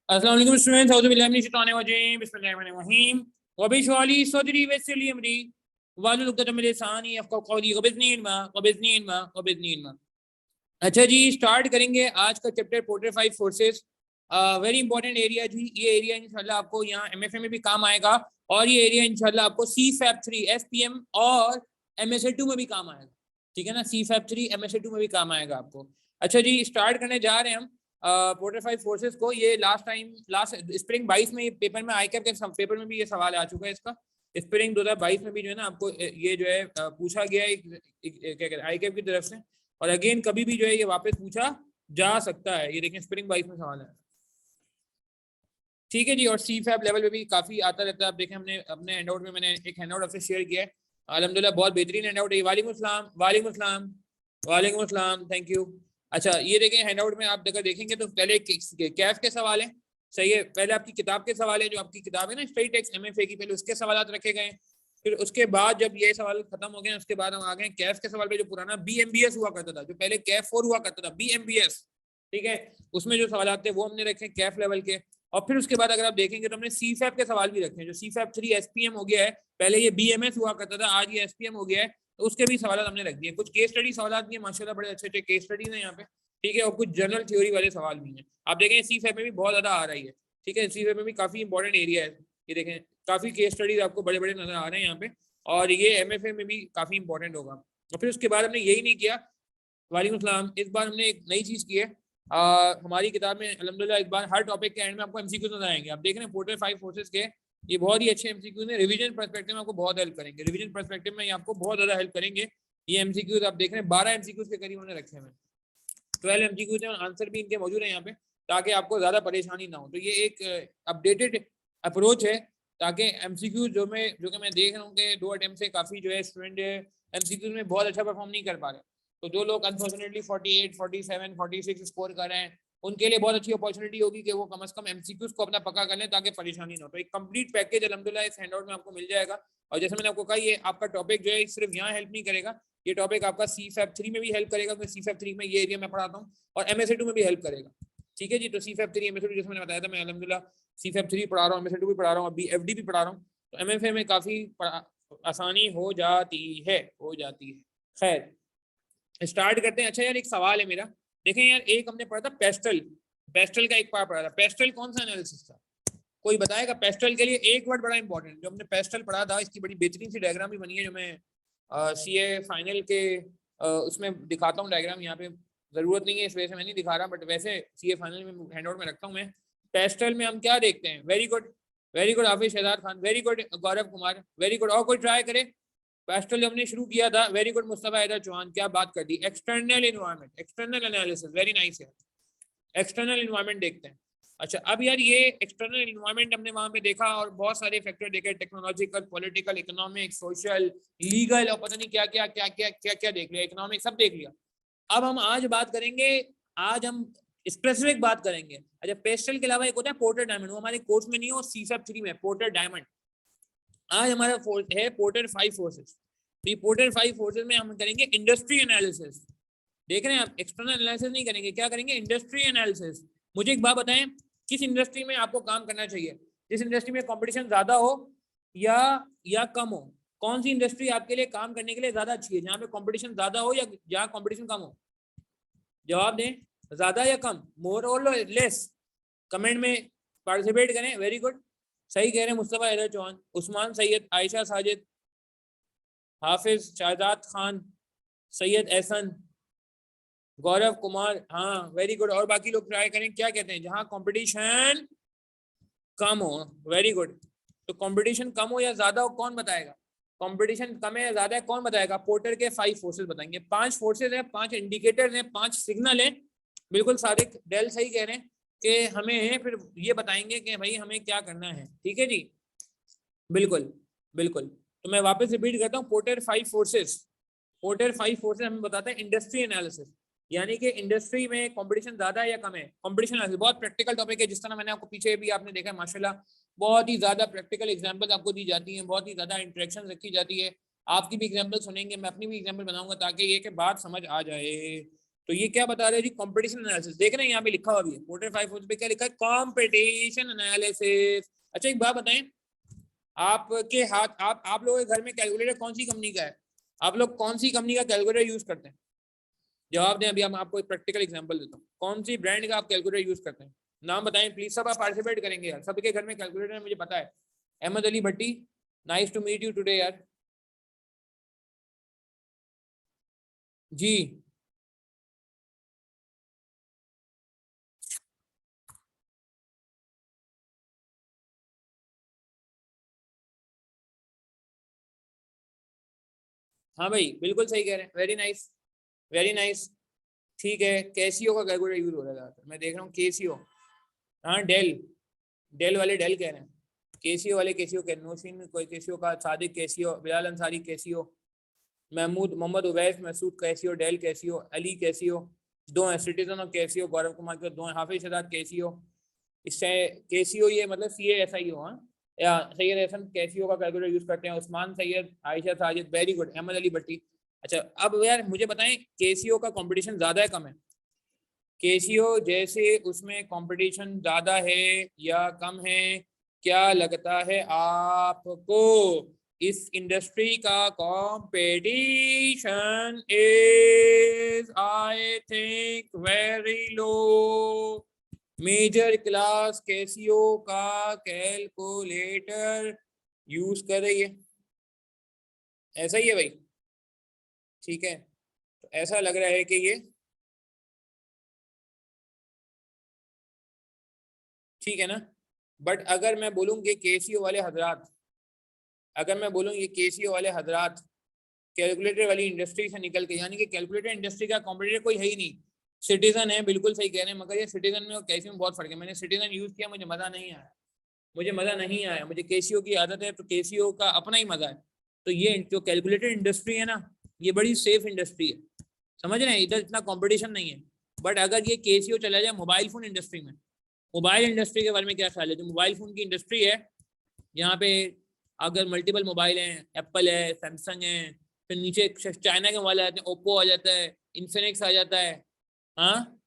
अस्सलाम वालेकुम स्टूडेंट्स, औज़ु बिल्लाहि मिनश शैतानिर रजीम, बिस्मिल्लाहिर्रहमानिर्रहीम। वबिशरह ली सदरी वयस्सिर ली अमरी वाहलुल उक़दतम मिन लिसानी यफ़क़हू क़ौली वबिज़्नी इल्मा। अच्छा जी, स्टार्ट करेंगे आज का chapter Porter 5 forces. Very important area जी। ये एरिया इंशाल्लाह आपको यहाँ एमएफए में भी काम आएगा और ये एरिया इंशाल्लाह आपको CFAP 3 SPM और MSA 2 में भी काम आएगा। ठीक है ना, CFAP 3 MSA 2 में भी काम आएगा आपको। अच्छा जी, स्टार्ट करने जा रहे हैं हम पोर्टर 5 फोर्सेस को। ये लास्ट स्प्रिंग 22 में पेपर में आईकैप के पेपर में भी ये सवाल आ चुका है इसका। स्प्रिंग 2022 में भी जो है ना आपको ये जो है पूछा गया है क्या कहते हैं आईकैप की तरफ से, और अगेन कभी भी जो है ये वापस पूछा जा सकता है। ये देखें स्प्रिंग 22 में सवाल है। ठीक है जी, और CFAP लेवल पे भी काफी आता रहता है। आप देखें हमने अपने हैंडआउट में मैंने एक हैंडआउट आपसे शेयर किया है, अल्हम्दुलिल्लाह बहुत बेहतरीन हैंडआउट है। वालेकुम अस्सलाम, वालेकुम अस्सलाम, वालेकुम अस्सलाम, थैंक यू। अच्छा ये देखें हैंडआउट में आप अगर देखेंगे तो पहले कैफ के सवाल है, सही है। पहले आपकी किताब के सवाल है, जो आपकी किताब है ना स्ट्रेट टेक्स्ट MFA की, पहले उसके सवाल रखे गए। फिर उसके बाद जब ये सवाल खत्म हो गए उसके बाद हम आ गए कैफ के सवाल पे, जो पुराना BMBS हुआ करता था, जो पहले कैफ 4 हुआ करता था BMBS, ठीक है, उसमें जो सवाल थे वो हमने रखे कैफ लेवल के। और फिर उसके बाद अगर आप देखेंगे तो हमने CFAP के सवाल भी रखे हैं, जो CFAP 3 SPM हो गया है, पहले ये BMS हुआ करता था, आज ये SPM हो गया है, तो उसके भी सवाल हमने रख दिए। कुछ केस स्टडी सवाल भी है माशाल्लाह, बड़े अच्छे अच्छे केस स्टडीज हैं यहाँ पे, ठीक है, और कुछ जनरल थ्योरी वाले सवाल भी हैं। आप देखें CFAP में भी बहुत ज्यादा आ रही है, ठीक है, CFAP में भी काफी इंपॉर्टेंट एरिया है। ये देखें काफी केस स्टडीज आपको बड़े बड़े नजर आ रहे हैं यहाँ पे, और ये MFA में भी काफी इंपॉर्टेंट होगा। और फिर उसके बाद हमने यही नहीं किया, वालेकुम सलाम, इस बार हमने एक नई चीज की है। हमारी किताब में अल्हम्दुलिल्लाह इस बार हर टॉपिक के एंड में आपको MCQ नजर आएंगे। आप देख रहे हैं पोर्टर 5 फोर्सेस के, ये बहुत ही अच्छे MCQ हैं, रिवीजन पर्सपेक्टिव में आपको बहुत हेल्प करेंगे। रिवीजन पर्सपेक्टिव में ये आपको बहुत ज्यादा हेल्प करेंगे। ये MCQ आप देख रहे हैं 12 MCQ के करीब उन्होंने रखे हैं, 12 MCQ हैं, आंसर भी इनके मौजूद है यहाँ पे, ताकि आपको ज्यादा परेशानी ना हो। तो ये एक अपडेटेड अप्रोच है, ताकि MCQ जो कि मैं देख रहा हूँ कि 2 अटेम्प्ट से काफी जो है स्टूडेंट MCQ में बहुत अच्छा परफॉर्म नहीं कर पा रहे। तो जो लोग अनफॉर्चुनेटली 48, 47, 46 स्कोर कर रहे हैं, उनके लिए बहुत अच्छी अपॉर्चुनिटी होगी कि वो कम से कम MCQs को अपना पक्का कर लें, ताकि परेशानी ना हो। तो एक कंप्लीट पैकेज अल्हम्दुलिल्लाह इस हैंडआउट में आपको मिल जाएगा। और जैसे मैंने आपको कहा, ये आपका टॉपिक जो है सिर्फ यहाँ हेल्प नहीं करेगा, ये टॉपिक आपका CFAP 3 में भी हेल्प करेगा, क्योंकि CFAP 3 में ये एरिया मैं पढ़ाता हूँ, और MSA 2 में भी हेल्प करेगा। ठीक है जी, तो CFAP 3 MSA 2 जैसे मैंने बताया था, मैं अल्हम्दुलिल्लाह CFAP 3 पढ़ा रहा हूँ, MSA 2 भी पढ़ा रहा हूँ, अभी FD भी पढ़ा रहा हूँ, तो MFA में काफी आसानी हो जाती है। खैर स्टार्ट करते हैं। अच्छा यार, एक सवाल है मेरा, देखें यार, एक हमने पढ़ा था पेस्टल का एक पार्ट पढ़ा था। पेस्टल कौन सा एनालिसिस था, कोई बताएगा? पेस्टल के लिए एक वर्ड बड़ा इंपॉर्टेंट, जो हमने पेस्टल पढ़ा था, इसकी बड़ी बेहतरीन सी डायग्राम भी बनी है, जो मैं CA फाइनल के उसमें दिखाता हूँ डायग्राम। यहाँ पे जरूरत नहीं है, इस वजह से मैं नहीं दिखा रहा, बट वैसे CA फाइनल में हैंडआउट में रखता हूँ मैं। पेस्टल में हम क्या देखते हैं? Very good Hafiz Shahzad Khan, very good Gaurav Kumar, very good. और कोई ट्राई करे? पेस्टल हमने शुरू किया था, वेरी गुड मुस्तफा हैदर चौहान, क्या बात कर दी। External environment, external analysis, very nice है। एक्सटर्नल इन्वायरमेंट देखते हैं। अच्छा अब यार, ये एक्सटर्नल इन्वायरमेंट हमने वहां पे देखा, और बहुत सारे फैक्टर देखे, technological, political, economic, social, legal, और पता नहीं क्या क्या क्या क्या क्या क्या देख लिया, इकोनॉमिक सब देख लिया। अब हम आज बात करेंगे, आज हम स्पेसिफिक बात करेंगे। अच्छा, पेस्टल के अलावा एक होता है पोर्टर डायमंड, वो हमारे कोर्स में नहीं हो, CFAP 3 में पोर्टर डायमंड। आज हमारा है पोर्टर 5 फोर्सेस। तो पोर्टर 5 फोर्सेस में हम करेंगे इंडस्ट्री एनालिसिस। देख रहे हैं आप, एक्सटर्नल एनालिसिस नहीं करेंगे, क्या करेंगे? Industry analysis. मुझे एक बात बताएं, किस इंडस्ट्री में आपको काम करना चाहिए? जिस इंडस्ट्री में कंपटीशन ज्यादा हो या कम हो? कौन सी इंडस्ट्री आपके लिए काम करने के लिए ज्यादा अच्छी है? जहाँ पे कंपटीशन ज्यादा हो या जहाँ कंपटीशन कम हो? जवाब दें, ज्यादा या कम, मोर और लेस। कमेंट में पार्टिसिपेट करें। वेरी गुड, सही कह रहे हैं मुस्तफा हैदर चौहान, उस्मान सैयद, आयशा साजिद, हाफिज शाहजाद खान, सैयद एहसन, गौरव कुमार, हाँ वेरी गुड। और बाकी लोग ट्राई करें, क्या कहते हैं? जहां कंपटीशन कम हो, वेरी गुड। तो कंपटीशन कम हो या ज्यादा हो, कौन बताएगा? कंपटीशन कम है या ज्यादा है, कौन बताएगा? पोर्टर के 5 फोर्सेस बताएंगे। 5 फोर्सेस हैं, 5 इंडिकेटर्स हैं, 5 सिग्नल हैं। बिल्कुल सारे डेल सही कह रहे हैं कि हमें फिर ये बताएंगे कि भाई हमें क्या करना है। ठीक है जी, बिल्कुल बिल्कुल। तो मैं वापस रिपीट करता हूँ, पोर्टर 5 फोर्सेस हमें बताता है इंडस्ट्री एनालिसिस, यानी कि इंडस्ट्री में कंपटीशन ज्यादा है या कम है। कंपटीशन एनालिसिस बहुत प्रैक्टिकल टॉपिक है, जिस तरह मैंने आपको पीछे भी आपने देखा माशाल्लाह, बहुत ही ज्यादा प्रैक्टिकल एग्जांपल्स आपको दी जाती हैं, बहुत ही ज्यादा इंटरेक्शन रखी जाती है। आपकी भी एग्जांपल सुनेंगे, मैं अपनी भी एग्जांपल बनाऊंगा, ताकि ये कि बात समझ आ जाए। तो ये क्या बता रहे हैं जी, कंपटीशन एनालिसिस। देख रहे हैं यहाँ पे लिखा हुआ भी है, पोर्टर 5 फोर्सेस पे क्या लिखा है, कंपटीशन एनालिसिस। अच्छा एक बात बताएं, आपके हाथ आप लोगों के घर में कैलकुलेटर कौन सी कंपनी का है? आप लोग कौन सी कंपनी का कैलकुलेटर यूज करते हैं? जवाब दें, अभी हम आपको एक प्रैक्टिकल एग्जांपल देता हूँ। कौन सी ब्रांड का आप कैलकुलेटर यूज करते हैं? नाम बताएं प्लीज, सब आप पार्टिसिपेट करेंगे यार, सबके घर में कैलकुलेटर है मुझे पता है। Ahmed Ali Bhatti, nice to meet you today यार। जी हाँ भाई बिल्कुल सही कह रहे हैं, वेरी नाइस वेरी नाइस। ठीक है, कैसियो का कैलकुलेटर यूज हो रहा है, मैं देख रहा हूँ कैसियो। हाँ डेल, डेल वाले डेल कह रहे हैं, केसीओ वाले केसीओ कह रहे हैं, नौशीन कोई केसीओ का, Sadiq Casio, Bilal Ansari Casio, Mahmood Mohammad Uwais Masood Casio, Dell Casio, Ali Casio, दो हैं citizen of Casio, Gaurav Kumar के दो हैं, हाफिज शहजाद कैसियो। इससे कैसियो ये मतलब CASIO, हाँ, या सैयद हसन कैसियो का कैलकुलेटर यूज करते हैं, उस्मान सैयद, आयशा साजिद, वेरी गुड, अहमद अली भट्टी। अच्छा अब यार मुझे बताएं, केसीओ का कंपटीशन ज्यादा है कम है? केसीओ जैसे उसमें कंपटीशन ज्यादा है या कम है, क्या लगता है आपको? इस इंडस्ट्री का competition is I think very low. Major class Casio का कैलकुलेटर यूज कर रही है, ऐसा ही है भाई, ठीक है। तो ऐसा लग रहा है कि ये ठीक है ना। बट अगर मैं बोलूँ कि केसीओ वाले हजरात, अगर मैं बोलूँ ये केसीओ वाले हजरात कैलकुलेटर वाली इंडस्ट्री से निकल के, यानी कि कैलकुलेटर इंडस्ट्री का कॉम्पिटिटर कोई है ही नहीं, सिटीजन है, बिल्कुल सही कह रहे हैं, मगर ये सिटीजन में और कैसीओ में बहुत फर्क है। मैंने सिटीजन यूज किया, मुझे मजा नहीं आया, मुझे मजा नहीं आया, मुझे केसीओ की आदत है, तो केसीओ का अपना ही मजा है। तो ये जो कैलकुलेटर इंडस्ट्री है ना, ये बड़ी सेफ इंडस्ट्री है, समझ रहे हैं, इधर इतना कंपटीशन नहीं है। बट अगर ये केसीओ चला जाए मोबाइल फोन इंडस्ट्री में, मोबाइल इंडस्ट्री के बारे में क्या ख्याल है? जो मोबाइल फोन की इंडस्ट्री है, यहाँ पे अगर मल्टीपल मोबाइल हैं, एप्पल है, सैमसंग है, फिर नीचे चाइना के मोबाइल आ जाते हैं, ओप्पो आ जाता है, इन्फिनिक्स आ जाता है, हाँ,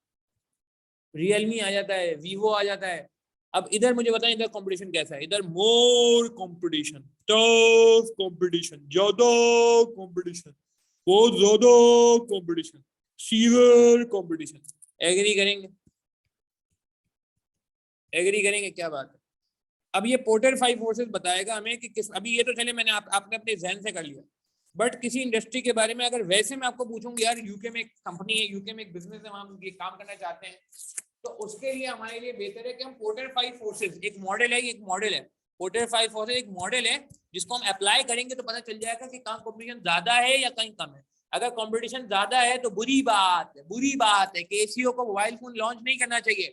रियलमी आ जाता है, वीवो आ जाता है। अब इधर मुझे बताएं इधर कंपटीशन कैसा है? इधर मोर कंपटीशन, टफ कंपटीशन, ज्यादा कंपटीशन, बहुत ज्यादा कंपटीशन, सीवियर कंपटीशन। एग्री करेंगे? एग्री करेंगे, क्या बात है। अब ये पोर्टर 5 फोर्सेस बताएगा हमें कि किस, अभी ये तो चले मैंने आपने अपने जहन से कर लिया, बट किसी इंडस्ट्री के बारे में अगर वैसे मैं आपको पूछूंगी, यार यूके में एक कंपनी है, यूके में एक बिजनेस है, हम ये काम करना चाहते हैं, तो उसके लिए हमारे लिए बेहतर है कि हम पोर्टर 5 फोर्सेस, एक मॉडल है, एक मॉडल है, पोर्टर 5 फोर्सेस एक मॉडल है, जिसको हम अप्लाई करेंगे तो पता चल जाएगा कि कहाँ कॉम्पिटिशन ज्यादा है या कहीं कम है। अगर कंपटीशन ज्यादा है तो बुरी बात है, बुरी बात है, केसीओ को मोबाइल फोन लॉन्च नहीं करना चाहिए।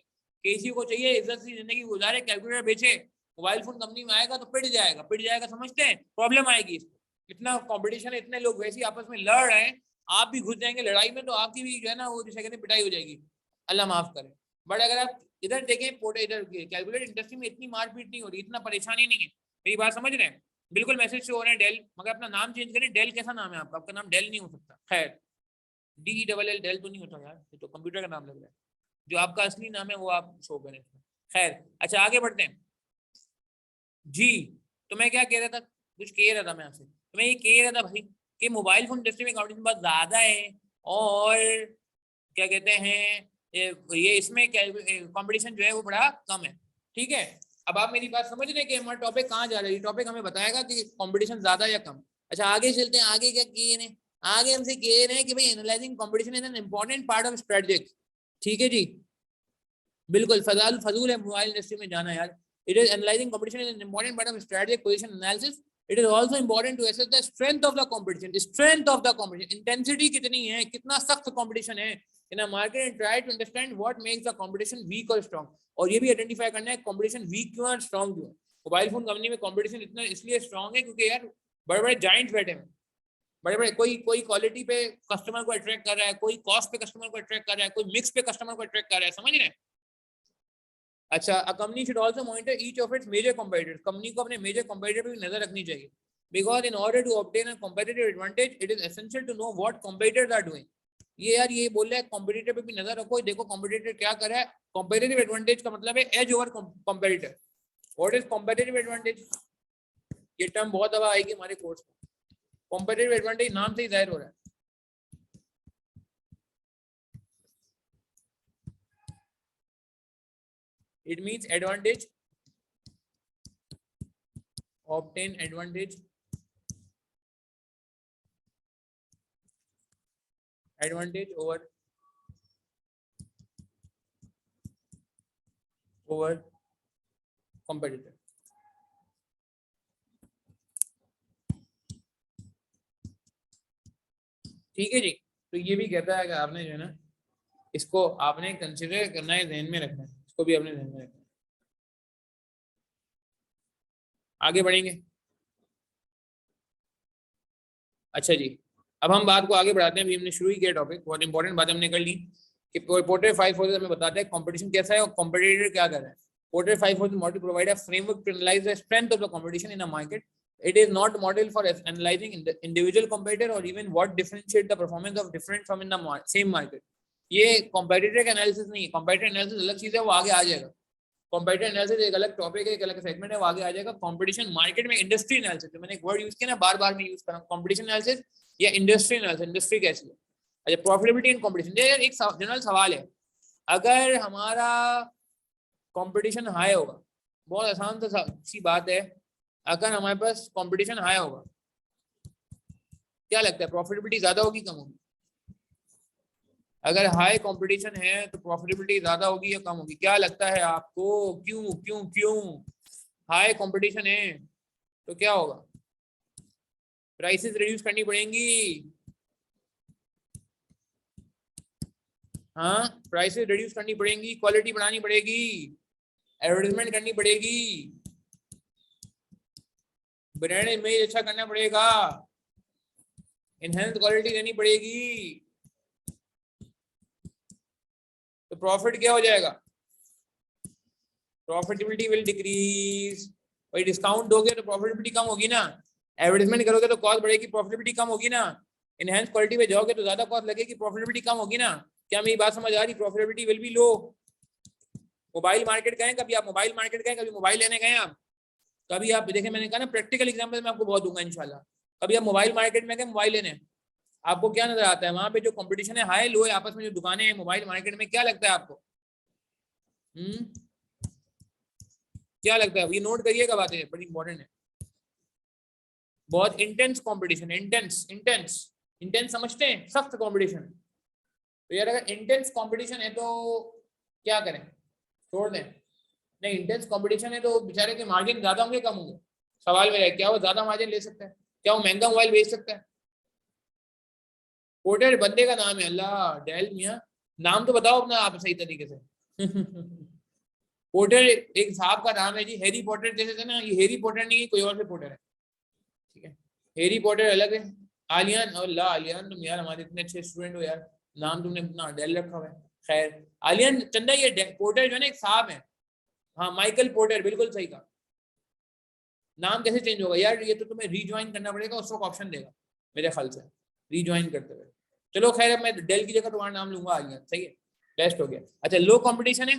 केसीओ को चाहिए इज्जत सी जिंदगी गुजारे, कैलकुलेटर बेचे, मोबाइल फोन कंपनी में आएगा तो पिट जाएगा, पिट जाएगा, समझते हैं, प्रॉब्लम आएगी इसको। इतना कंपटीशन है, इतने लोग वैसे ही आपस में लड़ रहे हैं, आप भी घुस जाएंगे लड़ाई में, तो आपकी भी जो है ना वो जिसे कहते हैं पिटाई हो जाएगी, अल्लाह माफ करे। बट अगर आप इधर देखें, पोर्टे इधर कैलकुलेटर इंडस्ट्री में इतनी मारपीट नहीं हो रही, इतना परेशानी नहीं है, मेरी बात समझ रहे हैं? बिल्कुल मैसेज शो हो रहे हैं डेल, मगर अपना नाम चेंज करें, डेल कैसा नाम है आपका? आपका नाम डेल नहीं हो सकता, खैर, DELL डेल तो नहीं होता यार, ये तो कंप्यूटर का नाम लग रहा है, जो आपका असली नाम है वो आप शो करें। खैर, अच्छा आगे बढ़ते हैं जी। तो मैं क्या कह रहा था, कुछ कह रहा था मैं आपसे, तो मैं ये कह रहा था भाई कि मोबाइल फोन इंडस्ट्री में कंपटीशन बहुत ज्यादा है, और क्या कहते हैं, ये इसमें कंपटीशन जो है वो बड़ा कम है, ठीक है। अब आप मेरी बात समझ रहे हैं कि हमारा टॉपिक कहाँ जा रहा है? ये टॉपिक हमें बताएगा कि कंपटीशन ज्यादा या कम। अच्छा आगे चलते हैं, आगे क्या किए हैं, आगे हमसे कह रहे हैं कि भाई analysing competition is an important part of strategy, ठीक है जी, बिल्कुल फजूल है मोबाइल इंडस्ट्री में जाना यार। It is analysing competition is an important part of strategic position analysis. It is also important to assess the strength of the competition, strength of the competition, intensity कितनी है, कितना सख्त कंपटीशन है in a market, and try to understand what makes the competition weak और strong. और ये भी identify करना है कंपटीशन वीक क्यों और स्ट्रांग क्यों है। मोबाइल फोन कंपनी में कंपटीशन इतना इसलिए स्ट्रांग है क्योंकि यार बड़े बड़े जाइंट्स बैठे हैं, बड़े बड़े, कोई क्वालिटी पे कस्टमर को अट्रैक्ट कर रहा है, कोई कॉस्ट पे कस्टमर को अट्रैक्ट कर रहा है, कोई मिक्स पे कस्टमर को अट्रैक्ट कर रहा है, समझ रहे हैं? अच्छा, a company should also monitor each of its major competitors, company को अपने मेजर कंपेटिटर पे भी नजर रखनी चाहिए, because in order to obtain a competitive advantage it is essential to know what competitors are doing, ये यार ये बोल रहा है कॉम्पिटिटर पे भी नजर रखो, देखो कॉम्पिटिटर क्या कर रहा है। कॉम्पिटिटिव एडवांटेज का मतलब है edge over competitor. What is competitive advantage? ये टर्म बहुत दफा आएगी हमारे कोर्स में। कॉम्पिटिटिव एडवांटेज नाम से ही जाहिर हो रहा है। It means advantage, obtain advantage over competitor। ठीक है जी। तो ये भी कहता है कि आपने जो है ना इसको आपने कंसिडर करना है, ध्यान में रखना है, इसको भी आपने ध्यान में रखना है। आगे बढ़ेंगे। अच्छा जी, अब हम बात को आगे बढ़ाते हैं। अभी हमने शुरू ही किया टॉपिक, बहुत इंपॉर्टेंट बात हमने कर ली कि पोर्टर 5 फोर्सेस हमें बताता है कंपटीशन कैसा है और कॉम्पिटिटर क्या कर रहा है। Porter 5 forces model provide a framework to analyse the strength of the competition in a market. It is not model for analyzing individual competitor or even what differentiate the performance of different from in the same market। ये competitor का analysis नहीं है। competitor analysis अलग चीज है, वो आगे आ जाएगा। कंपेटिटिव एनालिसिस एक अलग टॉपिक है, एक अलग सेगमेंट है, वो आगे आ जाएगा। कंपटीशन मार्केट में इंडस्ट्री एनालिसिस, जो मैंने एक वर्ड यूज किया ना बार बार मैं यूज कर रहा हूँ, कंपटीशन एनालिसिस या इंडस्ट्री एनालिसिस। इंडस्ट्री कैसी है? अच्छा, प्रॉफिटेबिलिटी इन कंपटीशन। यार एक जनरल सवाल है, अगर हमारा कंपटीशन हाई होगा, बहुत आसान सी बात है, अगर हमारे पास कंपटीशन हाई होगा क्या लगता है प्रॉफिटेबिलिटी ज्यादा होगी कम होगी? अगर हाई कंपटीशन है तो प्रॉफिटेबिलिटी ज्यादा होगी या कम होगी? क्या लगता है आपको? क्यों क्यों क्यों? हाई कंपटीशन है तो क्या होगा? प्राइसेस रिड्यूस करनी पड़ेंगी। हाँ, प्राइसेस रिड्यूस करनी पड़ेंगी, क्वालिटी बढ़ानी पड़ेगी, एडवर्टाइजमेंट करनी पड़ेगी, ब्रांड इमेज अच्छा करना पड़ेगा, इनहेंस क्वालिटी देनी पड़ेगी, तो प्रॉफिट क्या हो जाएगा? Profitability will decrease. भाई डिस्काउंट दोगे तो प्रॉफिटेबिलिटी कम होगी ना, एडवर्टाइजमेंट करोगे तो कॉस्ट बढ़ेगी, प्रॉफिटेबिलिटी कम होगी ना, इनहेंस क्वालिटी पे जाओगे तो ज्यादा कॉस्ट लगेगी, प्रॉफिटेबिलिटी कम होगी ना। क्या मेरी बात समझ आ रही? Profitability will be low. Mobile market गए कभी? आप मोबाइल मार्केट गए कभी? मोबाइल लेने गए आप कभी? आप देखें, मैंने कहा ना प्रैक्टिकल एग्जांपल मैं आपको बहुत दूंगा इंशाल्लाह। कभी आप मोबाइल मार्केट में गए मोबाइल लेने, आपको क्या नजर आता है? वहां पे जो कंपटीशन है हाई लो है, आपस में जो दुकानें हैं मोबाइल मार्केट में, क्या लगता है आपको? क्या लगता है? ये नोट करिएगा, बातें बड़ी इंपॉर्टेंट है। बहुत intense competition, intense intense intense समझते हैं? सख्त कंपटीशन। तो यार अगर इंटेंस कंपटीशन है तो क्या करें? छोड़ दें? नहीं, इंटेंस कंपटीशन है तो बेचारे के मार्जिन ज्यादा होंगे कम होंगे? सवाल मेरा है, क्या वो ज्यादा मार्जिन ले सकता है? क्या वो महंगा मोबाइल बेच सकता है? पोर्टर बंदे का नाम है, अल्लाह डेल मियां, नाम तो बताओ अपना आप सही तरीके से। पोर्टर एक साहब का नाम है जी, हैरी पॉटर जैसे थे ना, ये हैरी पॉटर नहीं है, कोई और से पोर्टर है, ठीक है? हैरी पॉटर अलग है। आलियान, अल्लाह आलियान, तुम यार हमारे इतने अच्छे स्टूडेंट हो यार, नाम तुमने अपना डेल रखा हुआ है। खैर आलियान चंदा, ये पोर्टर जो है ना एक साहब है। हाँ, माइकल पोर्टर, बिल्कुल सही कहा। नाम कैसे चेंज होगा यार? ये तो तुम्हें रीज्वाइन करना पड़ेगा, उस वक्त ऑप्शन देगा मेरे ख्याल से, रीज्वाइन करते हुए। चलो खैर, अब मैं डेल की जगह तुम्हारा नाम लूंगा आलियान, सही है, बेस्ट हो गया। अच्छा, लो कंपटीशन है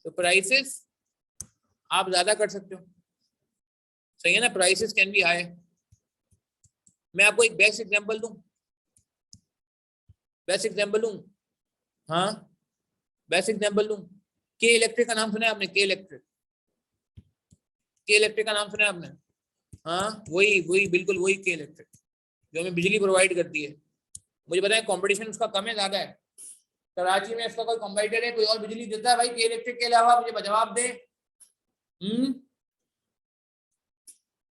तो प्राइसेस आप ज्यादा कर सकते हो, सही है ना? Prices can be high. मैं आपको एक बेस्ट एग्जांपल दूं, बेस्ट एग्जांपल दूं, हाँ बेस्ट एग्जांपल दूं। के इलेक्ट्रिक का नाम सुना है आपने? के इलेक्ट्रिक, के इलेक्ट्रिक का नाम सुना है आपने? हाँ, वही वही बिल्कुल वही के इलेक्ट्रिक जो हमें बिजली प्रोवाइड करती है। मुझे पता है कंपटीशन उसका कम है ज्यादा है? कराची में इसका कोई कंपटीटर है? कोई और बिजली देता है भाई के इलेक्ट्रिक के अलावा? मुझे जवाब दे।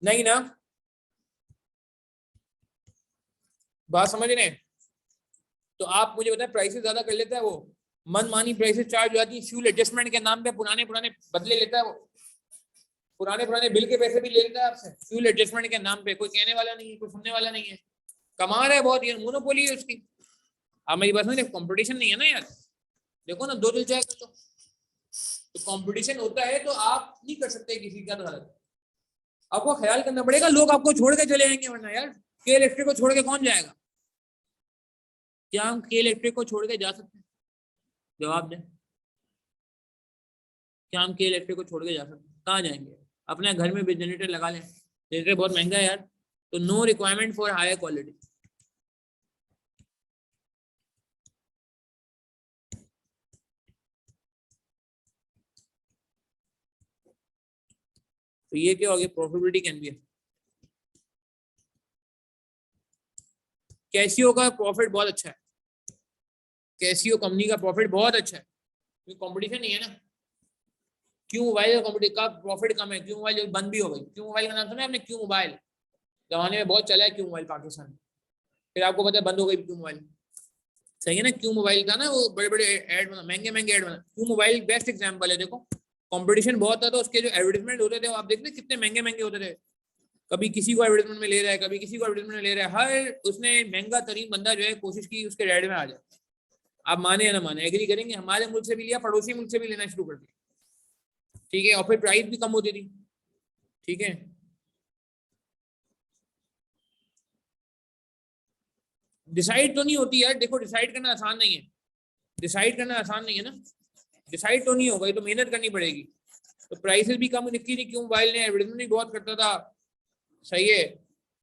नहीं ना? बात समझ रहे हैं? तो आप मुझे बताएं, प्राइसेस ज्यादा कर लेता है वो, मनमानी प्राइसेस चार्ज हो जाती है, फ्यूल एडजस्टमेंट के नाम पे पुराने पुराने बदले लेता है वो, पुराने पुराने बिल के पैसे भी ले लेता है आपसे फ्यूल एडजस्टमेंट के नाम पे। कोई कहने वाला नहीं है, कोई सुनने वाला नहीं है, कमा रहा है बहुत, ये मोनोपोली है उसकी। आप मेरी बात समझे? कंपटीशन नहीं है ना यार, देखो ना, दो दिल चाहे कर लो। तो कंपटीशन होता है तो आप नहीं कर सकते किसी का, तो हालत आपको ख्याल करना पड़ेगा, लोग आपको छोड़ के चले जाएंगे वरना यार। के इलेक्ट्रिक को छोड़ के कौन जाएगा? क्या हम के इलेक्ट्रिक को छोड़ के जा सकते हैं? जवाब दें, क्या हम के इलेक्ट्रिक को छोड़ के जा सकते हैं? कहाँ जाएंगे? अपने घर में भी जनरेटर लगा लें, जनरेटर बहुत महंगा है यार, तो no requirement for higher quality. तो ये क्या हो गया? Profitability can be. कैसियो का प्रॉफिट बहुत अच्छा है, कैसियो कंपनी का प्रॉफिट बहुत अच्छा है, क्योंकि कंपटीशन नहीं है ना। क्यों मोबाइल का कंपनी का प्रॉफिट कम है? क्यों मोबाइल बंद भी हो गई? क्यों मोबाइल का नाम सुना है आपने? क्यों मोबाइल जमाने में बहुत चला है, क्यों मोबाइल पाकिस्तान में, फिर आपको पता है बंद हो गई क्यों मोबाइल। सही है ना? क्यों मोबाइल था ना, वो बड़े बड़े एड बना, महंगे महंगे एड बना। क्यों मोबाइल बेस्ट एग्जाम्पल है। देखो कंपटीशन बहुत था तो उसके जो एडवर्टाइजमेंट होते थे वो आप देखते कितने महंगे महंगे होते थे। कभी किसी को एडवर्टाइजमेंट में ले रहा है, कभी किसी को एडवर्टाइजमेंट में ले रहा है, हर उसने महंगा तरीन बंदा जो है कोशिश की उसके रेड में आ जाए। आप माने या ना माने, एग्री करेंगे, हमारे मुल्क से भी लिया, पड़ोसी मुल्क से भी लेना शुरू कर दिया, ठीक है, और फिर प्राइस भी कम होती थी, ठीक है। डिसाइड तो नहीं होती यार, देखो डिसाइड करना आसान नहीं है, डिसाइड करना आसान नहीं है ना, डिसाइड तो नहीं होगा, ये तो मेहनत करनी पड़ेगी। तो प्राइसेस भी कम दिखती थी, क्यों मोबाइल ने एडवर्टाइजमेंट भी बहुत करता था, सही है।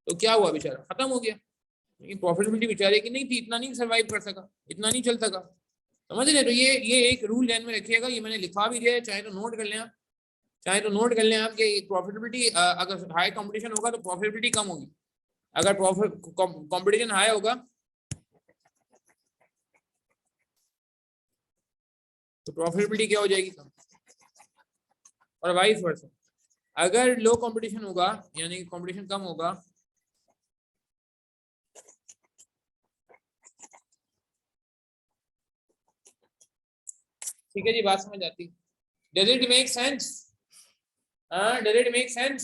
तो क्या हुआ, बेचारा खत्म हो गया। लेकिन प्रॉफिटेबिलिटी बेचारे की नहीं थी, इतना नहीं सर्वाइव कर सका, इतना नहीं चल सका, समझ रहे? तो ये एक रूल ध्यान में रखिएगा, ये मैंने लिखा भी दिया, चाहे तो नोट कर लें आप, चाहे तो नोट कर लें आप कि प्रॉफिटेबिलिटी अगर हाई कंपटीशन होगा तो प्रॉफिटेबिलिटी कम होगी, अगर प्रॉफिट कंपटीशन हाई होगा तो प्रॉफिटेबिलिटी क्या हो जाएगी? कम। और वाइस वर्सा, अगर लो कंपटीशन होगा यानी कंपटीशन कम होगा ठीक है जी, बात समझ आती? Does it make sense? Does it make sense?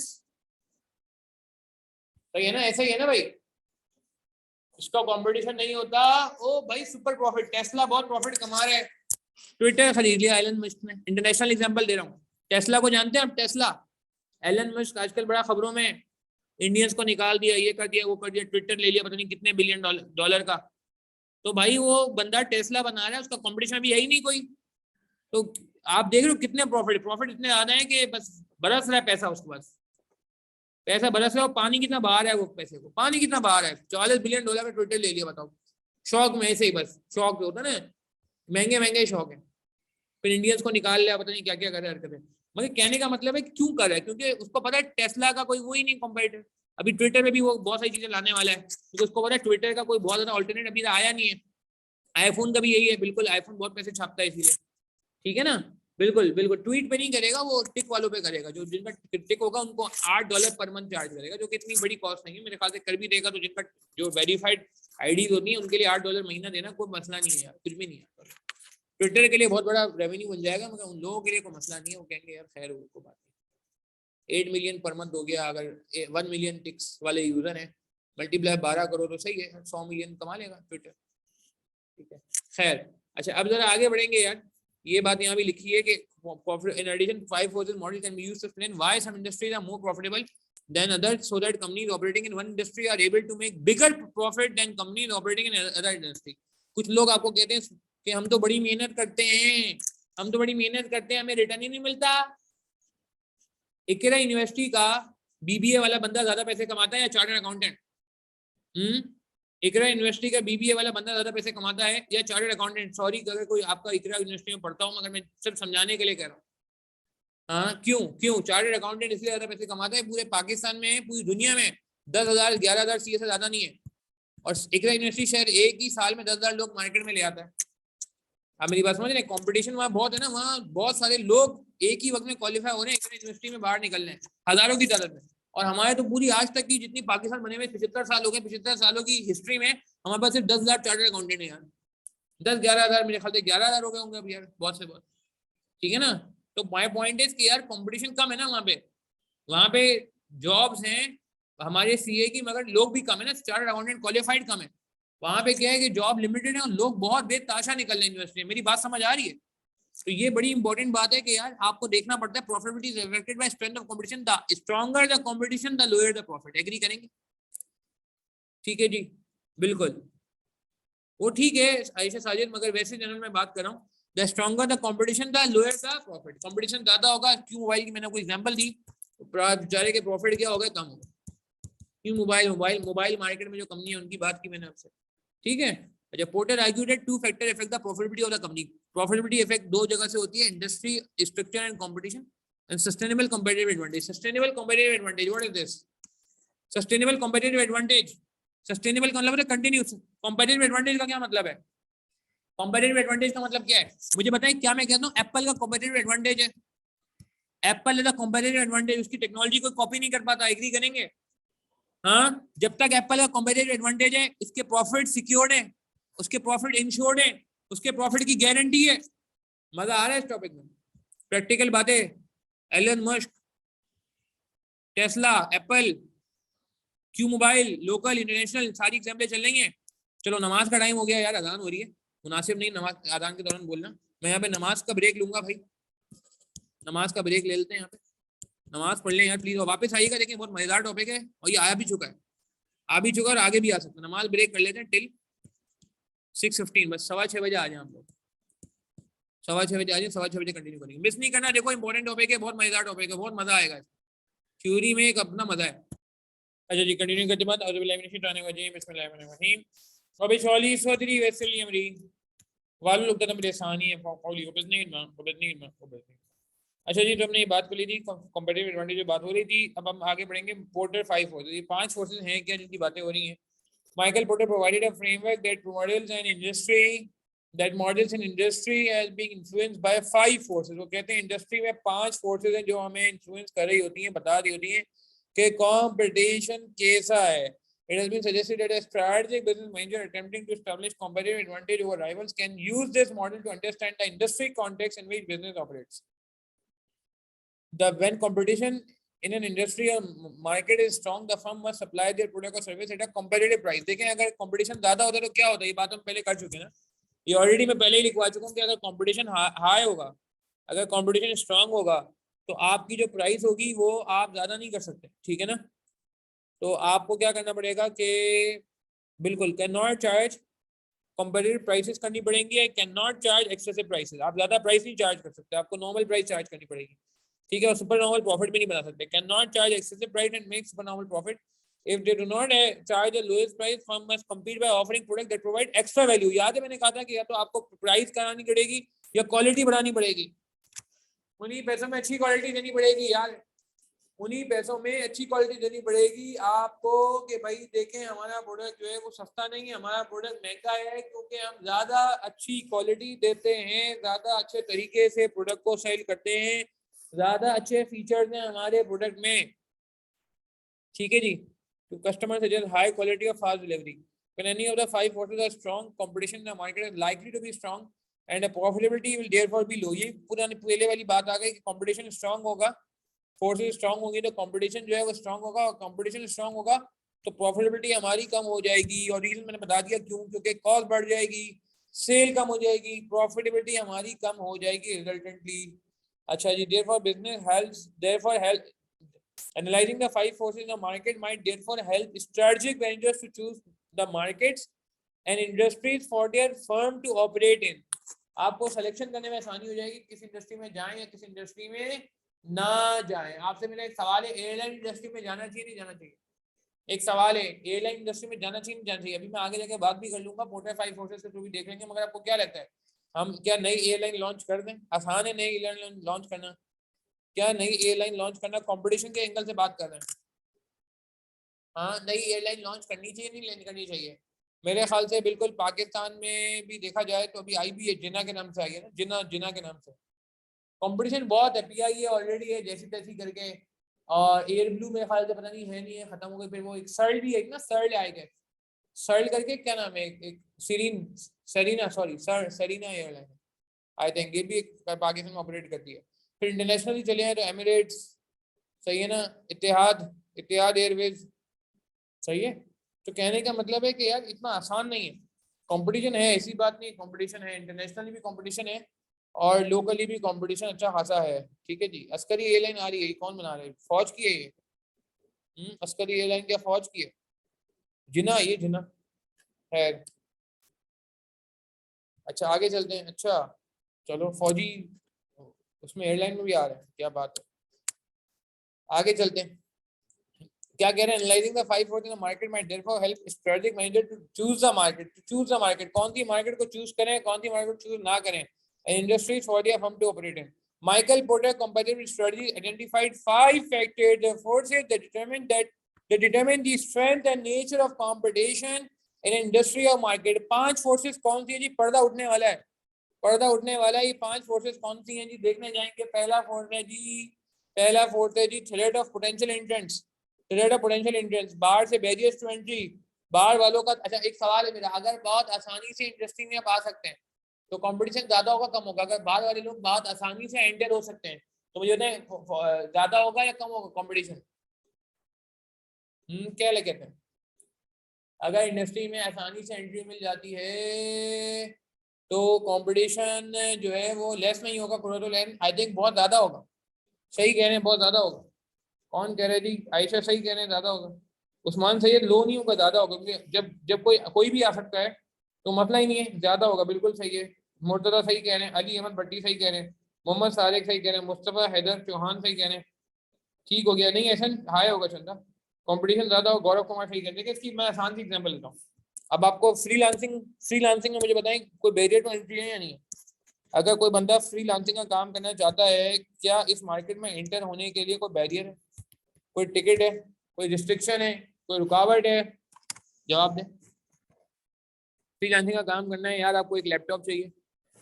सही है ना? ऐसा ही है ना भाई, इसका कंपटीशन नहीं होता। ओ भाई सुपर प्रॉफिट, टेस्ला बहुत प्रॉफिट कमा रहे हैं, ट्विटर खरीद लिया एलन मस्क ने, इंटरनेशनल एग्जांपल दे रहा हूँ। टेस्ला को जानते हैं आप? टेस्ला, एलन मस्क आजकल बड़ा खबरों में, इंडियंस को निकाल दिया, ये कर दिया, वो कर दिया, ट्विटर ले लिया पता नहीं कितने बिलियन डॉलर का। तो भाई वो बंदा टेस्ला बना रहा है, उसका कंपटीशन भी है ही नहीं कोई। तो आप देख रहे हो कितने प्रॉफिट, प्रॉफिट इतने ज्यादा है कि बस बरस रहा है पैसा उसके पास, पैसा बरस रहा है। पानी कितना बाहर है वो पैसे को, पानी कितना बाहर है, $40 बिलियन का ट्विटर ले लिया, बताओ। शौक में ऐसे ही, बस शौक होता है ना, महंगे महंगे शौक है, फिर इंडियंस को निकाल लिया, पता नहीं क्या क्या कर रहे हरकतें। मगर कहने का मतलब है कि क्यों कर रहा है, क्योंकि उसको पता है टेस्ला का कोई वो ही नहीं कॉम्पिटिटर। अभी ट्विटर में भी वो बहुत सारी चीजें लाने वाला है, क्योंकि उसको पता है ट्विटर का कोई बहुत ज्यादा ऑल्टरनेट अभी आया नहीं है। आईफोन का भी यही है, बिल्कुल आईफोन बहुत पैसे छापता है इसीलिए, ठीक है ना। बिल्कुल बिल्कुल, ट्वीट पे नहीं करेगा वो, टिक वालों पे करेगा, जो जिनका टिक होगा उनको $8 पर मंथ चार्ज करेगा, जो कि इतनी बड़ी कॉस्ट नहीं है मेरे ख्याल से, कर भी देगा तो जिनका जो वेरीफाइड आईडीज होती है उनके लिए $8 महीना देना कोई मसला नहीं है यार, कुछ भी नहीं है। ट्विटर के लिए बहुत बड़ा रेवेन्यू बन जाएगा, मगर उन लोगों के लिए कोई मसला नहीं है, वो कहेंगे यार खैर उनको बात नहीं। 8 मिलियन पर मंथ हो गया, अगर 1 मिलियन टिक्स वाले यूजर हैं, मल्टीप्लाई 12 करो तो सही है, 100 मिलियन कमा लेगा ट्विटर, ठीक है। खैर अच्छा, अब जरा आगे बढ़ेंगे यार, ये बात यहाँ भी लिखी है कि in addition 5 forces model can be used to explain why some industries are more profitable than others, so that companies operating in one industry are able to make bigger profit than companies operating in other industry। कुछ लोग आपको कहते हैं कि हम तो बड़ी मेहनत करते हैं, हम तो बड़ी मेहनत करते हैं, हमें रिटर्न ही नहीं मिलता। इकरा यूनिवर्सिटी का बीबीए वाला बंदा ज्यादा पैसे कमाता है या चार्टर्ड अकाउंटेंट? इकरा यूनिवर्सिटी का बीबीए वाला बंदा ज्यादा पैसे कमाता है या चार्टर्ड अकाउंटेंट? सॉरी अगर कोई आपका इकरा यूनिवर्सिटी में पढ़ता हूँ, मगर मैं सिर्फ समझाने के लिए कह रहा हूँ। हाँ क्यों, क्यों चार्टर्ड अकाउंटेंट इसलिए ज्यादा पैसे कमाता है? पूरे पाकिस्तान में, पूरी दुनिया में 10,000 11,000 सीए से ज्यादा नहीं है, और इकरा यूनिवर्सिटी शहर एक ही साल में 10,000 लोग मार्केट में ले आता है। आप मेरी बात समझ रहे हैं? कंपटीशन वहाँ बहुत है ना, वहाँ बहुत सारे लोग एक ही वक्त में क्वालिफाई हो रहे हैं इकरा यूनिवर्सिटी में बाहर निकल रहे हैं, हजारों की तादाद में। और हमारे तो पूरी आज तक की जितनी पाकिस्तान बने हुए 75 साल हो गए, 75 सालों की हिस्ट्री में हमारे पास सिर्फ 10,000 चार्टर्ड अकाउंटेंट है यार, 10-11,000, मेरे ख्याल से 11,000 हो गए होंगे अब यार, बहुत से बहुत, ठीक है ना। तो माय पॉइंट इज कि यार कंपटीशन कम है ना वहाँ पे जॉब्स हैं हमारे सीए की, मगर लोग भी कम है ना, चार्टर्ड अकाउंटेंट क्वालिफाइड कम है। वहाँ पे क्या है कि जॉब लिमिटेड है और लोग बहुत बेताशा निकल रहे हैं यूनिवर्सिटी में। मेरी बात समझ आ रही है? तो ये बड़ी इंपॉर्टेंट बात है कि यार आपको देखना पड़ता है, profitability is affected by strength of competition, the stronger the competition the lower the profit. Agree करेंगे? ठीक है जी, बिल्कुल। वो ठीक है आयशा साजिद, मगर वैसे जनरल में बात कर रहा हूँ, the stronger the competition the lower the profit. Competition ज्यादा होगा, क्यों मोबाइल की मैंने कोई एग्जांपल दी, बेचारे के प्रॉफिट क्या होगा, कम होगा। क्यों मोबाइल मार्केट में जो कंपनी है उनकी बात की मैंने आपसे, ठीक है। अच्छा, porter argued that two factor affect the profitability of the company. Profitability effect दो जगह से होती है, industry structure and competition and sustainable competitive advantage. Sustainable competitive advantage, what is this? Sustainable competitive advantage, sustainable का मतलब है continuous. Competitive advantage का क्या मतलब है? कंपेटिटिव एडवांटेज का मतलब क्या है मुझे बताइए। क्या मैं कहता हूँ एप्पल का कंपेटिटिव एडवांटेज है, Apple is a competitive advantage, उसकी टेक्नोलॉजी कोई कॉपी नहीं कर पाता, एग्री करेंगे? हाँ, जब तक एप्पल का कॉम्पिटिटिव एडवांटेज है, इसके प्रॉफिट सिक्योर्ड है, उसके प्रॉफिट इंश्योर्ड है, उसके प्रॉफिट की गारंटी है। मजा आ रहा है इस टॉपिक में, प्रैक्टिकल बातें। Elon Musk, Tesla, Apple, Q mobile, local international, सारी एग्जाम्पल चल रही हैं। चलो नमाज का टाइम हो गया यार, अजान हो रही है, मुनासिब नहीं नमाज अजान के दौरान बोलना। मैं यहाँ पे नमाज का ब्रेक लूंगा भाई, नमाज का ब्रेक ले लेते हैं यहाँ पे, नमाज पढ़ लें यार प्लीज। और वापस आइएगा, देखिए बहुत मजेदार टॉपिक है और ये आया भी चुका है, आ भी चुका और आगे भी आ सकता है। नमाज ब्रेक कर लेते हैं टिल 6:15, बस 6:15 बजे आ जाए हम लोग, 6:15 बजे आ जाए, 6:15 बजे कंटिन्यू करेंगे, मिस नहीं करना। देखो इंपॉर्टेंट टॉपिक है, बहुत मजेदार टॉपिक है, बहुत मजा आएगा, थ्योरी में एक अपना मजा है। अच्छा जी, कंटिन्यू करते बाद अभी चौली सोदरी वैसे अमरी वालू लोग तम रेसानी है फौली को नहीं। अच्छा जी, तो हमने ये बात कर ली थी कंपेटिटिव एडवांटेज की बात हो रही थी। अब हम आगे बढ़ेंगे, पोर्टर 5 फोर्सेज। ये 5 फोर्सेज हैं क्या जिनकी बातें हो रही हैं? Michael porter provided a framework that models and industry has been influenced by 5 forces। वो कहते हैं इंडस्ट्री में 5 फोर्सेज हैं जो हमें इन्फ्लुएंस कर रही होती हैं, बता रही होती हैं कि कंपटीशन कैसा है। It has been suggested that a strategic business manager attempting to establish competitive advantage over rivals can use this model to understand the industry context in which business operates. When competition in an industry or market is strong, the firm must supply their product or service at a competitive price। देखें अगर competition ज्यादा होता है तो क्या होता है, ये बात हम पहले कर चुके हैं ना, ये ऑलरेडी मैं पहले ही लिखवा चुका हूँ कि अगर कंपटीशन हाई होगा, अगर कंपटीशन स्ट्रांग होगा, तो आपकी जो प्राइस होगी वो आप ज्यादा नहीं कर सकते, ठीक है ना। तो आपको क्या करना पड़ेगा कि बिल्कुल can not charge competitive prices करनी पड़ेंगी, can not charge excessive prices. आप ज्यादा प्राइस नहीं चार्ज कर सकते, आपको नॉर्मल प्राइस चार्ज करनी पड़ेगी, ठीक है। और सुपर नॉर्मल प्रॉफिट भी नहीं बना सकते। Can not charge excessive price and make super normal profit. If they do not charge the lowest price, firm must compete by offering product that provide extra value। याद है मैंने कहा था कि या तो आपको प्राइस करानी पड़ेगी या क्वालिटी बढ़ानी पड़ेगी, उन्हीं पैसों में अच्छी क्वालिटी देनी पड़ेगी यार, उन्हीं पैसों में अच्छी क्वालिटी देनी पड़ेगी आपको कि भाई देखें हमारा प्रोडक्ट जो है वो सस्ता नहीं है, हमारा प्रोडक्ट महंगा है क्योंकि हम ज्यादा अच्छी क्वालिटी देते हैं, ज्यादा अच्छे तरीके से प्रोडक्ट को सेल करते हैं, ज्यादा अच्छे फीचर्स हैं हमारे प्रोडक्ट में, ठीक है जी। तो कस्टमर सजेस्ट हाई क्वालिटी और fast delivery. When any of the 5 forces are strong, competition in the market is likely to be strong and the profitability will therefore be low। ये पुरानी पहले वाली बात आ गई कि कंपटीशन स्ट्रांग होगा, forces strong होंगी तो कंपटीशन जो है वो स्ट्रांग होगा, और कंपटीशन स्ट्रांग होगा तो प्रॉफिटेबिलिटी हमारी कम हो जाएगी। और रीजन मैंने बता दिया क्यों, क्योंकि कॉस्ट बढ़ जाएगी, सेल कम हो जाएगी, प्रॉफिटेबिलिटी हमारी कम हो जाएगी रिजल्टेंटली। अच्छा जी, therefore help analyzing the 5 forces in the market might therefore help strategic managers to choose the markets and industries for their firm to operate in। आपको सिलेक्शन करने में आसानी हो जाएगी, किस इंडस्ट्री में जाएं या किस इंडस्ट्री में ना जाएं। आपसे मेरा एक सवाल है, एयरलाइन इंडस्ट्री में जाना चाहिए नहीं जाना चाहिए? एक सवाल है, एयरलाइन इंडस्ट्री में जाना चाहिए नहीं जाना चाहिए? अभी मैं आगे जाके बात भी कर लूंगा, पोर्टर 5 फोर्सेस के थ्रू भी देख लेंगे, मगर आपको क्या लगता है हम क्या नई एयरलाइन लॉन्च कर दें? आसान है नई एयरलाइन लॉन्च करना, क्या नई एयरलाइन लॉन्च करना? कंपटीशन के एंगल से बात कर रहे हैं, हाँ नई एयरलाइन लॉन्च करनी चाहिए नहीं करनी चाहिए? मेरे ख्याल से बिल्कुल। पाकिस्तान में भी देखा जाए तो अभी आई भी है, जिना के नाम से आई है ना, जिना के नाम से। कंपटीशन बहुत है, पीआई है ऑलरेडी है जैसी तैसी करके, और एयर ब्लू मेरे ख्याल से पता नहीं है नहीं है, खत्म हो गई। फिर वो एक सर्ल भी है ना, सर्ल आएगा, सर्ल करके क्या नाम है, एक सेरीना एयरलाइन आई थिंक, ये भी एक पाकिस्तान में ऑपरेट करती है। फिर इंटरनेशनली चले हैं तो एमिरेट्स, सही है ना, इतिहाद एयरवेज, सही है। तो कहने का मतलब है कि यार इतना आसान नहीं है, कंपटीशन है, ऐसी बात नहीं, कंपटीशन है, इंटरनेशनली भी कंपटीशन है और लोकली भी कंपटीशन अच्छा खासा है, ठीक है जी। अस्करी एयरलाइन आ रही है, कौन बना रहे हैं? फौज की है ये, अस्करी एयरलाइन क्या फौज की है? जिना, ये जिना है। अच्छा आगे चलते हैं। अच्छा चलो फौजी उसमें एयरलाइन में भी आ रहा है, क्या बात है। आगे चलते हैं, क्या कह रहे हैं, analysing the five forces in the market might therefore help strategic manager to choose the market, to choose the market, कौन सी मार्केट को चूज करें, कौन सी मार्केट को चूज ना करें, an industry for the firm to operate in. Michael Porter competitive strategy identified five factors, the forces that determine the strength and nature of competition in industry or market। पांच forces कौन सी है जी, पर्दा उठने वाला है, पर्दा उठने वाला है। ये पांच फोर्सेस कौन सी हैं जी, देखने जाएंगे। पहला फोर्स है जी, पहला फोर्स है जी threat of potential entrants, threat of potential entrants, बाहर से बैरियर्स टू एंट्री, बाहर वालों का। अच्छा एक सवाल है मेरा, अगर बहुत आसानी से इंडस्ट्री में आप आ सकते हैं तो कंपटीशन ज्यादा होगा कम होगा? अगर बाहर वाले लोग बहुत आसानी से एंटर हो सकते हैं तो मुझे बताएं ज्यादा होगा या कम होगा कंपटीशन? क्या कहते हैं, अगर इंडस्ट्री में आसानी से एंट्री मिल जाती है तो कंपटीशन जो है वो लेस नहीं होगा, आई थिंक बहुत ज्यादा होगा। सही कह रहे हैं, बहुत ज्यादा होगा। कौन कह रहे जी, आयशा सही कह रहे हैं, ज्यादा होगा। उस्मान सैयद लो नहीं होगा, ज्यादा होगा, क्योंकि जब जब कोई भी आ सकता है तो मसला ही नहीं है, ज्यादा होगा। बिल्कुल सही है, मुर्तजा सही कह रहे हैं, अली अहमद भट्टी सही कह रहे हैं, मोहम्मद सारिक सही कह रहे हैं, मुस्तफा हैदर चौहान सही कह रहे हैं। ठीक हो गया, नहीं ऐसा हाई होगा चंदा, कंपटीशन ज्यादा हो। गौरव कुमार सही कह रहे हैं। इसकी मैं आसान सी एग्जाम्पल लेता हूँ। अब आपको फ्रीलांसिंग में मुझे बताएं कोई बैरियर टू एंट्री है या नहीं है? अगर कोई बंदा फ्रीलांसिंग का काम करना चाहता है, क्या इस मार्केट में एंटर होने के लिए कोई बैरियर है, कोई टिकट है, कोई रिस्ट्रिक्शन है, कोई रुकावट है? जवाब दें। फ्रीलांसिंग का काम करना है यार, आपको एक लैपटॉप चाहिए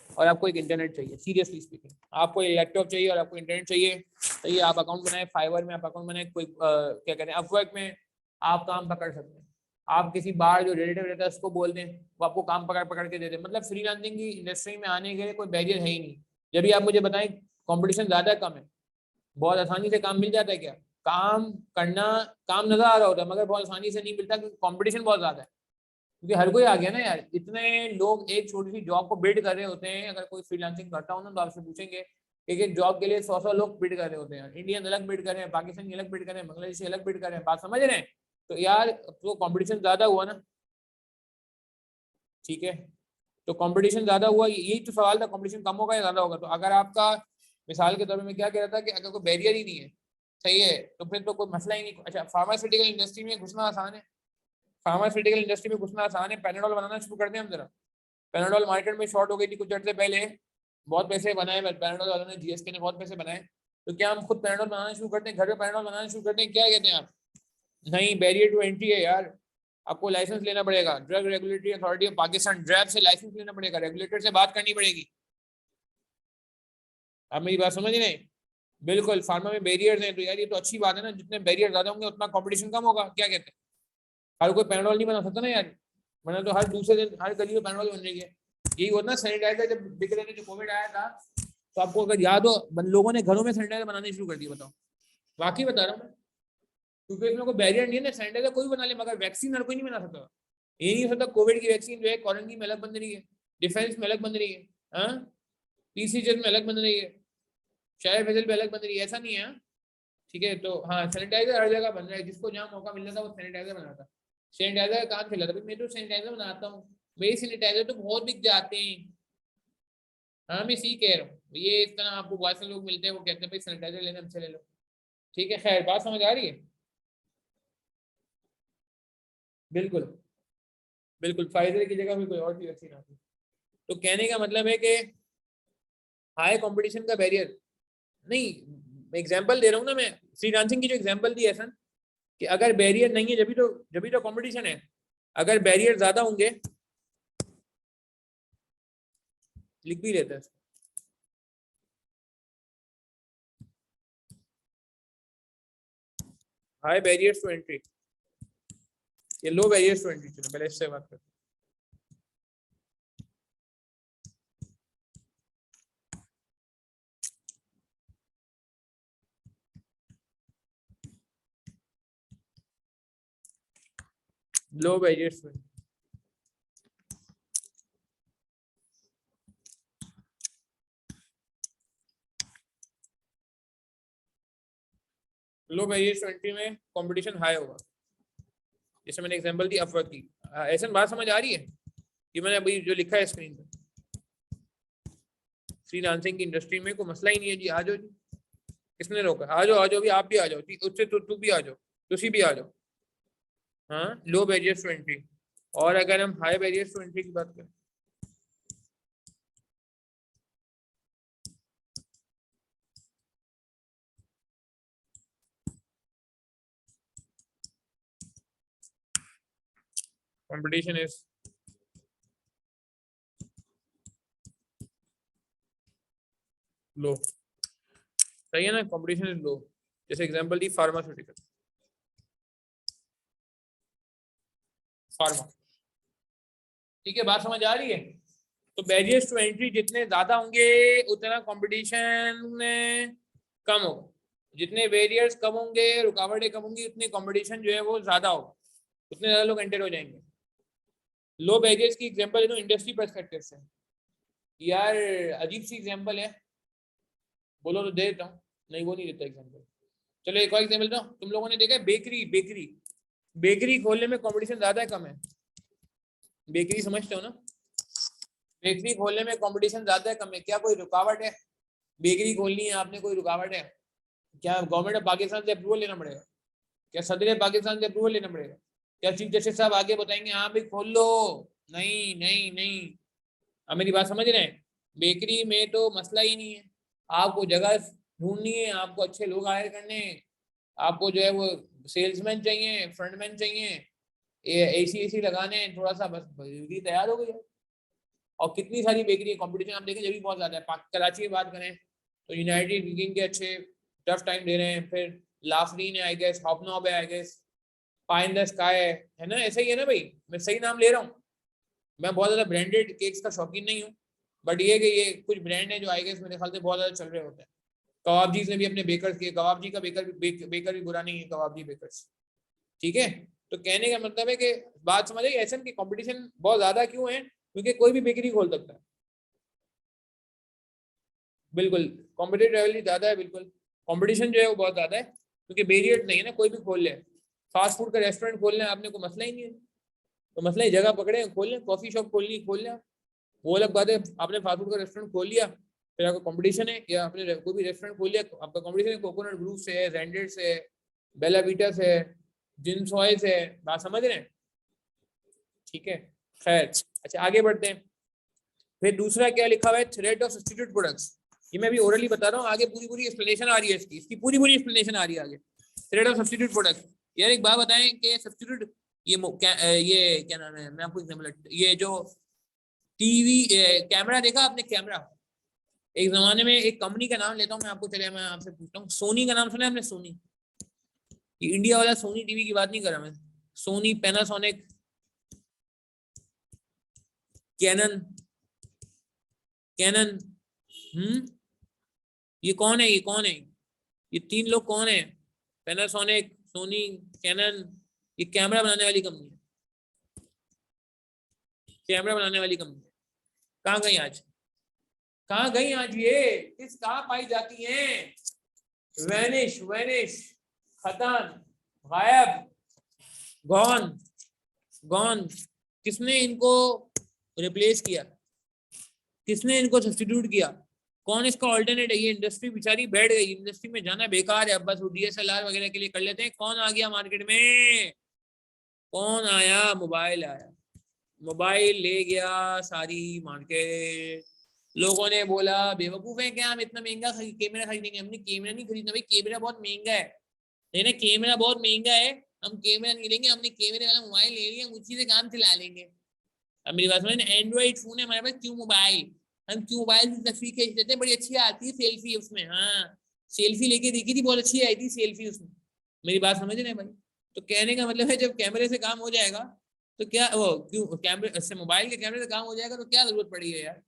और आपको एक इंटरनेट चाहिए। सीरियसली स्पीकिंग, आपको एक लैपटॉप चाहिए और आपको इंटरनेट चाहिए। तो ये आप अकाउंट बनाए फाइवर में, आप अकाउंट बनाए कोई क्या कहते हैं अपवर्क में, आप काम पकड़ सकते हैं। आप किसी बाहर जो रिलेटिव रहता है उसको बोल दें, वो आपको काम पकड़ पकड़ के दे दे। मतलब फ्रीलांसिंग की इंडस्ट्री में आने के लिए कोई बैरियर है ही नहीं। जब भी आप मुझे बताएं कंपटीशन ज्यादा कम है, बहुत आसानी से काम मिल जाता है क्या? काम करना, काम नजर आ रहा होता है मगर बहुत आसानी से नहीं मिलता क्योंकि कंपटीशन बहुत ज्यादा है। क्योंकि हर कोई आ गया ना यार, इतने लोग एक छोटी सी जॉब को बिल्ड कर रहे होते हैं। अगर कोई फ्रीलांसिंग करता हो ना तो आपसे पूछेंगे एक एक जॉब के लिए 100 लोग बिड कर रहे होते हैं। इंडियन अलग बिड कर रहे हैं, पाकिस्तानी अलग बिड कर रहे हैं, बांग्लादेशी अलग बिड कर रहे हैं। बात समझ रहे हैं? तो यार तो कंपटीशन ज्यादा हुआ ना, ठीक है। तो कंपटीशन ज्यादा हुआ, यही तो सवाल था, कंपटीशन कम होगा या ज्यादा होगा? तो अगर आपका मिसाल के तौर पर मैं क्या कह रहा था कि अगर कोई बैरियर ही नहीं है, सही है, तो फिर तो कोई मसला ही नहीं। अच्छा फार्मास्यूटिकल इंडस्ट्री में घुसना आसान है, फार्मास्यूटिकल इंडस्ट्री में घुसना आसान है। पैनाडोल बनाना शुरू करते हैं हम जरा। पैनाडोल मार्केट में शॉर्ट हो गई थी कुछ अर्से पहले, बहुत पैसे बनाए पैनाडोल वालों ने, जीएसके ने बहुत पैसे बनाए। तो क्या हम खुद पैनाडोल बनाना शुरू करते हैं, घर में पैनाडोल बनाना शुरू करते हैं? क्या कहते हैं आप? नहीं, बैरियर टू एंट्री है यार, आपको लाइसेंस लेना पड़ेगा। Drug regulatory authority of Pakistan drab से लाइसेंस लेना पड़ेगा, रेगुलेटर से बात करनी पड़ेगी। आप मेरी बात समझ रहे हैं? बिल्कुल, फार्मा में बैरियर्स हैं तो यार ये तो अच्छी बात है ना, जितने बैरियर ज्यादा होंगे उतना कंपटीशन कम होगा। क्या कहते हैं? हर कोई पैनाडोल नहीं बना सकता ना यार, वरना तो हर दूसरे दिन हर गली में पैनाडोल बन रही है। यही होता ना, सैनिटाइजर जब बिक रहे थे, जो कोविड आया था, तो आपको अगर याद हो लोगों ने घरों में सैनिटाइजर बनाने शुरू कर दिया। बताओ, वाकई बता रहा हूँ मैं, क्योंकि इसमें कोई बैरियर नहीं है ना। सैनिटाइजर कोई बना ले मगर वैक्सीन हर कोई नहीं बना सकता। ये नहीं हो सकता कोविड की वैक्सीन जो है क्वारंटीन में अलग बन रही है, डिफेंस में अलग बन रही है, हाँ पीसीजर में अलग बन रही है, शायर फैजल में अलग बन रही है, ऐसा नहीं है। ठीक है, तो हाँ सैनिटाइजर हर जगह बन रहा है, जिसको जहाँ मौका मिल रहा था वो सैनिटाइजर बनाता। सैनिटाइजर का काम चला था, मैं तो सैनिटाइजर बनाता हूँ, मेरे सैनिटाइजर तो बहुत बिक जाते हैं। हाँ मैं सी कह रहा हूँ, ये इस तरह आपको बहुत से लोग मिलते हैं, वो कहते हैं भाई सैनिटाइजर लेना, हमसे ले लो। ठीक है, खैर बात समझ आ रही है? बिल्कुल बिल्कुल, फाइजर की जगह में कोई और सी वैक्सीन आती। तो कहने का मतलब है कि हाई कंपटीशन का बैरियर नहीं, एग्जांपल दे रहा हूँ ना मैं, फ्रीलांसिंग की जो एग्जांपल दी है सर, कि अगर बैरियर नहीं है जब भी तो कंपटीशन है। अगर बैरियर ज्यादा होंगे, लिख भी लेते हैं, हाई बैरियर्स टू एंट्री या लो बैरियर्स टू एंट्री। चलो पहले इससे बात करते हैं। Low barriers to entry, low barriers to entry में कंपटीशन हाई होगा। जैसे मैंने एग्जांपल दी अपवर्क की, ऐसा बात समझ आ रही है? ये मैंने अभी जो लिखा है स्क्रीन पे, फ्रीलांसिंग की इंडस्ट्री में कोई मसला ही नहीं है जी, आ जाओ जी, किसने रोका? आ जाओ, आ जाओ भी, आप भी आ जाओ, उससे तू भी आ जाओ, तुसी भी आ जाओ। हाँ, लो बैरियर्स टू एंट्री। और अगर हम हाई बैरियर्स टू एंट्री की बात करें, कंपटीशन इज लो, सही है ना, कंपटीशन इज लो। जैसे एग्जांपल दी फार्मास्यूटिकल, फार्मा, ठीक है, बात समझ आ रही है? तो बैरियर्स टू एंट्री जितने ज्यादा होंगे उतना कंपटीशन कम होगा, जितने बैरियर्स कम होंगे, रुकावटें कम होंगी, उतनी कंपटीशन जो है वो ज्यादा होगा, उतने ज्यादा लोग एंटर हो जाएंगे। लो बैरियर्स की एग्जांपल है इंडस्ट्री पर्सपेक्टिव से, यार अजीब सी एग्जांपल है, बोलो तो दे देता हूँ, नहीं वो नहीं देता एग्जांपल। चलो एक और एग्जांपल दो, तुम लोगों ने देखा है बेकरी, बेकरी, बेकरी खोलने में कंपटीशन ज्यादा है कम है? बेकरी समझते हो ना? बेकरी खोलने में कंपटीशन ज्यादा है कम है? क्या कोई रुकावट है? बेकरी खोलनी है आपने, कोई रुकावट है क्या? गवर्नमेंट ऑफ पाकिस्तान से अप्रूवल लेना पड़ेगा क्या? सदर पाकिस्तान से अप्रूवल लेना पड़ेगा क्या? चीफ जस्टिस साहब आगे बताएंगे हाँ भाई खोल लो? नहीं नहीं नहीं, अब मेरी बात समझ रहे हैं? बेकरी में तो मसला ही नहीं है, आपको जगह ढूंढनी है, आपको अच्छे लोग हायर करने हैं, आपको जो है वो सेल्समैन चाहिए, फ्रंटमैन चाहिए, एसी लगाने, थोड़ा सा बस बेकरी तैयार हो गई है। और कितनी सारी बेकरी कंपटीशन आप देखें जब भी बहुत ज्यादा है। कराची की बात करें तो यूनाइटेड किंग के अच्छे टफ टाइम दे रहे हैं, फिर लाफरीन है आई गेस, हॉपनॉब है I guess, pie in the sky है ना, ऐसा ही है ना भाई, मैं सही नाम ले रहा हूँ? मैं बहुत ज्यादा ब्रांडेड केक्स का शौकीन नहीं हूँ, बट ये कि ये कुछ ब्रांड है जो आई गेस मेरे ख्याल से बहुत ज्यादा चल रहे होते हैं। कबाबजी ने भी अपने बेकर्स किए, कबाबजी का बेकर भी बुरा नहीं है, कबाबजी बेकर्स, ठीक है। तो कहने का मतलब है कि बात समझ आई ऐसा कि कंपटीशन बहुत ज्यादा क्यों है? क्योंकि कोई भी बेकरी खोल सकता है, बिल्कुल कॉम्पिटेटिव ज्यादा है, बिल्कुल कंपटीशन जो है वो बहुत ज्यादा है, क्योंकि बैरियर नहीं है ना, कोई भी खोल ले। फास्ट फूड का रेस्टोरेंट खोलना है आपने, कोई मसला ही नहीं है, तो मसला ही जगह पकड़े खोल लें, कॉफी शॉप खोलनी खोल लें, वो अलग बात है। आपने फास्ट फूड का रेस्टोरेंट खोल लिया, फिर आपका कंपटीशन है, या आपने कोई भी रेस्टोरेंट खोल लिया, आपका कंपटीशन है कोकोनट ग्रुप से है, जेंडेड से है, बेला वीटा से है, जिनसॉय से है, बात समझ रहे हैं? ठीक है, खैर अच्छा आगे बढ़ते हैं। फिर दूसरा क्या लिखा हुआ है, थ्रेट ऑफ सब्स्टिट्यूट प्रोडक्ट्स, ये मैं अभी ओरली बता रहा हूँ, आगे पूरी पूरी एक्सप्लेनेशन आ रही है इसकी पूरी पूरी एक्सप्लेनेशन आ रही है आगे। थ्रेट ऑफ सब्स्टिट्यूट प्रोडक्ट्स, यार एक बात बताएं कि सब्स्टिट्यूट, ये क्या नाम है, मैं आपको एग्जांपल, ये जो टीवी कैमरा देखा आपने, कैमरा एक जमाने में एक कंपनी का नाम लेता हूँ मैं आपको, चले मैं आपसे पूछता हूँ, सोनी का नाम सुना है आपने? सोनी, इंडिया वाला सोनी टीवी की बात नहीं कर रहा मैं, सोनी, पैनासोनिक, कैनन, कैनन, ये कौन है, ये कौन है, ये तीन लोग कौन है? पैनासोनिक, सोनी, कैनन, ये कैमरा बनाने वाली कंपनी है, कैमरा बनाने वाली कंपनी है। कहाँ गई आज, कहाँ गई आज ये, किस कहाँ पाई जाती हैं? वैनिश, वैनिश, खत्म, गायब, गॉन, गॉन। किसने इनको रिप्लेस किया, किसने इनको सब्स्टिट्यूट किया, कौन इसका ऑल्टरनेट है? ये इंडस्ट्री बेचारी बैठ गई, इंडस्ट्री में जाना बेकार है, अब बस डीएसएलआर वगैरह के लिए कर लेते हैं। कौन आ गया मार्केट में, कौन आया? मोबाइल आया, मोबाइल ले गया सारी मार्केट। लोगों ने बोला बेवकूफ है क्या, हम इतना महंगा कैमरा खरीदेंगे? हमने कैमरा नहीं खरीदना भाई, कैमरा बहुत महंगा है, लेकिन कैमरा बहुत महंगा है, हम कैमरा नहीं लेंगे, हमने कैमरे वाला मोबाइल ले लिया, उसी से काम चला लेंगे। अब मेरी बात समझ, एंड्रॉइड फोन है हमारे पास, क्यों मोबाइल, हम क्यों मोबाइल की तस्वीर खींच देते हैं, बड़ी अच्छी आती है सेल्फी उसमें, हाँ सेल्फी लेके देखी थी, बहुत अच्छी आई थी सेल्फी उसमें। मेरी बात समझ रहे हैं भाई? तो कहने का मतलब है जब कैमरे से काम हो जाएगा तो क्या वो, क्यों कैमरे से, मोबाइल के कैमरे से काम हो जाएगा तो क्या जरूरत पड़ी है यार?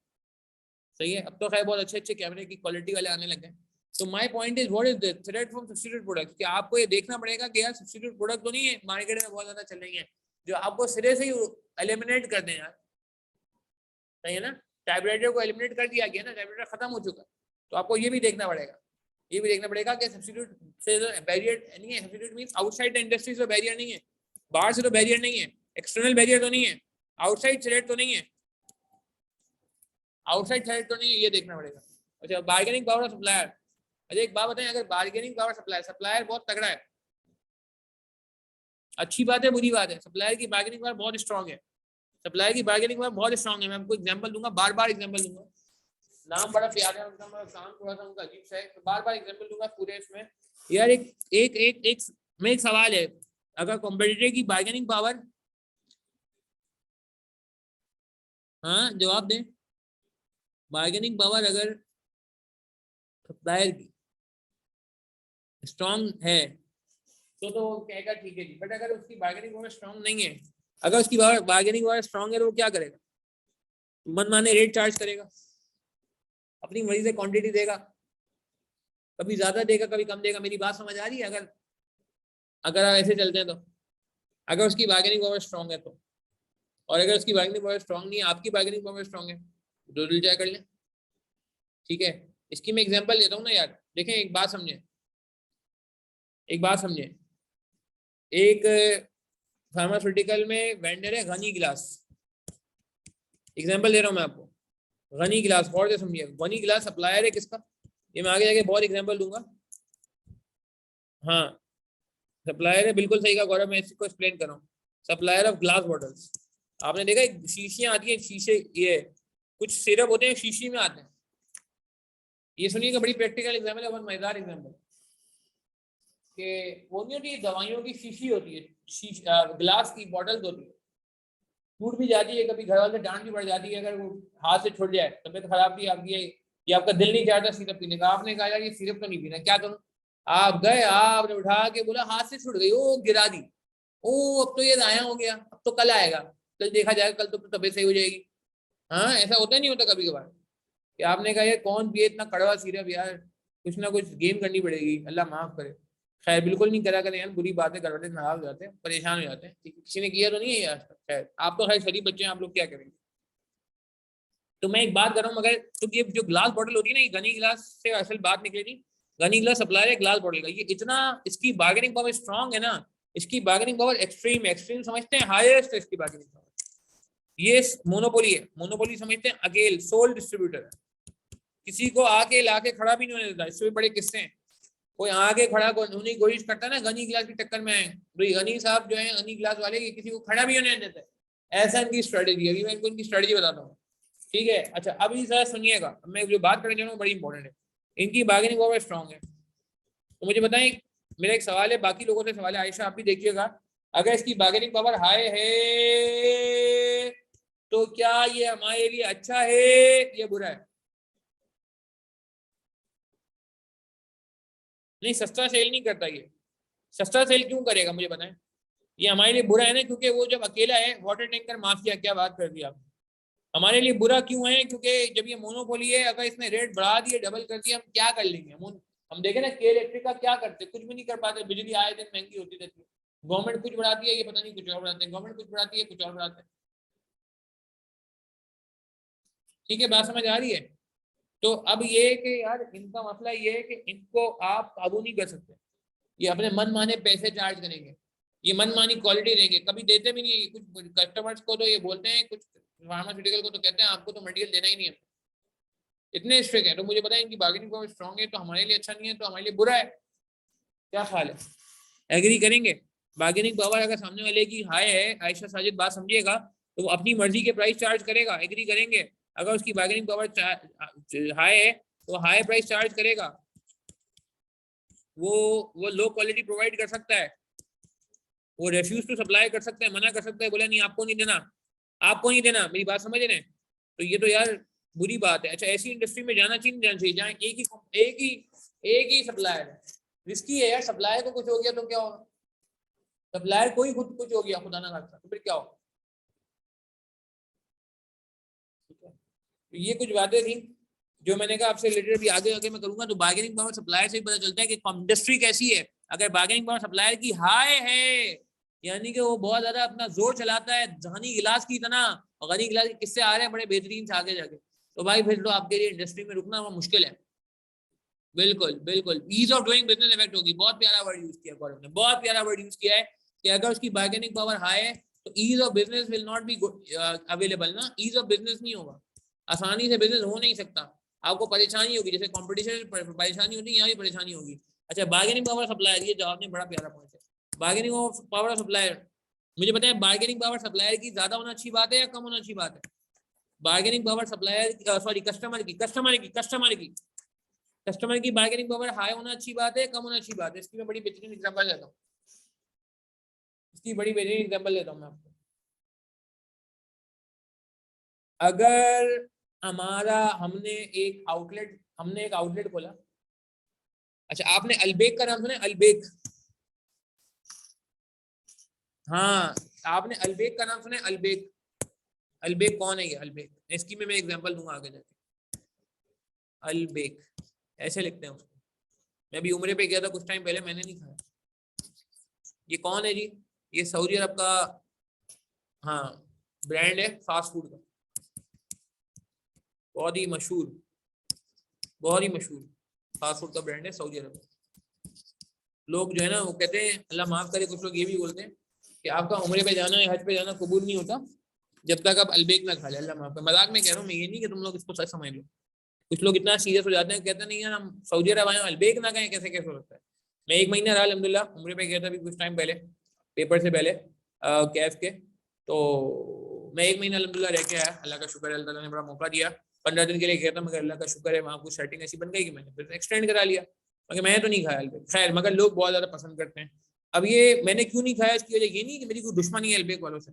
सही है, अब तो खैर बहुत अच्छे अच्छे कैमरे की क्वालिटी वाले आने लगे हैं। तो my point is what is the threat from substitute product, कि आपको ये देखना पड़ेगा कि यार सब्स्टिट्यूट प्रोडक्ट तो नहीं है मार्केट में बहुत ज्यादा चल रही है जो आपको सिरे से ही एलिमिनेट कर दें यार, सही है ना? टाइपराइटर को एलिमिनेट कर दिया गया ना, टाइपराइटर खत्म हो चुका, तो आपको ये भी देखना पड़ेगा, ये भी देखना पड़ेगा कि सब्स्टिट्यूट से बैरियर नहीं है, substitute means outside the industry से बैरियर नहीं है, बाहर से तो बैरियर नहीं है, एक्सटर्नल बैरियर तो नहीं है, आउटसाइड थ्रेट तो नहीं है, आउटसाइड थ्रेट तो नहीं है, ये देखना पड़ेगा। अच्छा बार्गेनिंग पावर ऑफ सप्लायर। अच्छा एक बात बताएं, अगर बार्गेनिंग पावर सप्लायर बहुत तगड़ा है, अच्छी बात है बुरी बात है, सप्लायर की बार्गेनिंग पावर बहुत स्ट्रांग है, सप्लायर की बार्गेनिंग पावर बहुत स्ट्रांग है। मैं आपको एग्जांपल दूंगा, बार बार एग्जांपल दूंगा, नाम बड़ा प्यारा है उनका, मैं काम थोड़ा सा उनका अजीब सा है, तो बार बार एग्जांपल दूंगा पूरे इसमें। यार एक एक एक एक में एक सवाल है, अगर कॉम्पिटिटर की बार्गेनिंग पावर, हाँ जवाब दें, बार्गेनिंग पावर अगर सप्लायर की स्ट्रांग है तो कहेगा ठीक है जी, बट अगर उसकी बार्गेनिंग पावर स्ट्रांग नहीं है, अगर उसकी बार्गेनिंग पावर स्ट्रांग है तो वो क्या करेगा, मनमाने रेट चार्ज करेगा, अपनी मर्जी से क्वांटिटी देगा, कभी ज्यादा देगा कभी कम देगा। मेरी बात समझ आ रही है? अगर अगर आप ऐसे चलते हैं तो, अगर उसकी बार्गेनिंग पावर स्ट्रांग है तो, और अगर उसकी बार्गेनिंग पावर स्ट्रांग नहीं है, आपकी बार्गेनिंग पावर स्ट्रांग है, दो दिल जाए कर लें, ठीक है। इसकी मैं एग्जांपल देता हूँ ना यार, देखें एक बात समझे, एक बात समझे, एक फार्मास्यूटिकल में वेंडर है गनी गिलास, एग्जांपल दे रहा हूँ मैं आपको, गनी गिलास, और से समझिए, गनी गिलास सप्लायर है किसका, ये मैं आगे जाके बहुत एग्जांपल दूंगा। हाँ सप्लायर है, बिल्कुल सही कहा गौरव, मैं इसको एक्सप्लेन कर रहा हूँ, सप्लायर ऑफ ग्लास बॉटल्स। आपने देखा शीशियां आती है, शीशे, ये कुछ सिरप होते हैं शीशी में आते हैं, ये सुनिएगा बड़ी प्रैक्टिकल एग्जाम्पल है, बहुत मजेदार एग्जाम्पल, कि वो नहीं होती दवाइयों की शीशी होती है, ग्लास की बॉटल्स होती है, टूट भी जाती है, कभी घर वाले डांट भी पड़ जाती है अगर वो हाथ से छूट जाए, तबीयत खराब थी आपकी, या आपका दिल नहीं चाहता सिरप पीने का, आपने कहा यार ये सिरप तो नहीं पीना, क्या करूं, आप गए, आपने उठा के बोला हाथ से छूट गई, ओ गिरा दी, ओ अब तो ये दाया हो गया, अब तो कल आएगा, कल देखा जाएगा, कल तो तबीयत सही हो जाएगी। हाँ ऐसा होता नहीं होता कभी कभार, कि आपने कहा यार कौन पिए इतना कड़वा सिरप यार, कुछ ना कुछ गेम करनी पड़ेगी, अल्लाह माफ करे। खैर बिल्कुल नहीं करा करें यार, बुरी बात है, घर वाले नाराज हो जाते हैं, परेशान हो जाते हैं, किसी ने किया तो नहीं है यार, खैर आप तो खैर शरीफ बच्चे हैं, आप लोग क्या करेंगे। तो मैं एक बात कर रहा हूँ, मगर तो ये जो ग्लास बॉटल होती है ना, ये गनी गिलास से असल बात निकली थी, गनी गिलास सप्लायर है ग्लास बॉटल का, ये इतना इसकी बार्गेनिंग पावर स्ट्रांग है ना, इसकी बार्गेनिंग पावर एक्सट्रीम एक्सट्रीम समझते हैं, हाईएस्ट है इसकी बार्गेनिंग पावर। ये मोनोपोली है, मोनोपोली समझते हैं, अकेले सोल डिस्ट्रीब्यूटर है, किसी को आके लाके खड़ा भी नहीं होने देता। इससे भी बड़े किस्से हैं, कोई आगे खड़ा होने की कोशिश करता है ना गनी गिलास की टक्कर में आए, भाई गनी साहब जो है गनी गिलास वाले, किसी को खड़ा भी होने देते, ऐसा इनकी स्ट्रेटेजी है। अभी मैं इनको इनकी स्ट्रेटेजी बताता हूँ, ठीक है। अच्छा अभी जरा सुनिएगा, मैं जो बात करने जा रहा हूँ बड़ी इंपॉर्टेंट है, इनकी बार्गेनिंग पावर स्ट्रांग है। तो मुझे बताएं, मेरा एक सवाल है, बाकी लोगों से सवाल है, आयशा आप भी देखिएगा, अगर इसकी बार्गेनिंग पावर हाई है तो क्या ये हमारे लिए अच्छा है या बुरा है? नहीं सस्ता सेल नहीं करता ये, सस्ता सेल क्यों करेगा मुझे बताएं, ये हमारे लिए बुरा है ना, क्योंकि वो जब अकेला है, वाटर टैंकर माफिया, क्या बात कर दी आप, हमारे लिए बुरा क्यों है, क्योंकि जब ये मोनोपोली है, अगर इसने रेट बढ़ा दिए, डबल कर दिया, हम क्या कर लेंगे, हम देखें ना के इलेक्ट्रिक का क्या करते, कुछ भी नहीं कर पाते, बिजली आए दिन महंगी होती रहती है, गवर्नमेंट कुछ बढ़ाती है, ये पता नहीं कुछ और बढ़ाते हैं, गवर्नमेंट कुछ बढ़ाती है, कुछ और बढ़ाते हैं, ठीक है बात समझ आ रही है। तो अब ये कि यार इनका मसला ये है कि इनको आप काबू नहीं कर सकते, ये अपने मन माने पैसे चार्ज करेंगे, ये मन मानी क्वालिटी देंगे, कभी देते भी नहीं है, कुछ कस्टमर्स को तो ये बोलते हैं, कुछ फार्मास्यूटिकल को तो कहते हैं आपको तो मटेरियल देना ही नहीं है, इतने स्ट्रिक्ट है। तो मुझे पता है इनकी बार्गेनिंग पावर स्ट्रांग है, तो हमारे लिए अच्छा नहीं है, तो हमारे लिए बुरा है, क्या ख्याल है, एग्री करेंगे? बार्गेनिंग पावर अगर सामने वाले की हाई है, आयशा साजिद बात समझिएगा, तो वो अपनी मर्जी के प्राइस चार्ज करेगा, एग्री करेंगे? अगर उसकी बार्गेनिंग पावर हाई है तो हाई प्राइस चार्ज करेगा, वो लो क्वालिटी प्रोवाइड कर सकता है, वो रेफ्यूज टू सप्लाई कर सकता है, मना कर सकता है, बोला नहीं आपको नहीं देना, आपको नहीं देना, मेरी बात समझ रहे हैं? तो ये तो यार बुरी बात है। अच्छा ऐसी इंडस्ट्री में जाना चाहिए जहाँ एक ही सप्लायर है, रिस्की है यार, सप्लायर को कुछ हो गया तो क्या होगा, सप्लायर को ही खुद कुछ हो गया खुदा ना खास्ता तो फिर क्या होगा, ठीक है। तो ये कुछ बातें थी जो मैंने कहा आपसे रिलेटेड, भी आगे आगे मैं करूंगा। तो बार्गेनिंग पावर सप्लायर से ही पता चलता है कि इंडस्ट्री कैसी है, अगर बार्गेनिंग पावर सप्लायर की हाई है, यानी कि वो बहुत ज्यादा अपना जोर चलाता है गनी गिलास की तरह, और गनी गिलास के किस्से आ रहे हैं बड़े बेहतरीन से आगे जाके, तो भाई फिर तो आपके लिए इंडस्ट्री में रुकना मुश्किल है। बिल्कुल बिल्कुल, ease of doing business effect होगी, बहुत प्यारा वर्ड यूज किया गौरव ने, बहुत प्यारा वर्ड यूज किया है, कि अगर उसकी बार्गेनिंग पावर हाई है तो ease of business will not be available ना, ईज ऑफ बिजनेस नहीं होगा, आसानी से बिजनेस हो नहीं सकता, आपको परेशानी होगी, जैसे कंपटीशन परेशानी होती है, यहाँ भी परेशानी होगी। अच्छा, बार्गेनिंग पावर सप्लायर, ये जवाब ने बड़ा प्यारा पॉइंट है। बार्गेनिंग पावर सप्लायर, मुझे बताएं बार्गेनिंग पावर सप्लायर की ज्यादा होना अच्छी बात है या कम होना अच्छी बात है? Bargaining power supplier sorry customer की बार्गेनिंग पावर हाई होना अच्छी बात है, कम होना अच्छी बात है? इसकी मैं बड़ी बेहतरीन एग्जांपल देता हूँ, मैं आपको। अगर हमने एक आउटलेट खोला। अच्छा, आपने अल्बेक का नाम सुना है? अल्बेक, हाँ, आपने अल्बेक का नाम सुना है? अल्बेक कौन है ये अल्बेक? इसकी मैं एग्जांपल दूंगा आगे जाके। अल्बेक ऐसे लिखते हैं उसको। मैं भी उम्रे पे गया था कुछ टाइम पहले, मैंने नहीं खाया। ये कौन है जी? ये सऊदी अरब का, हाँ, ब्रांड है फास्ट फूड का, बहुत ही मशहूर फास्ट फूड का ब्रांड है सऊदी अरब का। लोग जो है ना वो कहते हैं, अल्लाह माफ करे, कुछ लोग ये भी बोलते हैं कि आपका उम्रे पे जाना है, हज पे जाना कबूल नहीं होता जब तक आप अल्बेक ना खा ले। अल्लाह माफ करे, मजाक में कह रहा हूँ मैं, ये नहीं कि तुम लोग इसको सच समझ लो। कुछ लोग इतना सीरियस हो जाते हैं, कहते नहीं यार हम सऊदी अरब आए अल्बेक ना खाएं, कैसे कैसे हो सकता है। मैं 1 महीना रहा अल्हम्दुलिल्लाह, उम्रे पे गया था अभी कुछ टाइम पहले, पेपर से पहले, कैफ के। तो मैं 1 महीना अल्हम्दुलिल्लाह रह के आया, अल्लाह का शुक्र है, अल्लाह ताला ने बड़ा मौका दिया। 15 दिन के लिए गया था, मगर अल्लाह का शुक्र है वहाँ कुछ सेटिंग ऐसी बन गई कि मैंने फिर एक्सटेंड करा लिया। मगर मैं तो नहीं खाया अल्बेक, खैर, मगर लोग बहुत ज्यादा पसंद करते हैं। अब ये मैंने क्यों नहीं खाया, इसकी वजह ये नहीं कि मेरी कोई दुश्मनी है अल्बेक वालों से।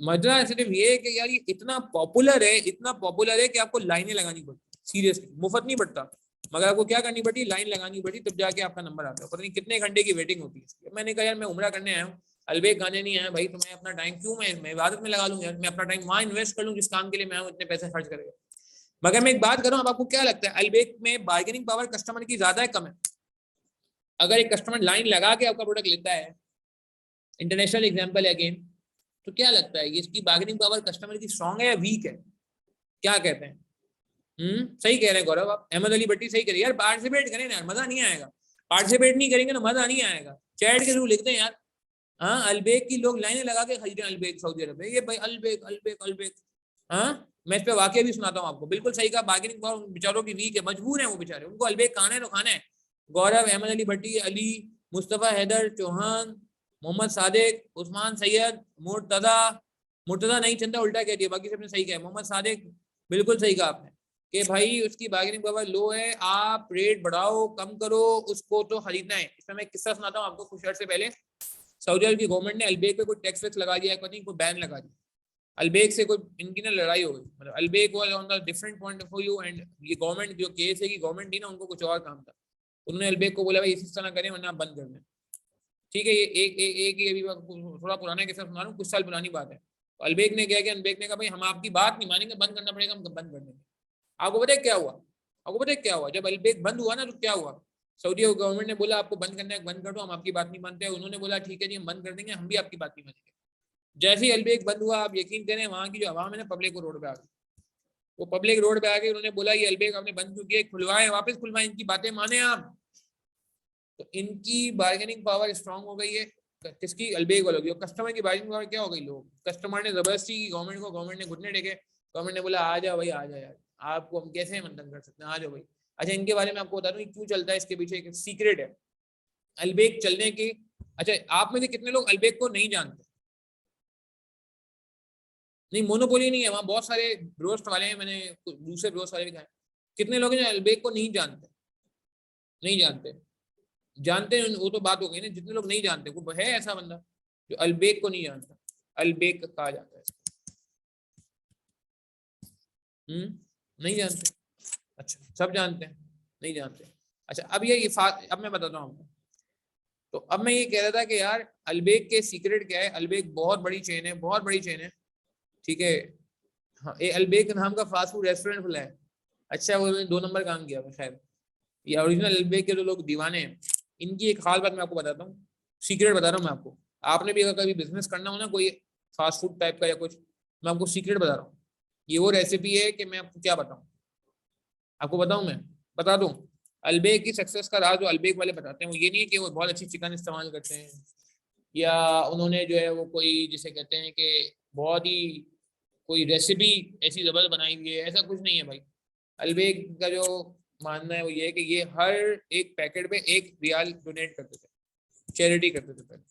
मजा सिर्फ ये है कि यार ये इतना पॉपुलर है कि आपको लाइनें लगानी पड़ती, सीरियसली, मुफ्त नहीं पड़ता, मगर आपको क्या करनी पड़ती, लाइन लगानी पड़ती, तब जाके आपका नंबर आता है। पता नहीं कितने घंटे की वेटिंग होती है। मैंने कहा यार मैं उम्रा करने आया हूँ, अल्बेक खाने नहीं आया भाई, तो मैं अपना टाइम क्यों मैं इबादत में लगा लूँ यार, मैं अपना टाइम वहाँ इन्वेस्ट कर लूँ जिस काम के लिए मैं इतने पैसे खर्च करेगा। मगर मैं एक बात कर रहा हूँ, आपको क्या लगता है अल्बेक में बार्गेनिंग पावर कस्टमर की ज्यादा है कम है? अगर एक कस्टमर लाइन लगा के आपका प्रोडक्ट लेता है, इंटरनेशनल एग्जाम्पल है अगेन, तो क्या लगता है इसकी बार्गेनिंग पावर कस्टमर की स्ट्रांग है या वीक है? क्या कहते हैं? सही कह रहे हैं गौरव, आप, अहमद अली भट्टी सही कह रहे हैं। यार पार्टिसिपेट करें ना यार, मजा नहीं आएगा। पार्टिसिपेट नहीं करेंगे ना मजा नहीं आएगा। चैट के थ्रू लिखते हैं यार, हाँ अल्बेक की लोग लाइनें लगा के खरीदे, अल्बेक सऊदी अरब में, ये भाई अल्बेक अल्बेक अल्बेक। हाँ, मैं इस पे वाकया भी सुनाता हूँ आपको, बिल्कुल सही कहा, बार्गेनिंग पावर बेचारों की वीक है, मजबूर है वो बेचारे, उनको अल्बेक खाना है तो खाना है। गौरव, अहमद अली भट्टी, अली मुस्तफ़ा हैदर चौहान, मोहम्मद सादिक, उस्मान सैयद, मुर्तजा नहीं, चंदा उल्टा कह दिया, बाकी सबने सही कहा। मोहम्मद सादिक, बिल्कुल सही कहा आपने कि भाई उसकी बार्गेनिंग पावर लो है, आप रेट बढ़ाओ कम करो, उसको तो खरीदना है। इसमें मैं किस्सा सुनाता हूँ आपको। कुछ अर्से पहले सऊदी अरब की गवर्नमेंट ने अल्बेक पे कोई टैक्स वैक्स लगा दिया है, कोई बैन लगा दिया अल्बेक से, कोई इनकी ना लड़ाई हो गई, मतलब Albaik was on the different point of view, and ये गवर्नमेंट जो केस है कि गवर्नमेंट थी ना, उनको कुछ और काम था, उन्होंने अल्बेक को बोला भाई इस तरह करें वरना आप बंद कर दें। ठीक है, ये एक ये भी थोड़ा पुराना किस्सा सुना रहा हूँ, कुछ साल पुरानी बात है। तो अल्बेक ने क्या किया, अल्बेक ने कहा भाई हम आपकी बात नहीं मानेंगे, बंद करना पड़ेगा, हम बंद कर देंगे। आपको पता है क्या हुआ? जब अल्बेक बंद हुआ ना तो क्या हुआ? सऊदी गवर्नमेंट ने बोला आपको बंद करना है बंद कर दो, हम आपकी बात नहीं मानते। उन्होंने बोला ठीक है जी हम बंद कर देंगे, हम भी आपकी बात नहीं मानेंगे। जैसे ही अल्बेक बंद हुआ, आप यकीन करें वहां की जो आवाम है ना, पब्लिक को रोड पे आ गई। वो पब्लिक रोड पे आ गई, उन्होंने बोला ये अल्बेक आपने बंद क्यों किया, खुलवाए, वापस खुलवाए, इनकी बातें माने आप। तो इनकी बार्गेनिंग पावर स्ट्रांग हो गई है। किसकी? अल्बेक वालों की। कस्टमर की बार्गेनिंग पावर क्या हो गई? लोग, कस्टमर ने जबरदस्ती की गवर्नमेंट को, गवर्नमेंट ने घुटने टेके, गवर्नमेंट ने बोला आ जाओ भाई आ जाओ यार, आपको हम कैसे मंथन कर सकते हैं, आ जाओ भाई। अच्छा, इनके बारे में आपको बता दूं क्यों चलता है, इसके पीछे एक सीक्रेट है अल्बेक चलने की। अच्छा, आप में से कितने लोग अल्बेक को नहीं जानते? नहीं, मोनोपोली नहीं है वहाँ, बहुत सारे रोस्ट वाले हैं, मैंने दूसरे रोस्ट वाले भी खाए। कितने लोग हैं जो अल्बेक को नहीं जानते? नहीं जानते। जानते हैं वो तो बात हो गई ना, जितने लोग नहीं जानते, वो है ऐसा बंदा जो अल्बेक को नहीं जानता। अल्बेक कहा जाता है। नहीं जानते? अच्छा, सब जानते हैं? नहीं जानते? अच्छा, अब मैं बताता हूँ आपको। तो अब मैं ये कह रहा था कि यार अल्बेक के सीक्रेट क्या है। अल्बेक बहुत बड़ी चेन है, बहुत बड़ी चेन है, ठीक है। हाँ, ये अल्बेक नाम का फास्ट फूड रेस्टोरेंट खुला है। अच्छा, वो 2 नंबर काम किया शायद। ये ओरिजिनल अल्बेक के जो लोग दीवाने हैं, इनकी एक खास बात मैं आपको बताता हूँ, सीक्रेट बता रहा हूँ मैं आपको। आपने भी अगर कभी बिजनेस करना हो ना, कोई फास्ट फूड टाइप का या कुछ, मैं आपको सीक्रेट बता रहा हूँ। ये वो रेसिपी है कि मैं आपको क्या बताऊँ, आपको बताऊँ, मैं बता दूँ। अल्बेक की सक्सेस का राज जो अल्बेक वाले बताते हैं वो ये नहीं है कि वो बहुत अच्छी चिकन इस्तेमाल करते हैं, या उन्होंने जो है वो कोई जिसे कहते हैं कि बहुत ही कोई रेसिपी ऐसी जबरदस्त बनाई हुई है, ऐसा कुछ नहीं है भाई। अलबेग का जो मानना है वो ये है कि ये हर एक पैकेट पे 1 रियाल डोनेट करते थे, चैरिटी करते थे। पहले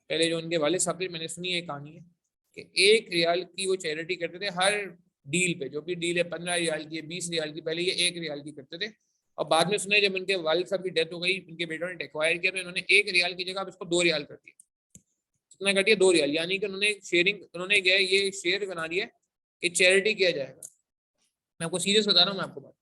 पहले जो उनके वालिद साहब थे, मैंने सुनी है कहानी है कि 1 रियाल की वो चैरिटी करते थे हर डील पे। जो भी डील है 15 रियाल की है, 20 रियाल की, पहले ये 1 रियाल की करते थे। और बाद में सुना जब इनके वालिद साहब की डेथ हो गई, इनके बेटों ने एक्वायर किया, तो इन्होंने 1 रियाल की जगह अब इसको 2 रियाल कर दिया। कितना कर दिया? 2 रियाल। यानी कि उन्होंने शेयरिंग, उन्होंने क्या ये शेयर बना दिया कि चैरिटी किया जाएगा। मैं आपको सीरियस बता रहा हूँ मैं आपको बात।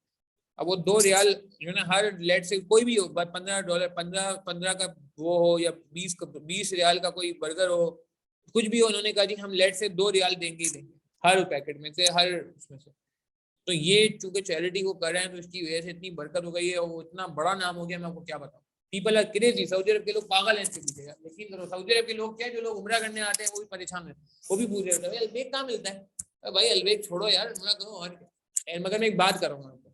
अब वो 2 रियाल जो है ना, हर लेट से कोई भी हो, $15, पंद्रह पंद्रह का वो हो या 20 रियाल का कोई बर्गर हो, कुछ भी हो, उन्होंने कहा जी हम लेट से 2 रियाल देंगे ही देंगे हर पैकेट में से, हर उसमें से। तो ये चूंकि चैरिटी को कर रहे हैं तो इसकी वजह से इतनी बरकत हो गई है और वो इतना बड़ा नाम हो गया, मैं आपको क्या बताऊं। People are crazy. सऊदी अरब के लोग पागल हैं इसके पीछे यार, यकीन करो। सऊदी अरब के लोग क्या, जो लोग उम्रा करने आते हैं वो भी परेशान है। वो भी पूछ रहे होते हैं भाई अलबेग कहाँ मिलता है। भाई अलबेग छोड़ो यार, उम्रा करो और क्या। मगर मैं एक बात करूंगा आपको,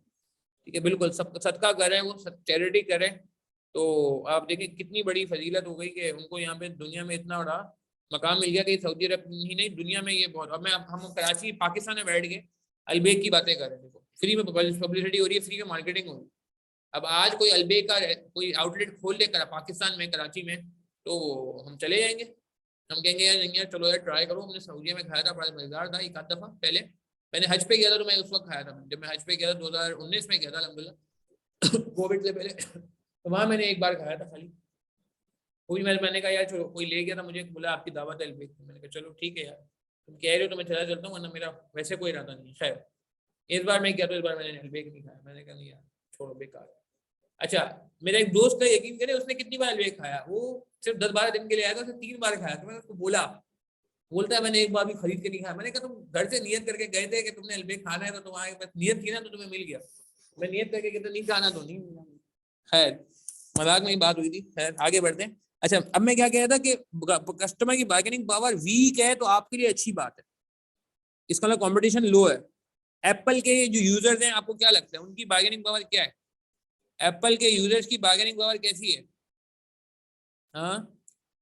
ठीक है, बिल्कुल सब सदका करें, वो चैरिटी करें। तो आप देखें कितनी बड़ी फजीलत हो गई कि उनको यहाँ पे दुनिया में इतना बड़ा मकाम मिल गया कि सऊदी अरब ही नहीं दुनिया में ये बहुत। अब मैं हम कराची पाकिस्तान में बैठ के अलबेग की बातें कर रहे हैं, देखो फ्री में पब्लिसिटी हो रही है, फ्री में मार्केटिंग हो रही है। अब आज कोई अलबेग का कोई आउटलेट खोल दे कर पाकिस्तान में, कराची में, तो हम चले जाएंगे। हम कहेंगे यार नहीं यार चलो यार ट्राई करो। हमने सऊदीया में खाया था, बड़ा मजेदार था एक आध दफा पहले। मैंने हज पे गया था तो मैं उस वक्त खाया था, जब मैं हज पे गया था 2019 में गया था अल्हम्दुलिल्लाह कोविड से पहले। तो वहां मैंने एक बार खाया था खाली। कोई मैंने कहा यार चलो, कोई ले गया था मुझे, बोला आपकी दावत है अलबेग की। मैंने कहा चलो ठीक है यार, तुम कह रहे हो तो मैं चला चलता हूँ, वरना मेरा वैसे कोई इरादा नहीं है। खैर इस बार मैं क्या, तो इस बार मैंने अलबेग नहीं खाया। मैंने कहा नहीं यार छोड़ो, बेकार है। अच्छा, मेरा एक दोस्त है, यकीन करे, उसने कितनी बार अलबेग खाया। वो सिर्फ 10-12 दिन के लिए आया था, उसने 3 बार खाया। तो मैंने उसको बोला, बोलता है मैंने एक बार भी खरीद के नहीं खाया। मैंने कहा तुम घर से नियत करके गए थे कि तुमने अलबेग खाना है, तो तुम्हारे पास नियत थी ना, तो तुम्हें मिल गया। मैं नियत करके कहता नहीं खाना तो नहीं मिला। खैर मजाक में ही बात हुई थी। खैर आगे बढ़ते हैं। अच्छा, अब मैं क्या कह रहा था कि कस्टमर की बार्गेनिंग पावर वीक है तो आपके लिए अच्छी बात है, इसका मतलब कंपटीशन लो है। एप्पल के जो यूजर्स हैं, आपको क्या लगता है उनकी बार्गेनिंग पावर क्या है? एप्पल के यूजर्स की बार्गेनिंग पावर कैसी है? हाँ,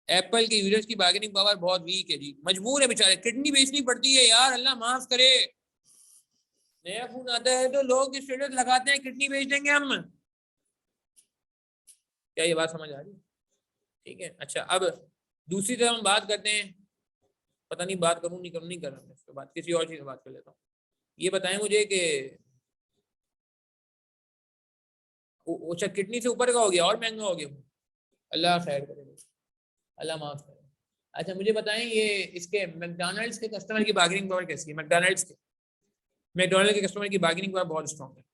एप्पल के यूजर्स की बार्गेनिंग पावर बहुत वीक है जी। मजबूर है बेचारे, किडनी बेचनी पड़ती है यार, अल्लाह माफ करे। नया फोन आता है तो लोग स्टेटस लगाते हैं किडनी बेच देंगे हम। क्या ये बात समझ आ रही है? ठीक है। अच्छा, अब दूसरी तरफ हम बात करते हैं। पता नहीं बात करूं नहीं करूं, नहीं कर रहा मैं इसके बाद, किसी और चीज से बात कर लेता हूँ। ये बताएं मुझे कि अच्छा किडनी से ऊपर का हो गया और महंगा हो गया। अल्लाह खैर करे, अल्लाह माफ करे। अच्छा मुझे बताएं, ये इसके मैकडॉनल्ड्स के कस्टमर की बार्गेनिंग पावर कैसी है? मैकडॉनल्ड के कस्टमर की बार्गेनिंग पावर बहुत स्ट्रॉन्ग है।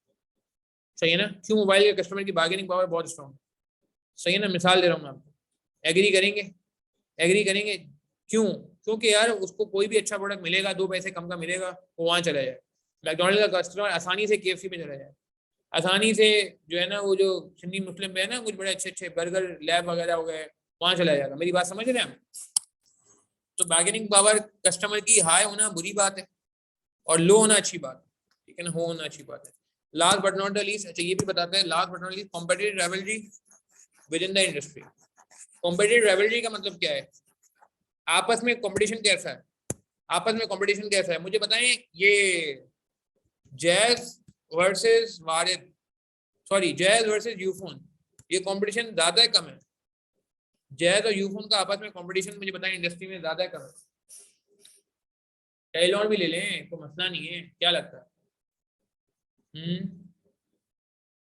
सही है ना? क्यों? मोबाइल के कस्टमर की बार्गेनिंग पावर बहुत स्ट्रॉन्ग है। सही है ना? मिसाल दे रहा हूँ मैं आपको, एग्री करेंगे? एग्री करेंगे? क्यों? क्योंकि यार उसको कोई भी अच्छा प्रोडक्ट मिलेगा, 2 पैसे कम का मिलेगा, वो वहां चला जाए। मैकडॉनल्ड का कस्टमर आसानी से केएफसी में चला जाए, आसानी से जो है ना, वो जो सुन्नी मुस्लिम पे है ना, कुछ बड़े अच्छे अच्छे बर्गर लैब वगैरह हो गए, वहां चला जाएगा। मेरी बात समझ रहे हैं आप? तो बार्गेनिंग पावर कस्टमर की हाई होना बुरी बात है और लो होना अच्छी बात है, ठीक है ना? हो होना अच्छी बात है। Last but not the least, अच्छा ये भी बताते हैं, last but not least, competitive rivalry with in the industry. Competitive rivalry का मतलब क्या है? आपस में कंपटीशन कैसा है? आपस में कंपटीशन कैसा है मुझे बताएं। ये Jazz versus Warid, sorry Jazz versus Ufone, ये कंपटीशन ज्यादा है कम है? जैज और यूफोन का आपस में कंपटीशन मुझे बताएं इंडस्ट्री में ज्यादा है कम है? टेलीलॉन भी ले लें, कोई मसला नहीं है, क्या लगता है?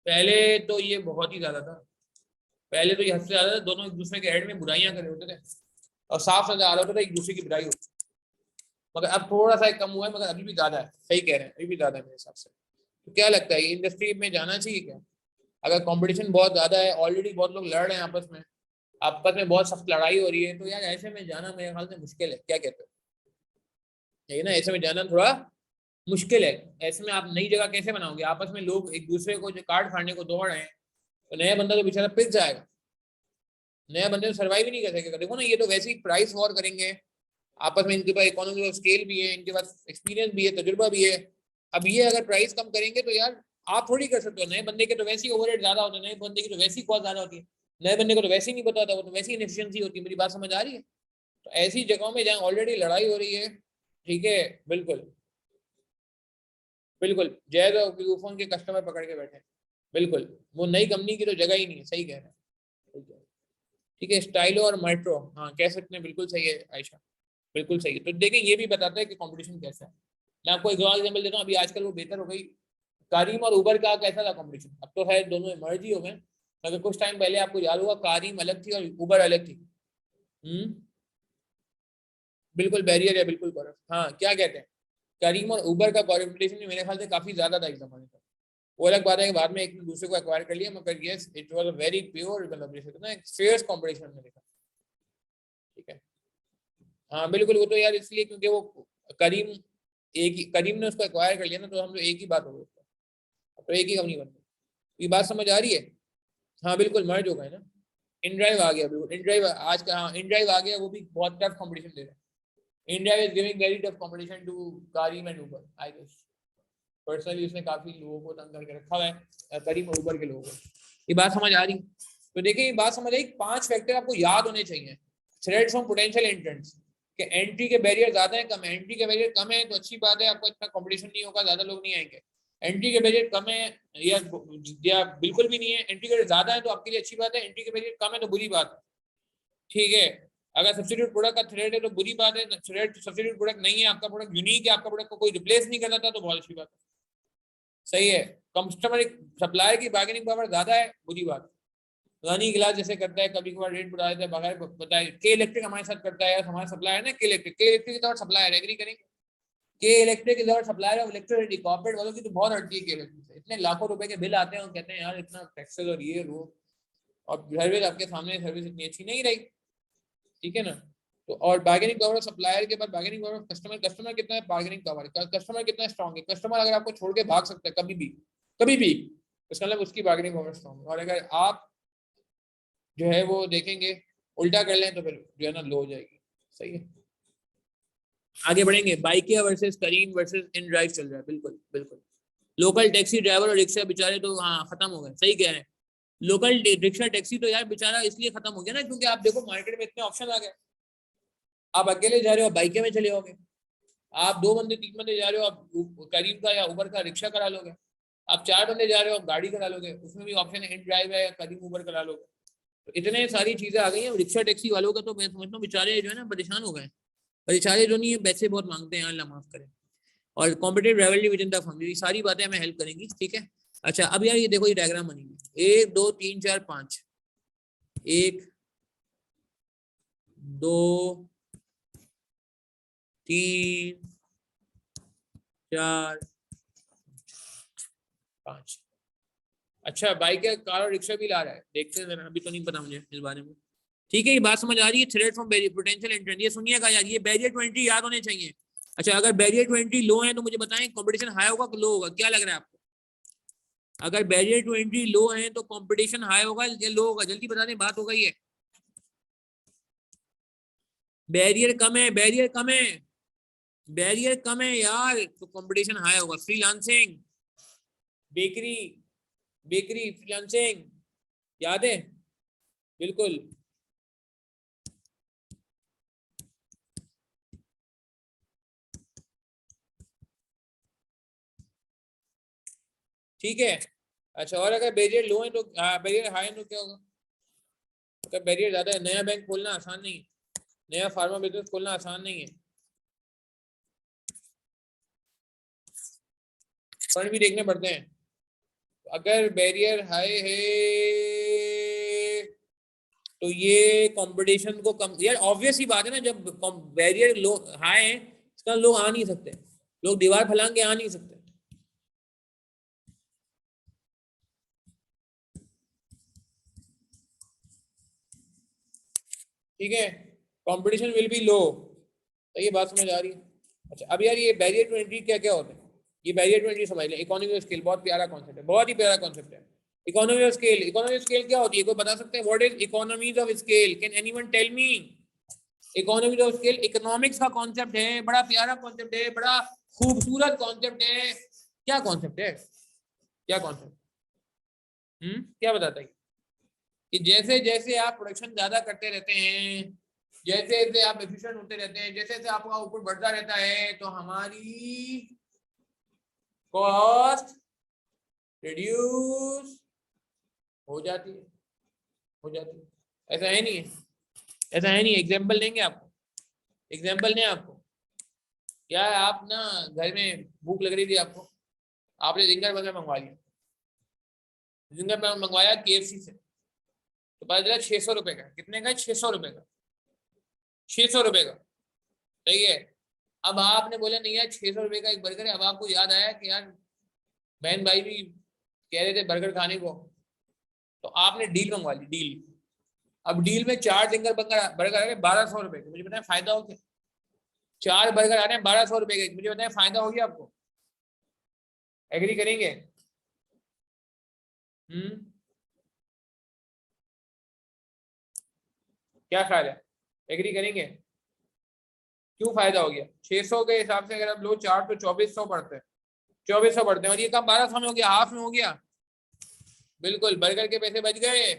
पहले तो ये बहुत ही ज्यादा था। पहले तो ये हद से ज्यादा था, दोनों एक दूसरे के हेड में बुराइयां कर रहे होते थे और साफ नजर आ रहा होता था एक दूसरे की बुराई होती। मगर अब थोड़ा सा कम हुआ है, मगर अभी भी ज्यादा है। सही कह रहे हैं, अभी भी ज्यादा है मेरे हिसाब से। तो क्या लगता है इंडस्ट्री में जाना चाहिए क्या? अगर कंपटीशन बहुत ज्यादा है, ऑलरेडी बहुत लोग लड़ रहे हैं आपस में बहुत सख्त लड़ाई हो रही है, तो यार ऐसे में जाना मेरे ख्याल से मुश्किल है। क्या कहते हो? यही ना, ऐसे में जाना थोड़ा मुश्किल है। ऐसे में आप नई जगह कैसे बनाओगे? आपस में लोग एक दूसरे को जो काट फाड़ने को दौड़ रहे हैं, तो नया बंदा तो बेचारा पिस जाएगा। नया बंदे तो सर्वाइव ही नहीं कर सकेगा। देखो ना, ये तो वैसे ही प्राइस वॉर करेंगे आपस में। इनके पास इकोनॉमिक स्केल भी है, इनके पास एक्सपीरियंस भी है, तजुर्बा भी है। अब ये अगर प्राइस कम करेंगे तो यार आप थोड़ी कर सकते हो। नए बंदे के तो वैसे ही ओवरहेड ज्यादा होते हैं, नए बंदे की तो वैसी कॉस्ट ज्यादा होती है, नए बंदे को तो वैसे ही नहीं पता होता, वो तो वैसी इनएफिशिएंसी होती है। मेरी बात समझ आ रही है? तो ऐसी जगहों में जहाँ ऑलरेडी लड़ाई हो रही है, ठीक है, बिल्कुल बिल्कुल जैज और यूफोन के कस्टमर पकड़ के बैठे हैं। बिल्कुल वो नई कंपनी की तो जगह ही नहीं है, सही कह रहे हैं। ठीक है, स्टाइलो और मेट्रो, हाँ कह सकते हैं, बिल्कुल सही है आयशा, बिल्कुल सही है। तो देखें ये भी बताता है कि कंपटीशन कैसा है। मैं आपको एक और एग्जाम्पल देता हूँ, अभी आजकल वो बेहतर हो गई, कारीम और उबर का कैसा था कंपटीशन, अब तो है दोनों मर्ज ही हो गए, मगर कुछ टाइम पहले आपको याद होगा कारीम अलग थी और उबर अलग थी। बिल्कुल बैरियर है, बिल्कुल करेक्ट। हाँ क्या कहते हैं, करीम और उबर का कॉम्पिटिशन मेरे ख्याल से काफी ज्यादा था इस जमाने का। वो अलग बात है कि बाद में एक दूसरे को एक्वायर कर लिया, मगर yes it was a very pure, मतलब जैसे कहते हैं ना फेयर कंपटीशन में देखा। ठीक है, हाँ बिल्कुल, वो तो यार इसलिए क्योंकि वो करीम, एक ही करीम ने उसको एक्वायर कर लिया ना, तो हम तो एक ही बात हो गई, तो एक ही कंपनी बन गई। ये बात समझ आ रही है? हाँ बिल्कुल मर्ज हो गए ना, इन ड्राइव आ गया, बिल्कुल इन ड्राइव आज का, हाँ इन ड्राइव आ गया, वो भी बहुत टफ कंपटीशन दे रहा है। India is giving very tough competition to Careem and Uber I guess. Personally उसने काफी लोगों को तंग करके रखा हुआ है, करीम और उबर के लोगों को। ये बात समझ आ रही? तो देखिए ये बात समझ आई, 5 फैक्टर आपको याद होने चाहिए। थ्रेड्स फ्रॉम पोटेंशियल एंट्रेंट्स, कि एंट्री के बैरियर ज्यादा है कम है, एंट्री के बैरियर कम है तो अच्छी बात है, आपको इतना कंपटीशन नहीं होगा, ज्यादा लोग नहीं आएंगे। एंट्री के बैरियर कम है या बिल्कुल भी नहीं है, एंट्री के बैरियर ज्यादा है तो आपके लिए अच्छी बात है, एंट्री के बैरियर कम है तो बुरी बात है। ठीक है, अगर सब्स्टिट्यूट प्रोडक्ट का थ्रेड है तो बुरी बात है, थ्रेड सब्स्टिट्यूट प्रोडक्ट नहीं है, आपका प्रोडक्ट यूनिक है, आपका प्रोडक्ट को कोई रिप्लेस नहीं कर सकता तो बहुत अच्छी बात है। सही है, कस्टमर सप्लायर की बार्गेनिंग पावर ज्यादा है, बुरी बात। रानी गिलास जैसे करता है, कभी कभार रेट बढ़ा देता है बगैर बताए। के इलेक्ट्रिक हमारे साथ करता है, हमारा सप्लायर ना, के इलेक्ट्रिक की तरह सप्लायर एग्री करेंगे। के इलेक्ट्रिक की तरह सप्लायर ऑफ इलेक्ट्रिसिटी, कॉर्पोरेट वालों की तो बहुत हटती है के इलेक्ट्रिक से, इतने लाखों रुपए के बिल आते हैं और कहते हैं यार इतना टैक्सेस और ये वो, और सर्विस आपके सामने सर्विस इतनी अच्छी नहीं रही। ठीक है ना, तो और बार्गेनिंग पावर सप्लायर के बाद बार्गेनिंग पावर कस्टमर, कस्टमर कितना है बार्गेनिंग पावर, कस्टमर कितना स्ट्रॉन्ग है, कस्टमर अगर आपको छोड़ के भाग सकता है कभी भी, कभी भी, इसका मतलब उसकी बार्गेनिंग पावर स्ट्रॉन्ग है। और अगर आप जो है वो देखेंगे उल्टा कर लें तो फिर जो है ना लो हो जाएगी। सही है, आगे बढ़ेंगे। Bykea versus Careem versus inDrive चल रहा है, बिल्कुल बिल्कुल। लोकल टैक्सी ड्राइवर और रिक्शा बेचारे तो हाँ खत्म हो गए, सही कह रहे हैं। लोकल रिक्शा टैक्सी तो यार बेचारा इसलिए खत्म हो गया ना क्योंकि आप देखो मार्केट में इतने ऑप्शन आ गए। आप अकेले जा रहे हो, बाइके में चले होगे, आप 2 बंदे 3 बंदे जा रहे हो, आप करीम का या उबर का रिक्शा करा लोगे, आप 4 बंदे जा रहे हो, आप गाड़ी करा लोगे, उसमें भी ऑप्शन है इन ड्राइव है या करीम उबर करा लोगे। तो इतने सारी चीजें आ गई हैं, रिक्शा टैक्सी वालों का तो मैं समझता हूँ बेचारे जो है ना परेशान हो गए। बेचारे जो नहीं है पैसे बहुत मांगते हैं, अल्लाह माफ करे। और competitive rivalry with in the firm, ये सारी बातें हमें हेल्प करेंगी। ठीक है, अच्छा अब यार ये देखो ये डायग्राम बनी हुई, 1 2 3 4 5, 1 2 3 4 5। अच्छा बाइक या कार और रिक्शा भी ला रहा है, देखते हैं अभी तो नहीं पता मुझे इस बारे में। ठीक है, ये बात समझ आ रही है। थ्रेड फ्रॉम पोटेंशियल एंट्रेंट, ये सुनिएगा यार, ये बैरियर 20 याद होने चाहिए। अच्छा अगर बैरियर 20 लो है तो मुझे बताएं कंपटीशन हाई होगा कि लो होगा, क्या लग रहा है आपको? अगर बैरियर 20 लो है तो कंपटीशन हाई होगा या लो होगा, जल्दी बता दें, बात हो गई है। बैरियर कम है, बैरियर कम है, बैरियर कम है यार तो कंपटीशन हाई होगा। फ्रीलांसिंग, बेकरी, बेकरी फ्रीलांसिंग, याद है? बिल्कुल। ठीक है, अच्छा और अगर बैरियर लो है तो बैरियर हाई है तो क्या होगा? अगर बैरियर ज्यादा है, नया बैंक खोलना आसान नहीं है, नया फार्मा बिजनेस खोलना आसान नहीं है, फंड भी देखने पड़ते हैं। अगर बैरियर हाई है तो ये कंपटीशन को कम, यार ऑब्वियस ही बात है ना, जब बैरियर लो हाई है इसका लोग आ नहीं सकते, लोग दीवार फैलांग के आ नहीं सकते। ठीक है, कंपटीशन विल बी लो, तो ये बात समझ आ रही है। अच्छा अब यार ये बैरियर टू एंट्री क्या क्या होता है, ये बैरियर टू एंट्री समझ लें। इकोनॉमी ऑफ स्केल बहुत प्यारा कॉन्सेप्ट है, बहुत ही प्यारा कॉन्सेप्ट है। Economy of scale, economy of scale क्या होती है, कोई बता सकते हैं? What is economies of scale, can anyone tell me? Economies of scale economics का कॉन्सेप्ट है, बड़ा प्यारा कॉन्सेप्ट है, बड़ा खूबसूरत कॉन्सेप्ट है। क्या कॉन्सेप्ट है, क्या कॉन्सेप्ट? क्या बताता है कि जैसे जैसे आप प्रोडक्शन ज्यादा करते रहते हैं, जैसे जैसे आप एफिशिएंट होते रहते हैं, जैसे जैसे आपका आउटपुट बढ़ता रहता है तो हमारी कॉस्ट रिड्यूस हो जाती है, हो जाती है। ऐसा है नहीं है, ऐसा है नहीं। एग्जाम्पल देंगे आपको, एग्जाम्पल दें आपको। क्या आप ना घर में भूख लग रही थी आपको, आपने जिंगर बर्गर मंगवा लिया, जिंगर बर्गर मंगवाया KFC से, तो पता चला 600 रुपए का। कितने का? 600 रुपए का, 600 रुपए का। सही है। अब आपने बोला नहीं यार 600 रुपए का एक बर्गर है। अब आपको याद आया कि यार बहन भाई भी कह रहे थे बर्गर खाने को, तो आपने डील मंगवा ली, डील। अब डील में 4 जिंगर बर्गर बर्गर आ रहे 1200 रुपए के। मुझे बताएं फायदा हो क्या? 4 बर्गर आ रहे हैं 1200 रुपए के, मुझे बताएं फायदा हो गया आपको? एग्री करेंगे? क्या ख्याल है, एग्री करेंगे? क्यों फायदा हो गया? 600 के हिसाब से अगर आप लो 4 तो 2400 पड़ते हैं, 2400 पड़ते हैं, और ये कम 1200 में हो गया, हाफ में हो गया। बिल्कुल, बर्गर के पैसे बच गए।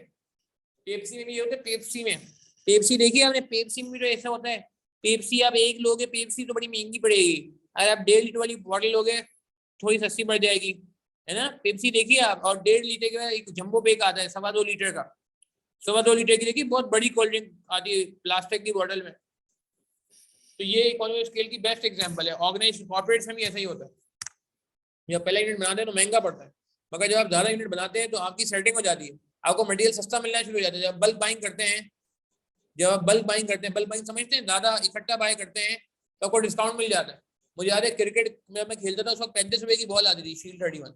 पेप्सी में भी ये होता है, पेप्सी में, पेप्सी देखिए आपने, पेप्सी में भी तो ऐसा होता है। पेप्सी आप एक लोगे, पेप्सी तो बड़ी महंगी पड़ेगी। अगर आप 1.5 लीटर वाली बॉटल लोगे थोड़ी सस्ती पड़ जाएगी, है ना? पेप्सी देखिए आप। और 1.5 लीटर का एक जंबो पैक आता है 2.25 लीटर का, 2.25 लीटर की, देखिए बहुत बड़ी कोल्ड ड्रिंक आती है प्लास्टिक की बॉटल में। तो ये इकोनॉमी स्केल की बेस्ट एग्जांपल है। ऑर्गेनाइज कॉर्पोरेट्स में भी ऐसा ही होता है। जब पहला यूनिट बनाते हैं तो महंगा पड़ता है, मगर जब आप ज्यादा यूनिट बनाते हैं तो आपकी सेटिंग हो जाती है, आपको मटेरियल सस्ता मिलना शुरू हो जाता है। जब बल्क बाइंग करते हैं, जब आप बल्क बाइंग करते हैं, बल्क बाइंग समझते हैं, ज्यादा इकट्ठा बाय करते हैं तो आपको डिस्काउंट मिल जाता है। मुझे याद है क्रिकेट में मैं खेलता था, उस वक्त 35 रुपए की बॉल आती थी, शील्ड 31,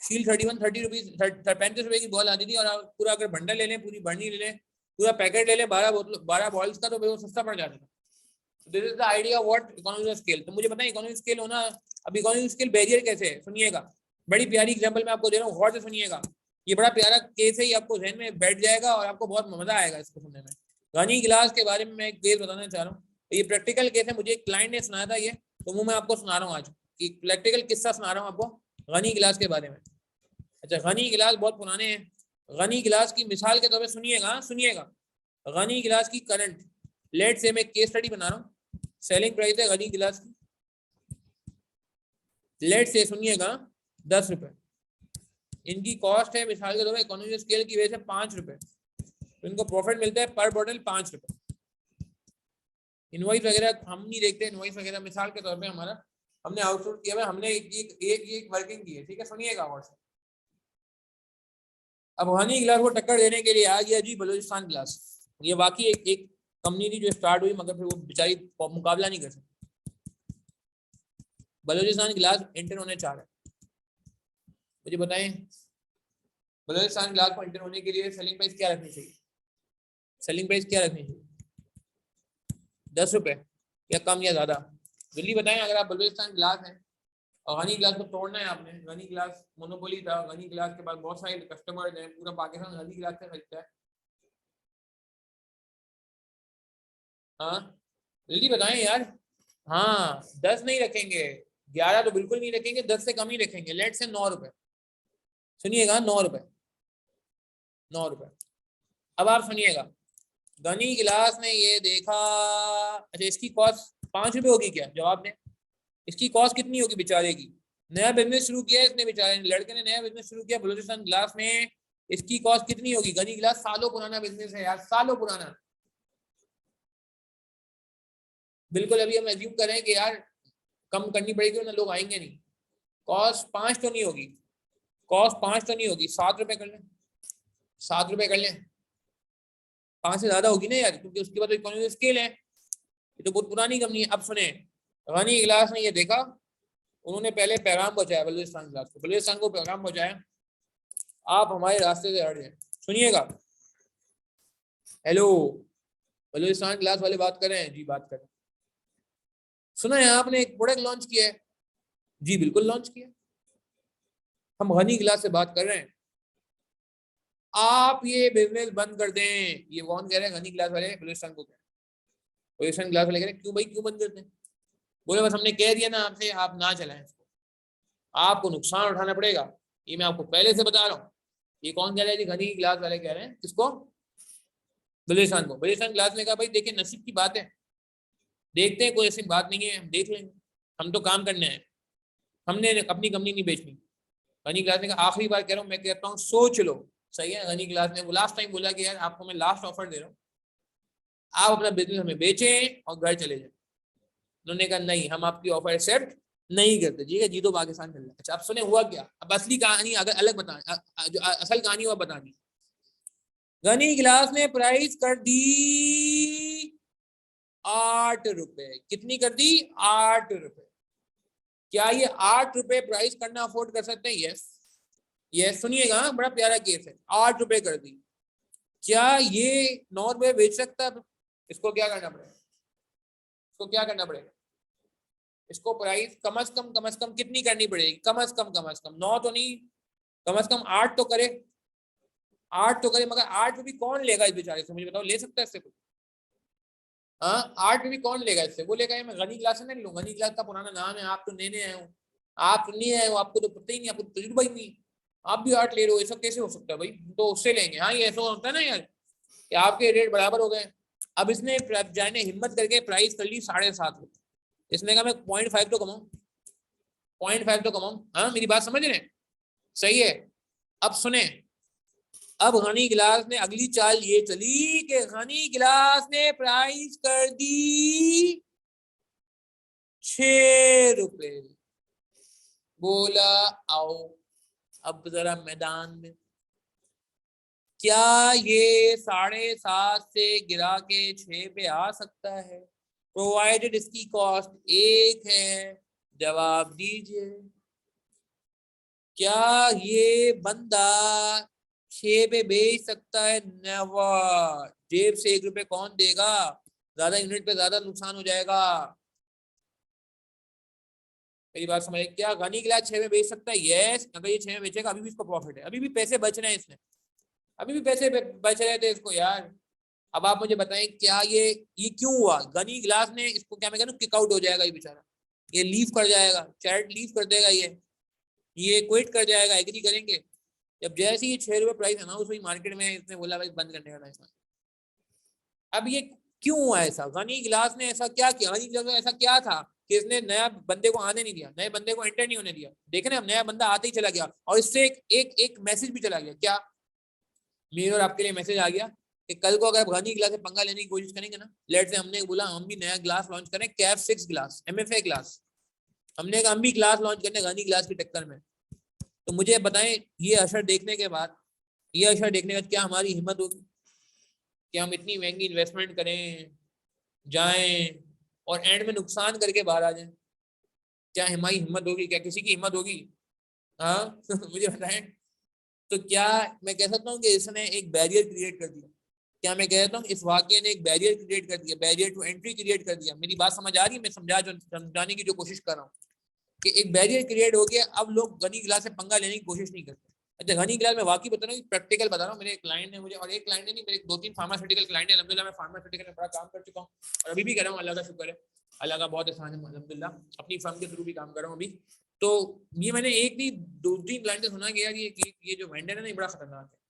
शील्ड 31 30 रुपीज, 35 रुपए की बॉल आती थी। और आप पूरा अगर बंडल ले लें, पूरी बर्नी ले लें, पूरा पैकेट ले लें 12 बोतल 12 बॉल्स का, तो वो सस्ता पड़ जाता था। This is the idea what economy of scale. तो मुझे पता है इकोनॉमी स्केल होना। अब इकोनॉमी स्केल बैरियर कैसे है सुनिएगा, बड़ी प्यारी एग्जांपल मैं आपको दे रहा हूँ, गौर से सुनिएगा। ये बड़ा प्यारा केस है, ये आपको जहन में बैठ जाएगा और आपको बहुत मजा आएगा इसको सुनने में। गनी गिलास के बारे में मैं एक केस बताना चाह रहा हूँ। ये प्रैक्टिकल केस है, मुझे एक क्लाइंट ने सुनाया था ये, तो वो मैं आपको सुना रहा हूँ आज। कि प्रैक्टिकल किस्सा सुना रहा हूँ आपको गनी गिलास के बारे में। अच्छा, गनी गिलास बहुत पुराने हैं। गनी गिलास की मिसाल के तौर पर सुनिएगा, सुनिएगा। गनी गिलास की करंट, लेट से मैं केस स्टडी बना रहा हूँ, सेलिंग प्राइस है गनी गिलास की, लेट से सुनिएगा 10 रुपए। इनकी कॉस्ट है मिसाल के तौर पर इकोनॉमी स्केल की वजह से 5 रुपए, तो इनको प्रॉफिट मिलता है पर बॉटल 5 रुपए। इनवॉइस वगैरह हम नहीं देखते, इनवॉइस वगैरह मिसाल के तौर पे हमारा, हमने आउटसोर्स किया है, हमने एक वर्किंग की है, ठीक है? सुनिएगा और से। अब हनी गिलास को टक्कर देने के लिए आ गया जी बलूचिस्तान गिलास। ये वाकई एक कंपनी थी जो स्टार्ट हुई, मगर फिर वो बेचारी मुकाबला नहीं कर सकती। बलूचिस्तान गिलास एंटर होने चाह रहा है, मुझे बताएं बलूचिस्तान गिलास को एंटर होने के लिए सेलिंग प्राइस क्या रखनी चाहिए? सेलिंग प्राइस क्या रखनी चाहिए? 10 रुपए या कम या ज्यादा? जल्दी बताएं। अगर आप बलूचिस्तान गिलास हैं और गनी गिलास को तोड़ना है आपने, गनी गिलास मोनोपोली था, गनी गिलास के बाद बहुत सारे कस्टमर हैं, पूरा पाकिस्तान गनी गिलास से खरीदता है। हाँ जल्दी बताएं यार। हाँ 10 नहीं रखेंगे, 11 तो बिल्कुल नहीं रखेंगे, 10 से कम ही रखेंगे। लेट से 9 रुपए, सुनिएगा 9 रुपए, 9 रुपए। अब आप सुनिएगा, गनी गिलास ने ये देखा, अच्छा इसकी कॉस्ट 5 रुपए होगी क्या? जवाब दें, इसकी कॉस्ट कितनी होगी बेचारे की? नया बिजनेस शुरू किया इसने, बेचारे लड़के ने नया बिजनेस शुरू किया बलूचिस्तान गिलास में। इसकी कॉस्ट कितनी होगी? गनी गिलास सालों पुराना बिजनेस है यार, सालों पुराना। बिल्कुल अभी हम एज्यूम करें कि यार कम करनी पड़ेगी ना, लोग आएंगे नहीं। कॉस्ट 5 तो नहीं होगी, कॉस्ट 5 तो नहीं होगी, 7 रुपए कर लें, 7 रुपए कर लें। 5 से ज्यादा होगी ना यार, क्योंकि उसके बाद इकोनॉमी स्केल है, ये तो बहुत पुरानी कंपनी है। अब सुने, गनी गिलास ने ये देखा, उन्होंने पहले पैगाम पहुंचाया बलूचिस्तान गिलास को, बलूचिस्तान को पैगाम पहुंचाया, आप हमारे रास्ते से हट जाए। सुनिएगा, हेलो बलूचिस्तान गिलास वाले बात कर रहे हैं जी? बात कर रहे हैं। सुना है आपने एक प्रोडक्ट लॉन्च किया है? जी बिल्कुल लॉन्च किया। हम गनी गिलास से बात कर रहे हैं, आप ये बिजनेस बंद कर दें। ये कौन कह रहे हैं? गनी गिलास वाले बलूचिस्तान को कह रहे हैं। बलूचिस्तान गिलास वाले कह रहे हैं क्यों भाई, क्यों बंद कर दें? बोले बस हमने कह दिया ना आपसे, आप ना चलाएं इसको, आपको नुकसान उठाना पड़ेगा, ये मैं आपको पहले से बता रहा हूँ। ये कौन कह रहा है जी? गनी गिलास वाले कह रहे हैं। किसको? बलूचिस्तान को। बलूचिस्तान गिलास ने कहा भाई देखिए नसीब की बात है, देखते हैं, कोई ऐसी बात नहीं है, हम देख लेंगे, हम तो काम करने हैं। हमने अपनी कंपनी नहीं बेचनी। गनी गिलास ने कहा आखिरी बार कह रहा हूँ, मैं कहता हूँ सोच लो। सही है, गनी गिलास ने लास्ट टाइम बोला कि यार आपको मैं लास्ट ऑफर दे रहा हूँ, आप अपना बिजनेस हमें बेचें और घर चले जाए। उन्होंने कहा नहीं, हम आपकी ऑफर एक्सेप्ट नहीं करते। ठीक है, जीतो पाकिस्तान चल रहा है। अच्छा, अब सुने हुआ क्या, अब असली कहानी अगर अलग बता, जो असल कहानी वो बतानी। गनी गिलास ने प्राइस कर दी 8 रुपए। कितनी कर दी? 8 रुपए। क्या ये 8 रुपए प्राइस करना अफोर्ड कर सकते हैं? Yes, yes. सुनिएगा, बड़ा प्यारा केस है। 8 रुपए कर दी। क्या ये 9 रुपए बेच सकता है? इसको क्या करना पड़ेगा? इसको क्या करना पड़ेगा? इसको प्राइस कम से कम कितनी करनी पड़ेगी? कम से कम 9 तो नहीं, कम से कम 8 तो करे। 8 तो करे, मगर 8 भी कौन लेगा इस बेचारे से? मुझे बताओ, ले सकता है इससे कोई? हाँ, 8 भी कौन लेगा इससे? वो लेगा, मैं गनी गिलास से नहीं लूँ। गनी गिलास का पुराना नाम है, आप तो नए नए आए हो, आप नहीं आए हो, आपको तो पता ही नहीं, आपको तजुर्बा ही नहीं। आप भी 8 ले रहे हो, ऐसा कैसे हो सकता है भाई? तो उससे लेंगे। हाँ, ये ऐसा होता है ना यार कि आपके रेट बराबर हो गए। अब इसने जाने हिम्मत करके प्राइस कर ली 7.5 रुपए। इसने कहा मैं 0.5 तो कमाऊं, 0.5 तो कमाऊं। हाँ, मेरी बात समझ रहे हैं? सही है। अब सुने, अब गनी गिलास ने अगली चाल ये चली कि गनी गिलास ने प्राइस कर दी 6 रुपए। बोला आओ अब जरा मैदान में। क्या ये 7.5 से गिरा के 6 पे आ सकता है, प्रोवाइडेड इसकी कॉस्ट 1 है? जवाब दीजिए। क्या ये बंदा 6 पे बेच सकता है? नेवर। जेब से 1 रुपए कौन देगा? ज्यादा यूनिट पे ज्यादा नुकसान हो जाएगा। मेरी बात समझे? क्या गनी गिलास 6 में बेच सकता है? यस। अगर ये 6 में बेचेगा अभी भी इसको प्रॉफिट है, अभी भी पैसे बच रहे हैं इसमें, अभी भी पैसे बच रहे थे इसको यार। अब आप मुझे बताएं, क्या ये क्यों हुआ? गनी गिलास ने इसको, क्या मैं कह रहा हूँ, किक आउट हो जाएगा ये बेचारा, ये लीव कर जाएगा, चैट लीव कर देगा, ये क्विट कर जाएगा। एग्री करेंगे? जब जैसे ही 6 रुपए प्राइस अनाउंस हुई मार्केट में, इसने बोला भाई बंद करने का टाइम। अब ये क्यों हुआ ऐसा? गनी गिलास ने ऐसा क्या किया? गनी गिलास ने ऐसा क्या था कि इसने नया बंदे को आने नहीं दिया, नए बंदे को एंटर नहीं होने दिया? देखे ना, अब नया बंदा आते ही चला गया, और इससे एक मैसेज भी चला गया। क्या? मेरे और आपके लिए मैसेज आ गया कि कल को अगर गनी गिलास से पंगा लेने की कोशिश करेंगे ना, लेट से हमने बोला हम भी नया ग्लास लॉन्च करें, कैफ 6 ग्लास, MFA ग्लास, हमने कहा हम भी ग्लास लॉन्च करने गनी गिलास की टक्कर में, तो मुझे बताएं ये असर देखने के बाद, ये असर देखने के बाद क्या हमारी हिम्मत होगी कि हम इतनी महंगी इन्वेस्टमेंट करें, जाएं और एंड में नुकसान करके बाहर आ जाएं? क्या हमारी हिम्मत होगी? क्या किसी की हिम्मत होगी? हाँ मुझे बताएं। तो क्या मैं कह सकता हूँ कि इसने एक बैरियर क्रिएट कर दिया? क्या मैं कहता हूँ इस वाकये ने एक बैरियर क्रिएट कर दिया, बैरियर टू एंट्री क्रिएट कर दिया? मेरी बात समझ आ रही है? मैं समझाने की जो कोशिश कर रहा हूँ कि एक बैरियर क्रिएट हो गया, अब लोग गनी गिलास से पंगा लेने की कोशिश नहीं करते। अच्छा, गनी गिलास में वाकई बता रहा हूँ, प्रैक्टिकल बता रहा हूँ। मेरे क्लाइंट ने मुझे, और एक क्लाइंट नहीं, मेरे 2-3 फार्मास्यूटिकल क्लाइंट है। अल्हम्दुलिल्लाह मैं फार्मास्यूटिकल में बड़ा काम कर चुका हूँ और अभी भी कर रहा हूँ, अल्लाह का शुक्र है, अल्लाह का बहुत एहसान है अल्हम्दुलिल्लाह। अपनी फर्म के थ्रू भी काम कर रहा हूँ अभी। तो ये मैंने एक नहीं 2-3 क्लाइंट से सुना कि यार ये जो वेंडर है ना, ये बड़ा खतरनाक है।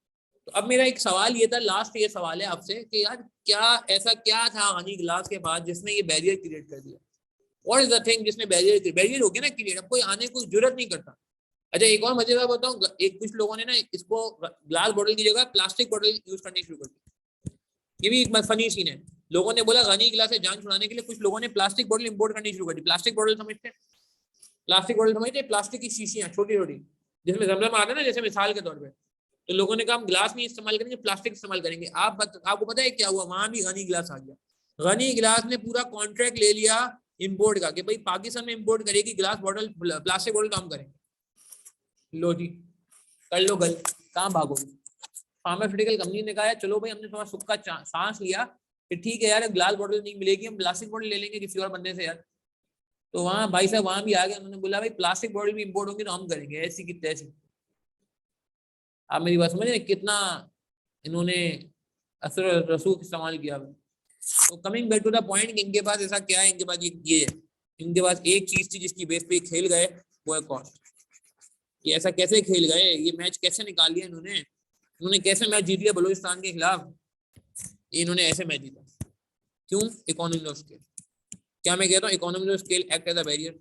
तो अब मेरा एक सवाल ये था, लास्ट ये सवाल है आपसे कि यार क्या ऐसा क्या था गनी गिलास के बाद जिसने ये बैरियर क्रिएट कर दिया? व्हाट इज द थिंग जिसने बैरियर हो गया ना क्रिएट? अब कोई आने को जरूरत नहीं करता। अच्छा, एक और मजेदार बताऊं, एक कुछ लोगों ने ना इसको ग्लास बॉटल की जगह प्लास्टिक बॉटल यूज करनी शुरू कर दी। ये भी एक फनी सीन है। लोगों ने बोला गनी गिलास से जान छुड़ाने के लिए कुछ लोगों ने प्लास्टिक बॉटल इंपोर्ट करनी शुरू कर दी। प्लास्टिक बॉटल समझते हैं? प्लास्टिक बॉटल समझते हैं? प्लास्टिक की शीशियां छोटी छोटी जिसमें जमजम आता है ना, जैसे मिसाल के तौर पर। तो लोगों ने कहा हम ग्लास नहीं इस्तेमाल करेंगे, प्लास्टिक इस्तेमाल करेंगे। आपको पता है क्या हुआ? वहां भी गनी गिलास आ गया। गनी गिलास ने पूरा कॉन्ट्रैक्ट ले लिया इंपोर्ट का कि भाई पाकिस्तान में इंपोर्ट करेगी ग्लास बॉटल, प्लास्टिक बॉटल काम करेंगे। लो जी, कर लो गल, कहाँ भागोगे? फार्मास्यूटिकल कंपनी ने कहा चलो भाई, हमने थोड़ा सुख का सांस लिया कि ठीक है यार, ग्लास बॉटल नहीं मिलेगी, हम प्लास्टिक बॉटल ले लेंगे किसी और बंदे से यार। तो वहाँ भाई साहब वहां भी आ गए, उन्होंने बोला भाई प्लास्टिक बॉटल भी इंपोर्ट होंगी तो हम करेंगे, ऐसी की तैसी। आप मेरी बात समझ रहे कितना इन्होंने असर रसूख इस्तेमाल किया। तो coming back to the point, इनके पास ऐसा क्या है? इनके पास ये है, इनके पास एक चीज थी जिसकी बेस पे खेल गए, वो है कॉस्ट। ये ऐसा कैसे खेल गए? ये मैच कैसे निकाल लिया इन्होंने? इन्होंने कैसे मैच जीत लिया बलूचिस्तान के खिलाफ? इन्होंने ऐसे मैच जीता। क्यों? Economy of scale. क्या मैं कहता हूँ? Economy of scale act as a barrier.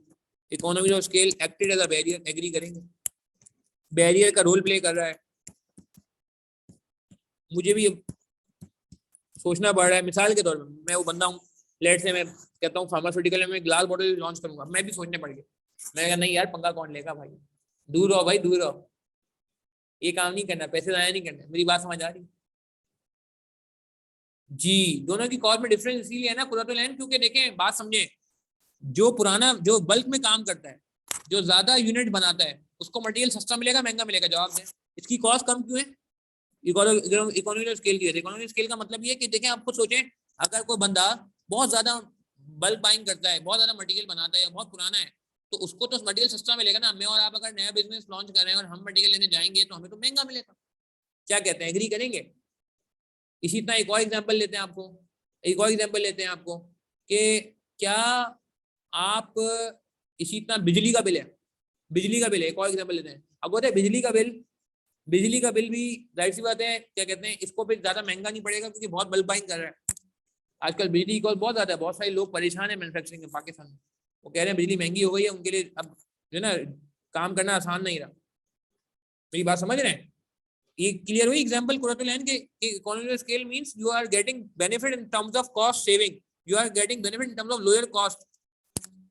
Economy of scale acted as a barrier, agree करेंगे? बैरियर का रोल प्ले कर रहा है, मुझे भी सोचना पड़ रहा है। मिसाल के तौर पर मैं वो बंदा हूँ, लेट से मैं कहता हूँ फार्मास्यूटिकल में ग्लास बॉटल लॉन्च करूंगा, मैं भी सोचने पड़ गया, मैं कहा नहीं यार पंगा कौन लेगा भाई, दूर रहो भाई दूर रहो, ये काम नहीं करना, पैसे जाया नहीं करना। मेरी बात समझ आ रही? जी, दोनों की कॉस्ट में डिफरेंस इसीलिए है ना कुर्रतुल ऐन, क्योंकि देखें बात समझे, जो पुराना जो बल्क में काम करता है, जो ज्यादा यूनिट बनाता है, उसको मटेरियल सस्ता मिलेगा महंगा मिलेगा? जवाब दें, इसकी कॉस्ट कम क्यों है? इकोनॉमी ऑफ स्केल की है। इकोनॉमी ऑफ स्केल का मतलब ये कि देखें, आपको सोचें, अगर कोई बंदा बहुत ज्यादा बल्क बाइंग करता है, बहुत ज्यादा मटेरियल बनाता है, या बहुत पुराना है, तो उसको तो मटेरियल सस्ता मिलेगा ना। मैं और आप अगर नया बिजनेस लॉन्च कर रहे हैं और हम मटेरियल लेने जाएंगे तो हमें तो महंगा मिलेगा। क्या कहते हैं, एग्री करेंगे? इसी तरह एक और एग्जाम्पल लेते हैं आपको, एक और एग्जाम्पल लेते हैं आपको कि क्या आप, इसी तरह बिजली का बिल है, बिजली का बिल है, एक और एग्जाम्पल लेते हैं। अब बोलते हैं बिजली का बिल, बिजली का बिल भी जाहिर सी बात है, क्या कहते हैं, इसको भी ज्यादा महंगा नहीं पड़ेगा क्योंकि बहुत बल्क बाइंग कर रहा है। आजकल बिजली की कॉस्ट बहुत ज्यादा है, बहुत सारे लोग परेशान है मैन्युफैक्चरिंग में पाकिस्तान में, वो कह रहे हैं बिजली महंगी हो गई है, उनके लिए अब जो है ना काम करना आसान नहीं रहा। मेरी बात समझ रहे हैं? ये क्लियर हुई एग्जांपल कुर्रतुल ऐन के economy of scale means you are getting benefit in terms of cost saving, you are getting benefit in terms of lower cost.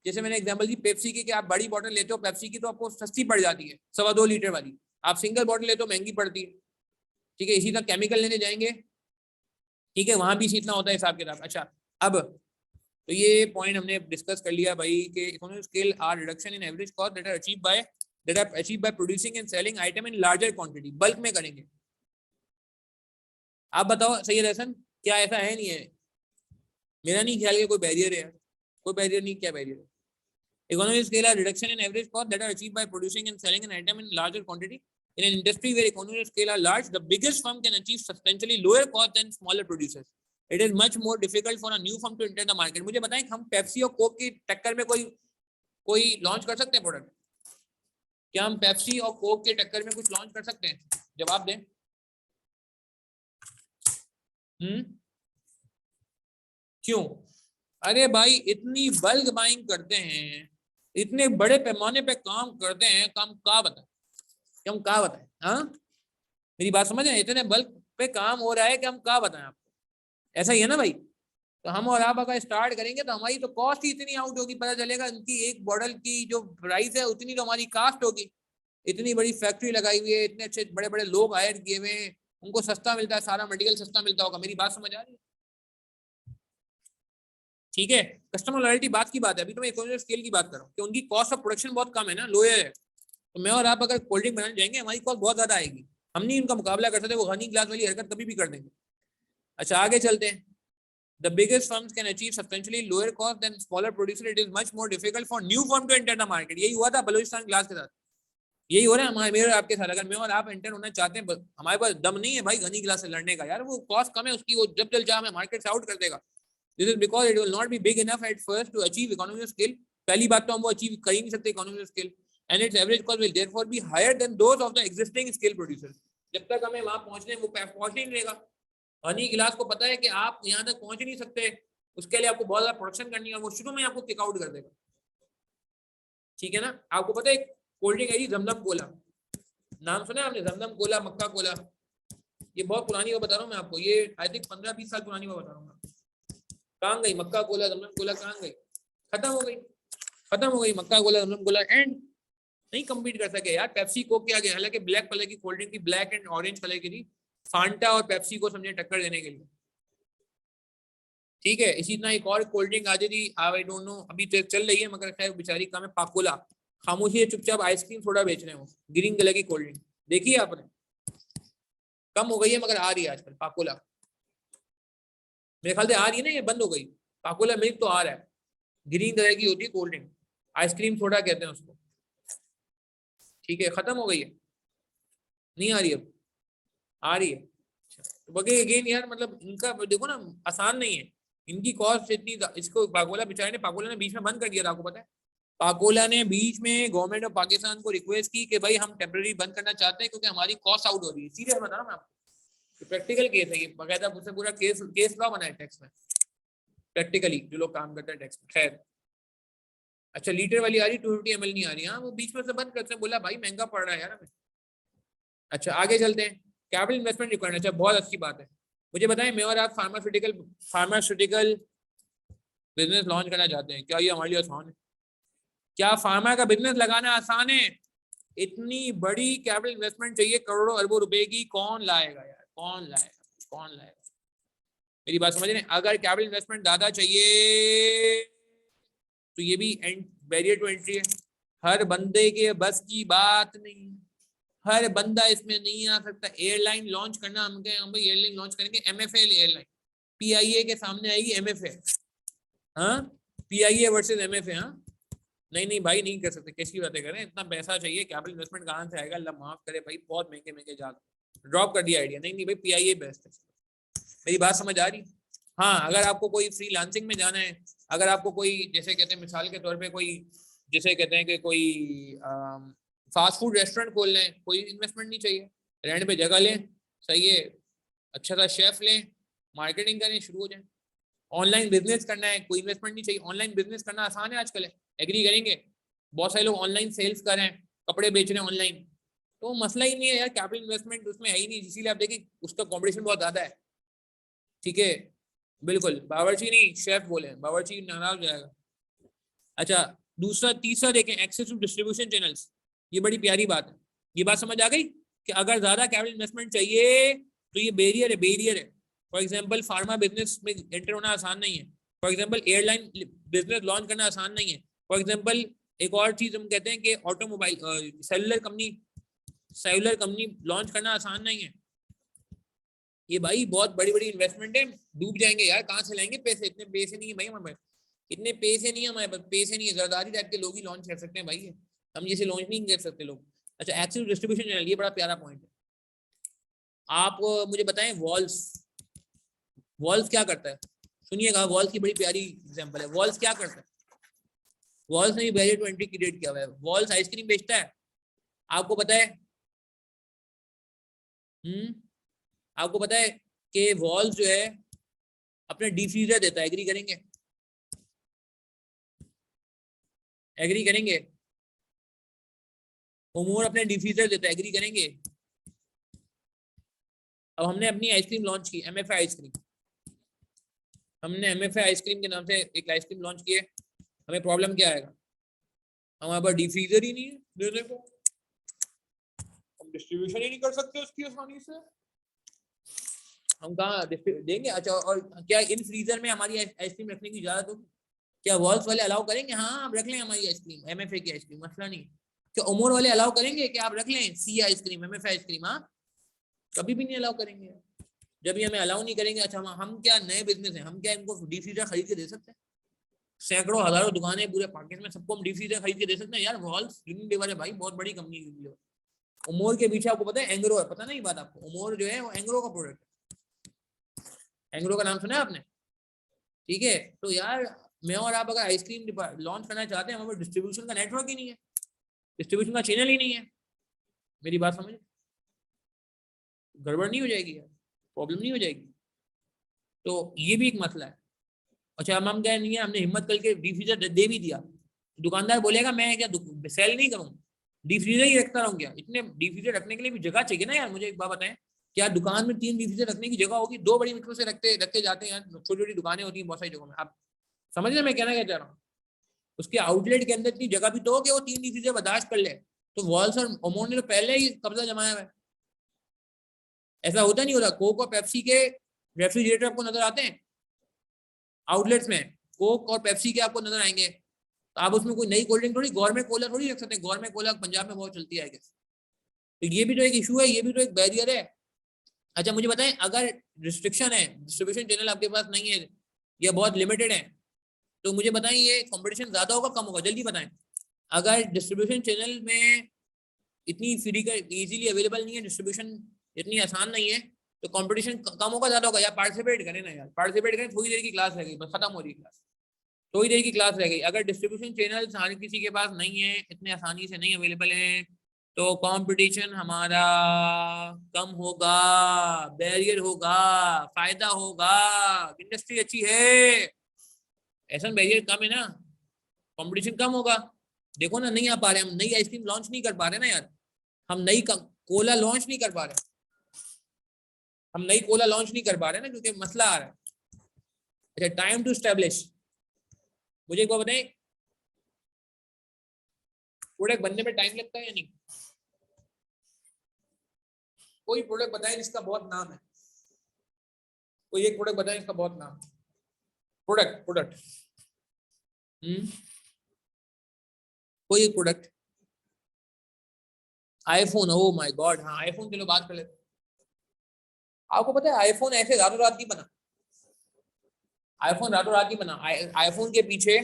जैसे मैंने एग्जांपल दी पेप्सी की कि आप बड़ी बोतल लेते हो पेप्सी की तो आपको सस्ती पड़ जाती है 2.25 लीटर वाली, आप सिंगल बोतल लेते हो महंगी पड़ती है। ठीक है, इसी तरह केमिकल लेने जाएंगे, ठीक है, वहां भी इसी इतना होता है हिसाब किताब। अच्छा, अब तो ये पॉइंट हमने डिस्कस कर लिया भाई कि economy scale are reduction in average cost that are achieve by producing and selling item in larger quantity, bulk में करेंगे। आप बताओ सही है रहसन, क्या ऐसा है? नहीं है, मेरा नहीं ख्याल कि कोई बैरियर है, कोई बैरियर नहीं, क्या बैरियर है? Economy scale are reduction in average cost that are achieve by producing and selling an item in larger quantity in an industry where economies of scale are large, the biggest firm can achieve substantially lower cost than smaller producers. It is much more difficult for a new firm to enter the market. मुझे बताएं, हम Pepsi और Coke की टक्कर में कोई launch कर सकते हैं प्रोडक्ट? क्या हम पेप्सी और कोक के टक्कर में कुछ लॉन्च कर सकते हैं? जवाब दें। क्यों? अरे भाई इतनी बल्क बाइंग करते हैं, इतने बड़े पैमाने पे काम करते हैं, काम का बताएं, हम क्या बताएं? हाँ, मेरी बात समझ रहे हैं? इतने बल्क पे काम हो रहा है कि हम क्या बताएं आपको, ऐसा ही है ना भाई? तो हम और आप अगर स्टार्ट करेंगे तो हमारी तो कॉस्ट ही इतनी आउट होगी, पता चलेगा इनकी एक बॉटल की जो प्राइस है उतनी तो हमारी कास्ट होगी। इतनी बड़ी फैक्ट्री लगाई हुई है, इतने अच्छे बड़े बड़े लोग हायर किए हुए हैं, उनको सस्ता मिलता है, सारा मटेरियल सस्ता मिलता होगा। मेरी बात समझ आ रही है? ठीक है, कस्टमर लॉयल्टी बात की बात है, अभी तो मैं इकोनॉमी स्केल की बात कर रहा हूँ कि उनकी कॉस्ट ऑफ प्रोडक्शन बहुत कम है ना, लोअर है। तो मैं और आप अगर कोल्ड ड्रिंक बनाने जाएंगे हमारी कॉस्ट बहुत ज्यादा आएगी, हम नहीं उनका मुकाबला कर सकते, वो हनी ग्लास वाली हरकत कभी भी कर देंगे। अच्छा आगे चलते हैं। The biggest firms can achieve substantially lower cost than smaller producer. It is much more difficult for new firm to enter the market. यही हुआ था बलूचिस्तान ग्लास के साथ, यही हो रहा है हमारे मेरे आपके साथ। अगर मैं और आप एंटर होना चाहते हैं, हमारे पास दम नहीं है भाई घनी ग्लास से लड़ने का, यार वो कॉस्ट कम है उसकी, वो जब चल चाहे मार्केट से आउट कर देगा। This is because it will not be big enough at first to achieve economy of scale. पहली बात तो हम वो अचीव कर ही नहीं सकते economy of scale, and its average cost will therefore be higher than those of the existing scale producers. जब तक हमें वहां पहुंचने वो पहुंच नहीं देगा। हनी गिलास को पता है कि आप यहाँ तक पहुंच ही नहीं सकते, उसके लिए आपको बहुत ज्यादा प्रोडक्शन करनी है और वो शुरू में आपको किक आउट कर देगा। ठीक है ना? आपको पता है कोल्ड ड्रिंक है जमजम कोला, नाम सुना है आपने? जमजम कोला, मक्का कोला, ये बहुत पुरानी बात बता रहा हूँ मैं आपको, ये आई थिंक 15-20 साल पुरानी बात बता रहा हूँ। कहाँ गई मक्का कोला, जमजम कोला कहाँ गई? खत्म हो गई, खत्म हो गई मक्का कोला, जमजम कोला एंड नहीं कम्पीट कर सके यार पेप्सी कोक के आगे। हालांकि ब्लैक कलर की कोल्ड ड्रिंक थी, ब्लैक एंड ऑरेंज कलर की थी, फांटा और पेप्सी को समझे टक्कर देने के लिए। ठीक है, इसी तरह एक और कोल्ड ड्रिंक आ जाती, आई डोंट नो अभी तो चल रही है मगर खैर बेचारी काम है, पाकोला, खामोशी है चुपचाप आइसक्रीम सोडा बेच रहे हो, ग्रीन कलर की कोल्ड ड्रिंक देखिए आपने, कम हो गई है मगर आ रही है आजकल पाकोला, मेरे ख्याल से आ रही है ना, ये बंद हो गई। पाकोला मिल्क तो आ रहा है, ग्रीन कलर की होती है कोल्ड ड्रिंक, आइसक्रीम सोडा कहते हैं उसको। ठीक है, खत्म हो गई है, नहीं आ रही अब, आ रही है। तो बाकी अगेन यार मतलब इनका देखो ना आसान नहीं है, इनकी कॉस्ट इतनी, इसको पाकोला बेचारे ने, पाकोला ने बीच में बंद कर दिया था, आपको पता है? पाकोला ने बीच में गवर्नमेंट ऑफ पाकिस्तान को रिक्वेस्ट की कि भाई हम टेम्पररी बंद करना चाहते हैं क्योंकि हमारी कॉस्ट आउट हो रही है। सीरियस बता रहा हूं मैं आपको, प्रैक्टिकल केस है ये, बकायदा उससे पूरा केस लॉ बना है टैक्स में, प्रैक्टिकली जो लोग काम करते हैं टैक्स में। खैर अच्छा लीटर वाली आ रही, 250 ml नहीं आ रही। हाँ वो बीच में से बंद करते हैं, बोला भाई महंगा पड़ रहा है यार हमें। अच्छा आगे चलते हैं, कैपिटल इन्वेस्टमेंट रिक्वायरमेंट। अच्छा बहुत अच्छी बात है। मुझे बताएं, मैं और आप फार्मास्यूटिकल बिजनेस लॉन्च करना चाहते हैं, क्या ये हमारे लिए आसान है? क्या फार्मा का बिजनेस लगाना आसान है? इतनी बड़ी कैपिटल इन्वेस्टमेंट चाहिए, करोड़ों अरबों रुपए की, कौन लाएगा यार, कौन लाएगा, कौन लाएगा? मेरी बात समझ रहे हैं? अगर कैपिटल इन्वेस्टमेंट ज्यादा चाहिए तो ये भी बैरियर टू एंट्री है। हर बंदे के बस की बात नहीं है, हर बंदा इसमें नहीं आ सकता। एयरलाइन लॉन्च करना, हम कहें हम भाई एयरलाइन लॉन्च करेंगे, एमएफए एयरलाइन, पीआईए के सामने आएगी एमएफए। हाँ पीआईए वर्सेस एमएफए। हाँ नहीं नहीं भाई नहीं कर सकते, कैसी बातें करें, इतना पैसा चाहिए, कैपिटल इन्वेस्टमेंट कहाँ से आएगा? अल्लाह माफ करे भाई, बहुत महंगे महंगे जा ड्रॉप कर दिया आइडिया। नहीं नहीं भाई पीआईए बेस्ट है। मेरी बात समझ आ रही? हाँ अगर आपको कोई फ्रीलांसिंग में जाना है, अगर आपको कोई जैसे कहते हैं मिसाल के तौर पे कोई जैसे कहते हैं कि कोई फास्ट फूड रेस्टोरेंट खोल लें, कोई इन्वेस्टमेंट नहीं चाहिए, रेंट पे जगह लें, सही है, अच्छा सा शेफ लें, मार्केटिंग करें, शुरू हो जाए। ऑनलाइन बिजनेस करना है, कोई इन्वेस्टमेंट नहीं चाहिए, ऑनलाइन बिजनेस करना आसान है आजकल है, एग्री करेंगे? बहुत सारे लोग ऑनलाइन सेल्स कर रहे हैं, कपड़े बेच रहे हैं ऑनलाइन, तो मसला ही नहीं है यार, कैपिटल इन्वेस्टमेंट उसमें है ही नहीं, इसीलिए आप देखिए उसका कॉम्पिटिशन बहुत ज्यादा है। ठीक है बिल्कुल, बावर्ची नहीं शेफ बोले, बावर्ची नाराज हो जाएगा। अच्छा दूसरा तीसरा देखें, एक्सेस टू डिस्ट्रीब्यूशन चैनल्स, ये बड़ी प्यारी बात है। ये बात समझ आ गई कि अगर ज्यादा कैपिटल इन्वेस्टमेंट चाहिए तो ये बैरियर है, बैरियर है। फॉर एग्जांपल फार्मा बिजनेस में एंटर होना आसान नहीं है, for example airline business launch करना आसान नहीं है, फॉर एग्जांपल एक और चीज हम कहते हैं कि ऑटोमोबाइल सेलुलर कंपनी लॉन्च करना आसान नहीं है। ये भाई बहुत बड़ी बड़ी इन्वेस्टमेंट है, डूब जाएंगे यार, कहाँ से लाएंगे पैसे? इतने पैसे नहीं है भाई हमारे पास, इतने पैसे नहीं है हमारे पास, पैसे नहीं है, जरदारी टाइप के लोग ही लॉन्च कर सकते हैं भाई, हम जैसे लॉन्च नहीं कर सकते लोग। अच्छा एक्सेस डिस्ट्रीब्यूशन चैनल, ये बड़ा प्यारा पॉइंट है। आप मुझे बताएं वॉल्स, वॉल्स क्या करता है? सुनिएगा, वॉल्स की बड़ी प्यारी एग्जांपल है। वॉल्स क्या करता है? वॉल्स ने बैरियर टू एंट्री क्रिएट किया हुआ है। वॉल्स आइसक्रीम बेचता है, आपको पता है? आपको पता है कि वॉल्स जो है अपने डिफ्यूजर देता है, एग्री करेंगे? एग्री करेंगे? उमूर अपने डिफ्यूजर देता है, एग्री करेंगे? अब हमने अपनी आइसक्रीम लॉन्च की, एमएफए आइसक्रीम, हमने एमएफए आइसक्रीम के नाम से एक आइसक्रीम लॉन्च की है, हमें प्रॉब्लम क्या आएगा? हमारे पास डिफ्यूजर ही नहीं है देने को, हम डिस्ट्रीब्यूशन ही नहीं कर सकते उसकी आसानी से, हम कहाँ देंगे? अच्छा और क्या इन फ्रीजर में हमारी आइसक्रीम रखने की इजाजत होगी? क्या वॉल्स वाले अलाउ करेंगे? हाँ आप रख लें हमारी आइसक्रीम, एमएफए की आइसक्रीम, मसला नहीं। क्या उमर वाले अलाउ करेंगे कि आप रख लें सी आइसक्रीम, एमएफए आइसक्रीम? हाँ कभी भी नहीं अलाउ करेंगे। जब ये हमें अलाउ नहीं करेंगे, अच्छा हम क्या नए बिजनेस है, हम क्या इनको डीप फ्रीजर खरीद के दे सकते हैं? सैकड़ों हजारों दुकानें पूरे पाकिस्तान में, सबको हम डीप फ्रीजर खरीद के दे सकते हैं यार? वॉल्स यूनिलीवर है भाई, बहुत बड़ी कंपनी यूनिलीवर। उमर के पीछे आपको पता है एंग्रो है, पता नहीं बात आपको? उमर जो है वो एंग्रो का प्रोडक्ट है, एंग्रो का नाम सुना है आपने? ठीक है तो यार मैं और आप अगर आइसक्रीम लॉन्च करना चाहते हैं, हमारे डिस्ट्रीब्यूशन का नेटवर्क ही नहीं है, डिस्ट्रीब्यूशन का चैनल ही नहीं है। मेरी बात समझ, गड़बड़ नहीं हो जाएगी यार, प्रॉब्लम नहीं हो जाएगी? तो ये भी एक मसला है। अच्छा हम क्या नहीं है, हमने हिम्मत करके डिफ्यूजर दे भी दिया, दुकानदार बोलेगा मैं क्या सेल नहीं करूँ, डिफ्यूजर ही रखता रहूँ क्या? इतने डिफ्यूजर रखने के लिए भी जगह चाहिए ना यार, मुझे एक बात बताएं, क्या दुकान में 3 डिफ्यूजर रखने की जगह होगी? 2 बड़ी मीटरों से रखते जाते हैं यार, छोटी छोटी दुकानें होती हैं बहुत सारी जगहों में, आप समझ रहे मैं कहना क्या चाह रहा हूँ? उसके आउटलेट के अंदर इतनी जगह भी तो हो कि वो 3 डिफ्यूजर बर्दाश्त कर ले। तो वॉल्स और ओमोन ने तो पहले ही कब्जा जमाया हुआ है। ऐसा होता नहीं होता, कोक और पेप्सी के रेफ्रिजरेटर आपको नजर आते हैं आउटलेट्स में, कोक और पेप्सी के आपको नजर आएंगे, तो आप उसमें कोई नई कोल्ड ड्रिंक थोड़ी, गौरमेट कोला थोड़ी रख सकते हैं, गौरमेट कोला पंजाब में बहुत चलती है तो ये भी तो एक इशू है, ये भी तो एक बैरियर है। अच्छा मुझे बताएं, अगर रिस्ट्रिक्शन है, डिस्ट्रीब्यूशन चैनल आपके पास नहीं है या बहुत लिमिटेड है, तो मुझे बताएं ये कंपटीशन ज्यादा होगा कम होगा? जल्दी बताएं। अगर डिस्ट्रीब्यूशन चैनल में इतनी फ्री का इजीली अवेलेबल नहीं है, डिस्ट्रीब्यूशन इतनी आसान नहीं है, तो कंपटीशन कम होगा ज्यादा होगा? या पार्टिसिपेट करें ना यार, पार्टिसिपेट करें, थोड़ी देर की क्लास रह गई बस, खत्म हो रही क्लास, थोड़ी देर की क्लास रह गई। अगर डिस्ट्रीब्यूशन चैनल हर किसी के पास नहीं है, इतने आसानी से नहीं अवेलेबल है, तो कंपटीशन हमारा कम होगा, बैरियर होगा, फायदा होगा, इंडस्ट्री अच्छी है, ऐसा बैरियर कम है ना, कंपटीशन कम होगा। देखो ना, नहीं आ पा रहे हम, नई आइसक्रीम लॉन्च नहीं कर पा रहे ना यार, हम नई कोला लॉन्च नहीं कर पा रहे, हम नई कोला लॉन्च नहीं कर पा रहे ना, क्योंकि मसला आ रहा है। अच्छा, टाइम टू स्टैब्लिश, मुझे एक बात बताएं, प्रोडक्ट बनने में टाइम लगता है या नहीं? कोई प्रोडक्ट बताएं जिसका बहुत नाम है, कोई एक प्रोडक्ट बताएं जिसका बहुत नाम है। प्रोडक्ट प्रोडक्ट कोई एक product. IPhone, oh my God, हाँ आईफोन, चलो बात कर लेते। आपको पता है आईफोन ऐसे रातों रात नहीं बना, आईफोन रातों रात नहीं बना। आईफोन के पीछे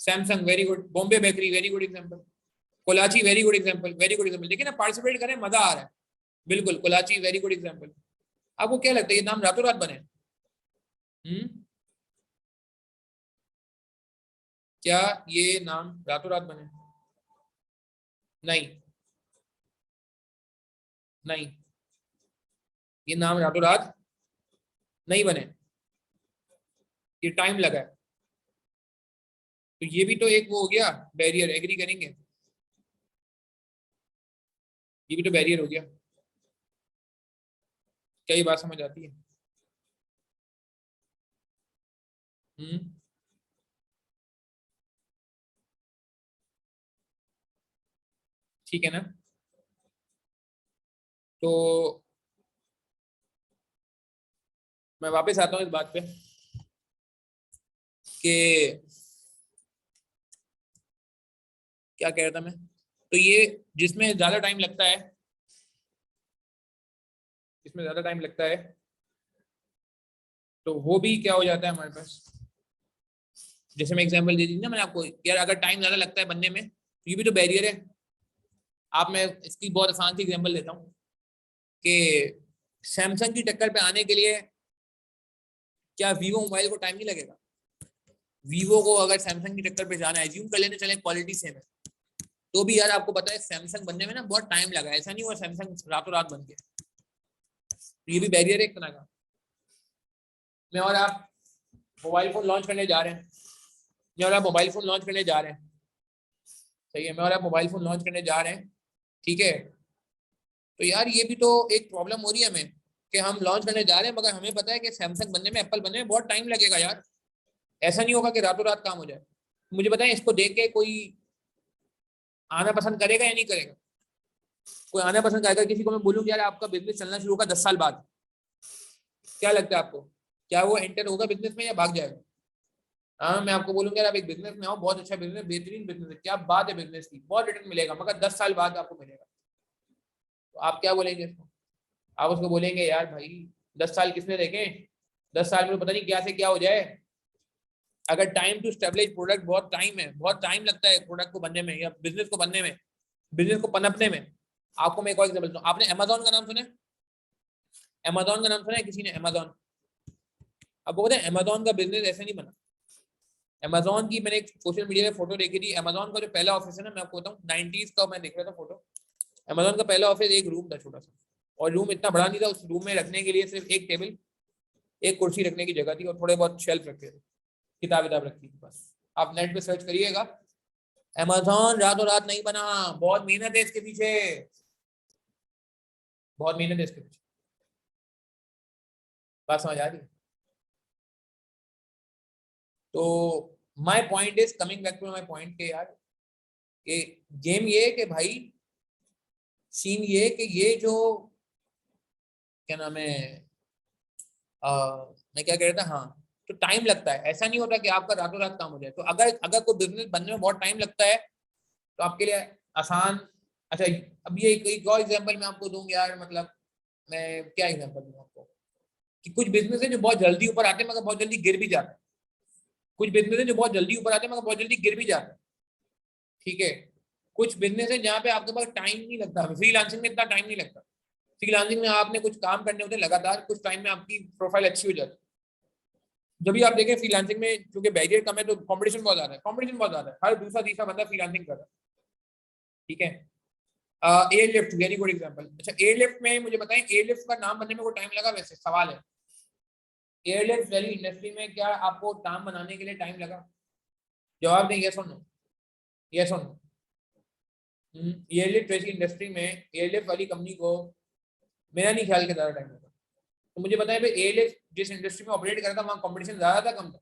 Samsung very good, Bombay bakery very good example, Kolachi very good example, very good example. देखिए ना, पार्टिसिपेट करें, मजा आ रहा है। बिल्कुल, कोलाची वेरी गुड एग्जांपल। आपको क्या लगता है ये नाम रातों रात बने? क्या ये नाम रातों रात बने? नहीं, नहीं, ये नाम रातों रात नहीं बने, ये टाइम लगा है। तो ये भी तो एक वो हो गया बैरियर, एग्री करेंगे? ये भी तो बैरियर हो गया। क्या ये बात समझ आती है? हम्म ठीक है ना? तो मैं वापस आता हूँ इस बात पे कि क्या कह रहा था मैं। तो ये जिसमें ज्यादा टाइम लगता है, जिसमें ज्यादा टाइम लगता है, तो वो भी क्या हो जाता है हमारे पास। जैसे मैं एग्जांपल दे दी ना मैंने आपको, यार अगर टाइम ज्यादा लगता है बनने में, तो ये भी तो बैरियर है। आप, मैं इसकी बहुत आसान सी एग्जांपल देता हूँ कि सैमसंग की टक्कर पे आने के लिए क्या वीवो मोबाइल को टाइम नहीं लगेगा? वीवो को अगर सैमसंग की टक्कर पे जाना है, एज्यूम कर लेने चले क्वालिटी सेम है, तो भी यार आपको पता है सैमसंग बनने में ना बहुत टाइम लगा, ऐसा नहीं हुआ सैमसंग रातों रात बन गया। तो ये भी बैरियर है एक तरह का। मैं और आप मोबाइल फोन लॉन्च करने जा रहे हैं, मैं और आप मोबाइल फोन लॉन्च करने जा रहे हैं, सही है, मैं और आप मोबाइल फोन लॉन्च करने जा रहे हैं, ठीक है। तो यार ये भी तो एक प्रॉब्लम हो रही है हमें कि हम लॉन्च करने जा रहे हैं, मगर हमें पता है कि सैमसंग बनने में, एप्पल बनने में बहुत टाइम लगेगा यार। ऐसा नहीं होगा कि रातों रात काम हो जाए। मुझे बताएं, इसको देख के कोई आना पसंद करेगा या नहीं करेगा? कोई आना पसंद करेगा? किसी को मैं बोलूँ यार आपका बिजनेस चलना शुरू होगा 10 साल बाद, क्या लगता है आपको, क्या वो एंटर होगा बिजनेस में या भाग जाएगा? हाँ, मैं आपको बोलूंगा यार आप एक बिजनेस में आओ, बहुत अच्छा बिजनेस, बेहतरीन बिजनेस है, क्या बात है बिजनेस की, बहुत रिटर्न मिलेगा, मगर 10 साल बाद आपको मिलेगा। तो आप क्या बोलेंगे इसको? आप उसको बोलेंगे यार भाई 10 साल किसने देखे, 10 साल में पता नहीं क्या से क्या हो जाए। अगर टाइम टू स्टेब्लिश प्रोडक्ट, बहुत टाइम है, बहुत टाइम लगता है प्रोडक्ट को बनने में या बिजनेस को बनने में, बिजनेस को पनपने में। आपको मैं एक और एग्जाम्पल दूं, आपने अमेजोन का नाम सुना है? अमेजोन का नाम सुना है किसी ने? अमेजोन, अब वो बताए अमेजोन का बिजनेस ऐसे नहीं बना। अमेजोन की मैंने एक सोशल मीडिया पे फोटो देखी थी, अमेजोन का जो पहला ऑफिस है ना, मैं आपको बताऊं 90s का मैं देख रहा था फोटो। अमेजोन का पहला ऑफिस एक रूम था छोटा सा, और रूम इतना बड़ा नहीं था, उस रूम में रखने के लिए सिर्फ एक टेबल, एक कुर्सी रखने की जगह थी, और थोड़े बहुत शेल्फ रखे थे, किताब विताब रखी थी बस। आप नेट पे सर्च करिएगा, अमेजोन रातों रात नहीं बना, बहुत मेहनत है इसके पीछे, बहुत मेहनत है इसके पीछे। बात समझ आ रही है? तो my point is coming back to my point के यार, कि गेम ये है कि भाई, सीन ये है कि ये जो क्या नाम है, मैं क्या कह रहा था, हाँ, तो टाइम लगता है, ऐसा नहीं होता कि आपका रातों रात काम हो जाए। तो अगर अगर कोई बिजनेस बनने में बहुत टाइम लगता है, तो आपके लिए आसान। अच्छा, अब ये एक और एग्जांपल मैं आपको दूंगा यार, मतलब मैं क्या एग्जांपल दूं आपको, कि कुछ बिजनेस है जो बहुत जल्दी ऊपर आते हैं मगर बहुत जल्दी गिर भी जाते हैं, कुछ बिजनेस है जो बहुत जल्दी ऊपर आते हैं मगर बहुत जल्दी गिर भी जाते हैं, ठीक है। कुछ बिजनेस है जहाँ पे आपके पास टाइम नहीं लगता, फ्रीलांसिंग में इतना टाइम नहीं लगता। फ्रीलांसिंग में आपने कुछ काम करने होते हैं लगातार, कुछ टाइम में आपकी प्रोफाइल अच्छी हो जाती है। जब भी आप देखें फ्रीलांसिंग में, क्योंकि बैरियर कम है तो कंपटीशन बहुत ज्यादा है, कंपटीशन बहुत ज्यादा है, हर दूसरा तीसरा बंदा फ्रीलांसिंग कर रहा है, ठीक है। Airlift very good example. अच्छा, एयरलिफ्ट में मुझे बताएं, एयरलिफ्ट का नाम बनने में कोई टाइम लगा? वैसे सवाल है, एयरलिफ्ट वाली इंडस्ट्री में क्या आपको नाम बनाने के लिए टाइम लगा? जवाब दें, यस और नो, यस और नो। एयरलिफ्ट जैसी इंडस्ट्री में एयरलिफ्ट वाली कंपनी को मेरा नहीं ख्याल के ज़्यादा टाइम लगा। तो मुझे पता है भाई एयरलिफ्ट जिस इंडस्ट्री में ऑपरेट करता था वहाँ कंपटीशन ज़्यादा था कम था?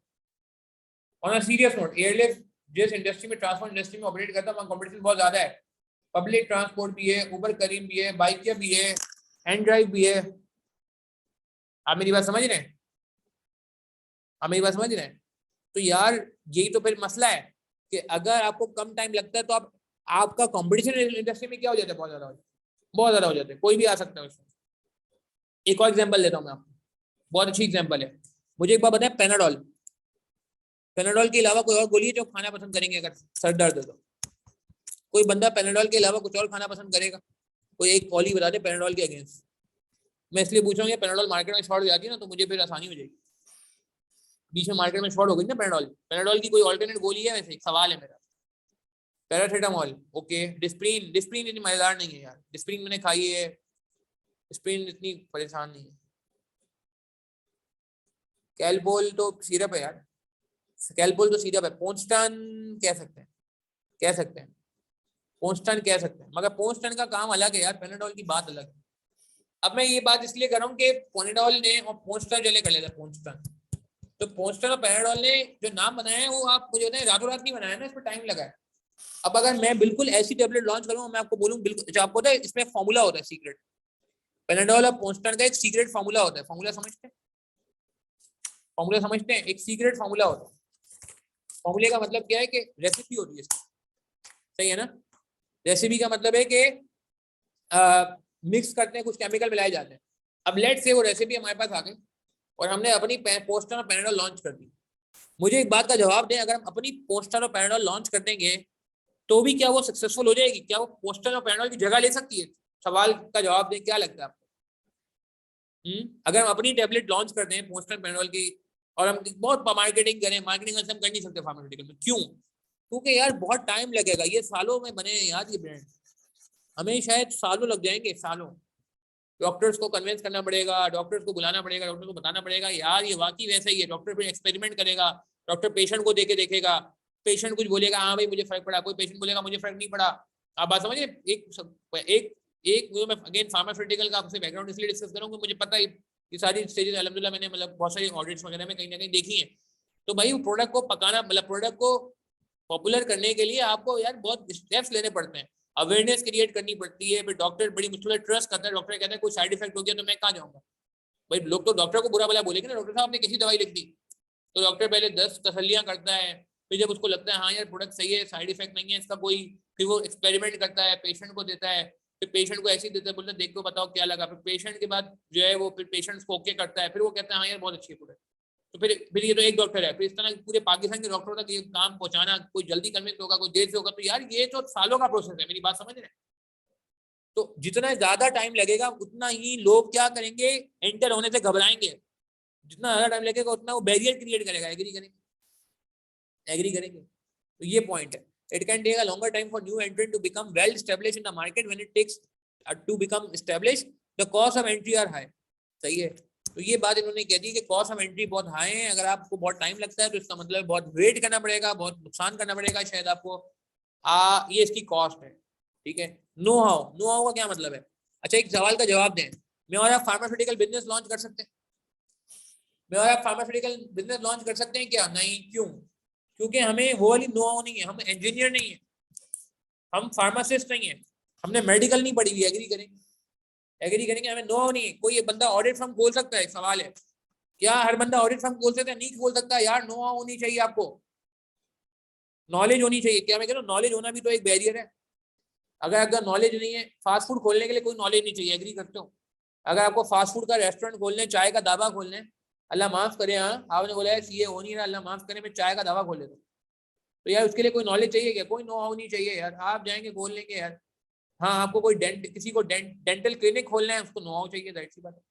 On a serious note, airlift जिस इंडस्ट्री में ट्रांसपोर्ट इंडस्ट्री में ऑपरेट करता है वहाँ कंपटीशन बहुत ज़्यादा है। पब्लिक ट्रांसपोर्ट भी है, उबर करीम भी है, बाइकिया भी है, हैंड ड्राइव भी है। आप मेरी बात समझ रहे हैं? आप मेरी बात समझ रहे हैं? तो यार यही तो फिर मसला है कि अगर आपको कम टाइम लगता है तो आप आपका कंपटीशन इंडस्ट्री में क्या हो जाता है, बहुत ज्यादा हो जाता है, बहुत ज्यादा हो जाता है, कोई भी आ सकता है उसमें। एक और एग्जांपल देता हूँ मैं आपको, बहुत अच्छी एग्जांपल है। मुझे एक बार बताएं, पेनाडोल, पेनाडोल के अलावा कोई और गोली है जो खाना पसंद करेंगे अगर सर दर्द हो तो? कोई बंदा पेनाडोल के अलावा कुछ और खाना पसंद करेगा? कोई एक गोली बता दे पेनाडोल के अगेंस्ट। मैं इसलिए पूछ रहा हूँ, पेनाडोल मार्केट में शॉर्ट हो जाती है ना तो मुझे फिर आसानी हो जाएगी। बीच में मार्केट में शॉर्ट हो गई ना पेनाडोल, पेनाडोल की कोई ऑल्टरनेट गोली है? वैसे एक सवाल है मेरा। Paracetamol, okay. डिस्प्रिन, डिस्प्रिन इतनी मजेदार नहीं है यार, डिस्प्रिन मैंने खाई है, डिस्प्रिन इतनी परेशान नहीं है। कैलपोल तो सिरप है यार, कैलपोल तो सिरप है। पोन्स्टान कह सकते हैं, कह सकते हैं, पोन्स्टान कह सकते हैं, मगर पोन्स्टान का काम अलग है यार, पेनाडोल की बात अलग है। अब मैं ये बात इसलिए कर रहा हूँ कि पोनेडोल ने और पोन्स्टान चले कर लेता पोन्स्टान, तो पोन्स्टान और पेनाडोल ने जो नाम बनाया है वो आप मुझे बताएं रातों रात नहीं बनाया ना, इस पर टाइम लगा है। अब अगर मैं बिल्कुल ऐसी टेबलेट लॉन्च करूँ, मैं आपको बोलूँ बिल्कुल, जो आपको पता है इसमें फॉर्मूला होता है सीक्रेट, पेनाडोल और पोन्स्टान का एक सीक्रेट फॉर्मूला होता है। फॉर्मूला समझते हैं? फॉर्मूला समझते हैं? एक सीक्रेट फॉर्मूला होता है। फॉर्मूले का मतलब क्या है कि रेसिपी होती है इसकी, सही है ना? रेसिपी का मतलब है कि मिक्स करते हैं, कुछ केमिकल मिलाए जाते हैं। अब लेट से वो रेसिपी हमारे पास आ गई और हमने अपनी पोस्टर और पेनाडोल लॉन्च कर दी। मुझे एक बात का जवाब दें, अगर हम अपनी पोस्टर और पेनाडोल लॉन्च कर देंगे तो भी क्या वो सक्सेसफुल हो जाएगी? क्या वो पोस्टर और पेनाडोल की जगह ले सकती है? सवाल का जवाब दें, क्या लगता है आपको? अगर हम अपनी टेबलेट लॉन्च करते हैं पोस्टर पेनाडोल की और हम बहुत मार्केटिंग करें, मार्केटिंग हम कर नहीं सकते फार्मास्यूटिकल में, क्यों? क्योंकि यार बहुत टाइम लगेगा, ये सालों में बने हैं यार ये ब्रांड, हमें शायद सालों लग जाएंगे, सालों। डॉक्टर्स को कन्विंस करना पड़ेगा, डॉक्टर्स को बुलाना पड़ेगा, डॉक्टर को बताना पड़ेगा यार ये वाकई वैसा ही है। डॉक्टर फिर एक्सपेरिमेंट करेगा, डॉक्टर पेशेंट को देके देखेगा, पेशेंट कुछ बोलेगा हाँ भाई मुझे फर्क पड़ा, कोई पेशेंट बोलेगा मुझे फर्क नहीं पड़ा। आप बात समझिए? एक एक मैं अगेन फार्मास्यूटिकल का आपसे बैकग्राउंड इसलिए डिस्कस करूंगा, मुझे पता है ये सारी स्टेजेस अल्हम्दुलिल्लाह मैंने मतलब बहुत सारी ऑडिट्स वगैरह में कहीं ना कहीं देखी है। तो भाई प्रोडक्ट को पकाना, मतलब प्रोडक्ट को पॉपुलर करने के लिए आपको यार बहुत स्टेप्स लेने पड़ते हैं, अवेयरनेस क्रिएट करनी पड़ती है। फिर डॉक्टर बड़ी मुश्किल से ट्रस्ट करता है, डॉक्टर कहता है कोई साइड इफेक्ट हो गया तो मैं कहाँ जाऊंगा? भाई लोग तो डॉक्टर को बुरा भला बोलेंगे ना, डॉक्टर साहब ने कैसी दवाई लिख दी? तो डॉक्टर पहले 10 तसल्लियां करता है, फिर जब उसको लगता है हाँ यार प्रोडक्ट सही है, साइड इफेक्ट नहीं है इसका कोई, फिर वो एक्सपेरिमेंट करता है, पेशेंट को देता है, फिर पेशेंट को ऐसे ही देता है, बोलता है देखो बताओ क्या लगा। फिर पेशेंट के बाद जो है वो फिर पेशेंट को ओके करता है, फिर वो कहता है हाँ यार बहुत अच्छी है प्रोडक्ट। तो फिर ये तो एक डॉक्टर है, फिर इस तरह पूरे पाकिस्तान के डॉक्टरों तक ये काम पहुंचाना, कोई जल्दी कन्विंस होगा, कोई देर से होगा, तो यार ये तो सालों का प्रोसेस है, मेरी बात समझ रहे हैं? तो जितना ज्यादा टाइम लगेगा उतना ही लोग क्या करेंगे, एंटर होने से घबराएंगे। जितना ज्यादा टाइम लगेगा उतना वो बैरियर क्रिएट करेगा, एग्री करेंगे? एग्री करेंगे? तो ये पॉइंट है। It can take a longer time for new entrant to become well established in the market, when it takes to become established the cost of entry are high. सही है? तो ये बात इन्होंने कह दी कि कॉस्ट ऑफ एंट्री बहुत हाई है, अगर आपको बहुत टाइम लगता है तो इसका मतलब बहुत वेट करना पड़ेगा, बहुत नुकसान करना पड़ेगा शायद आपको। ये इसकी कॉस्ट है, ठीक है। नो हाउ, नो हाउ का क्या मतलब है? अच्छा एक सवाल का जवाब दें, मैं और आप फार्मास्यूटिकल बिजनेस लॉन्च कर सकते हैं? मैं और आप फार्मास्यूटिकल बिजनेस लॉन्च कर सकते हैं क्या? नहीं, क्यों? क्योंकि हमें वो वाली नो हाउ नहीं है, हम इंजीनियर नहीं है, हम फार्मासिस्ट नहीं है, हमने मेडिकल नहीं पढ़ी हुई। एग्री करेंगे? एग्री करेंगे? हमें नो हाउ नहीं है। कोई ये बंदा ऑडिट फर्म खोल सकता है? सवाल है, क्या हर बंदा ऑडिट फर्म खोल सकता है? नहीं खोल सकता यार, नो हाउ होनी चाहिए आपको, नॉलेज होनी चाहिए। क्या मैं कह रहा हूँ, नॉलेज होना भी तो एक बैरियर है। अगर नॉलेज नहीं है, फास्ट फूड खोलने के लिए कोई नॉलेज नहीं चाहिए, एग्री करते हो? अगर आपको फास्ट फूड का रेस्टोरेंट खोलने, चाय का दावा खोलने, अल्लाह माफ करे, हाँ आपने बोला है सीए हो नहीं रहा, अल्लाह माफ करे मैं चाय का दावा खोल लेता हूँ, तो यार उसके लिए कोई नॉलेज चाहिए क्या? कोई नो हाउ नहीं चाहिए यार, आप जाएंगे खोल लेंगे यार। हाँ आपको कोई किसी को डेंटल क्लिनिक खोलना है, उसको नो हाउ चाहिए, जाहिर सी बात है।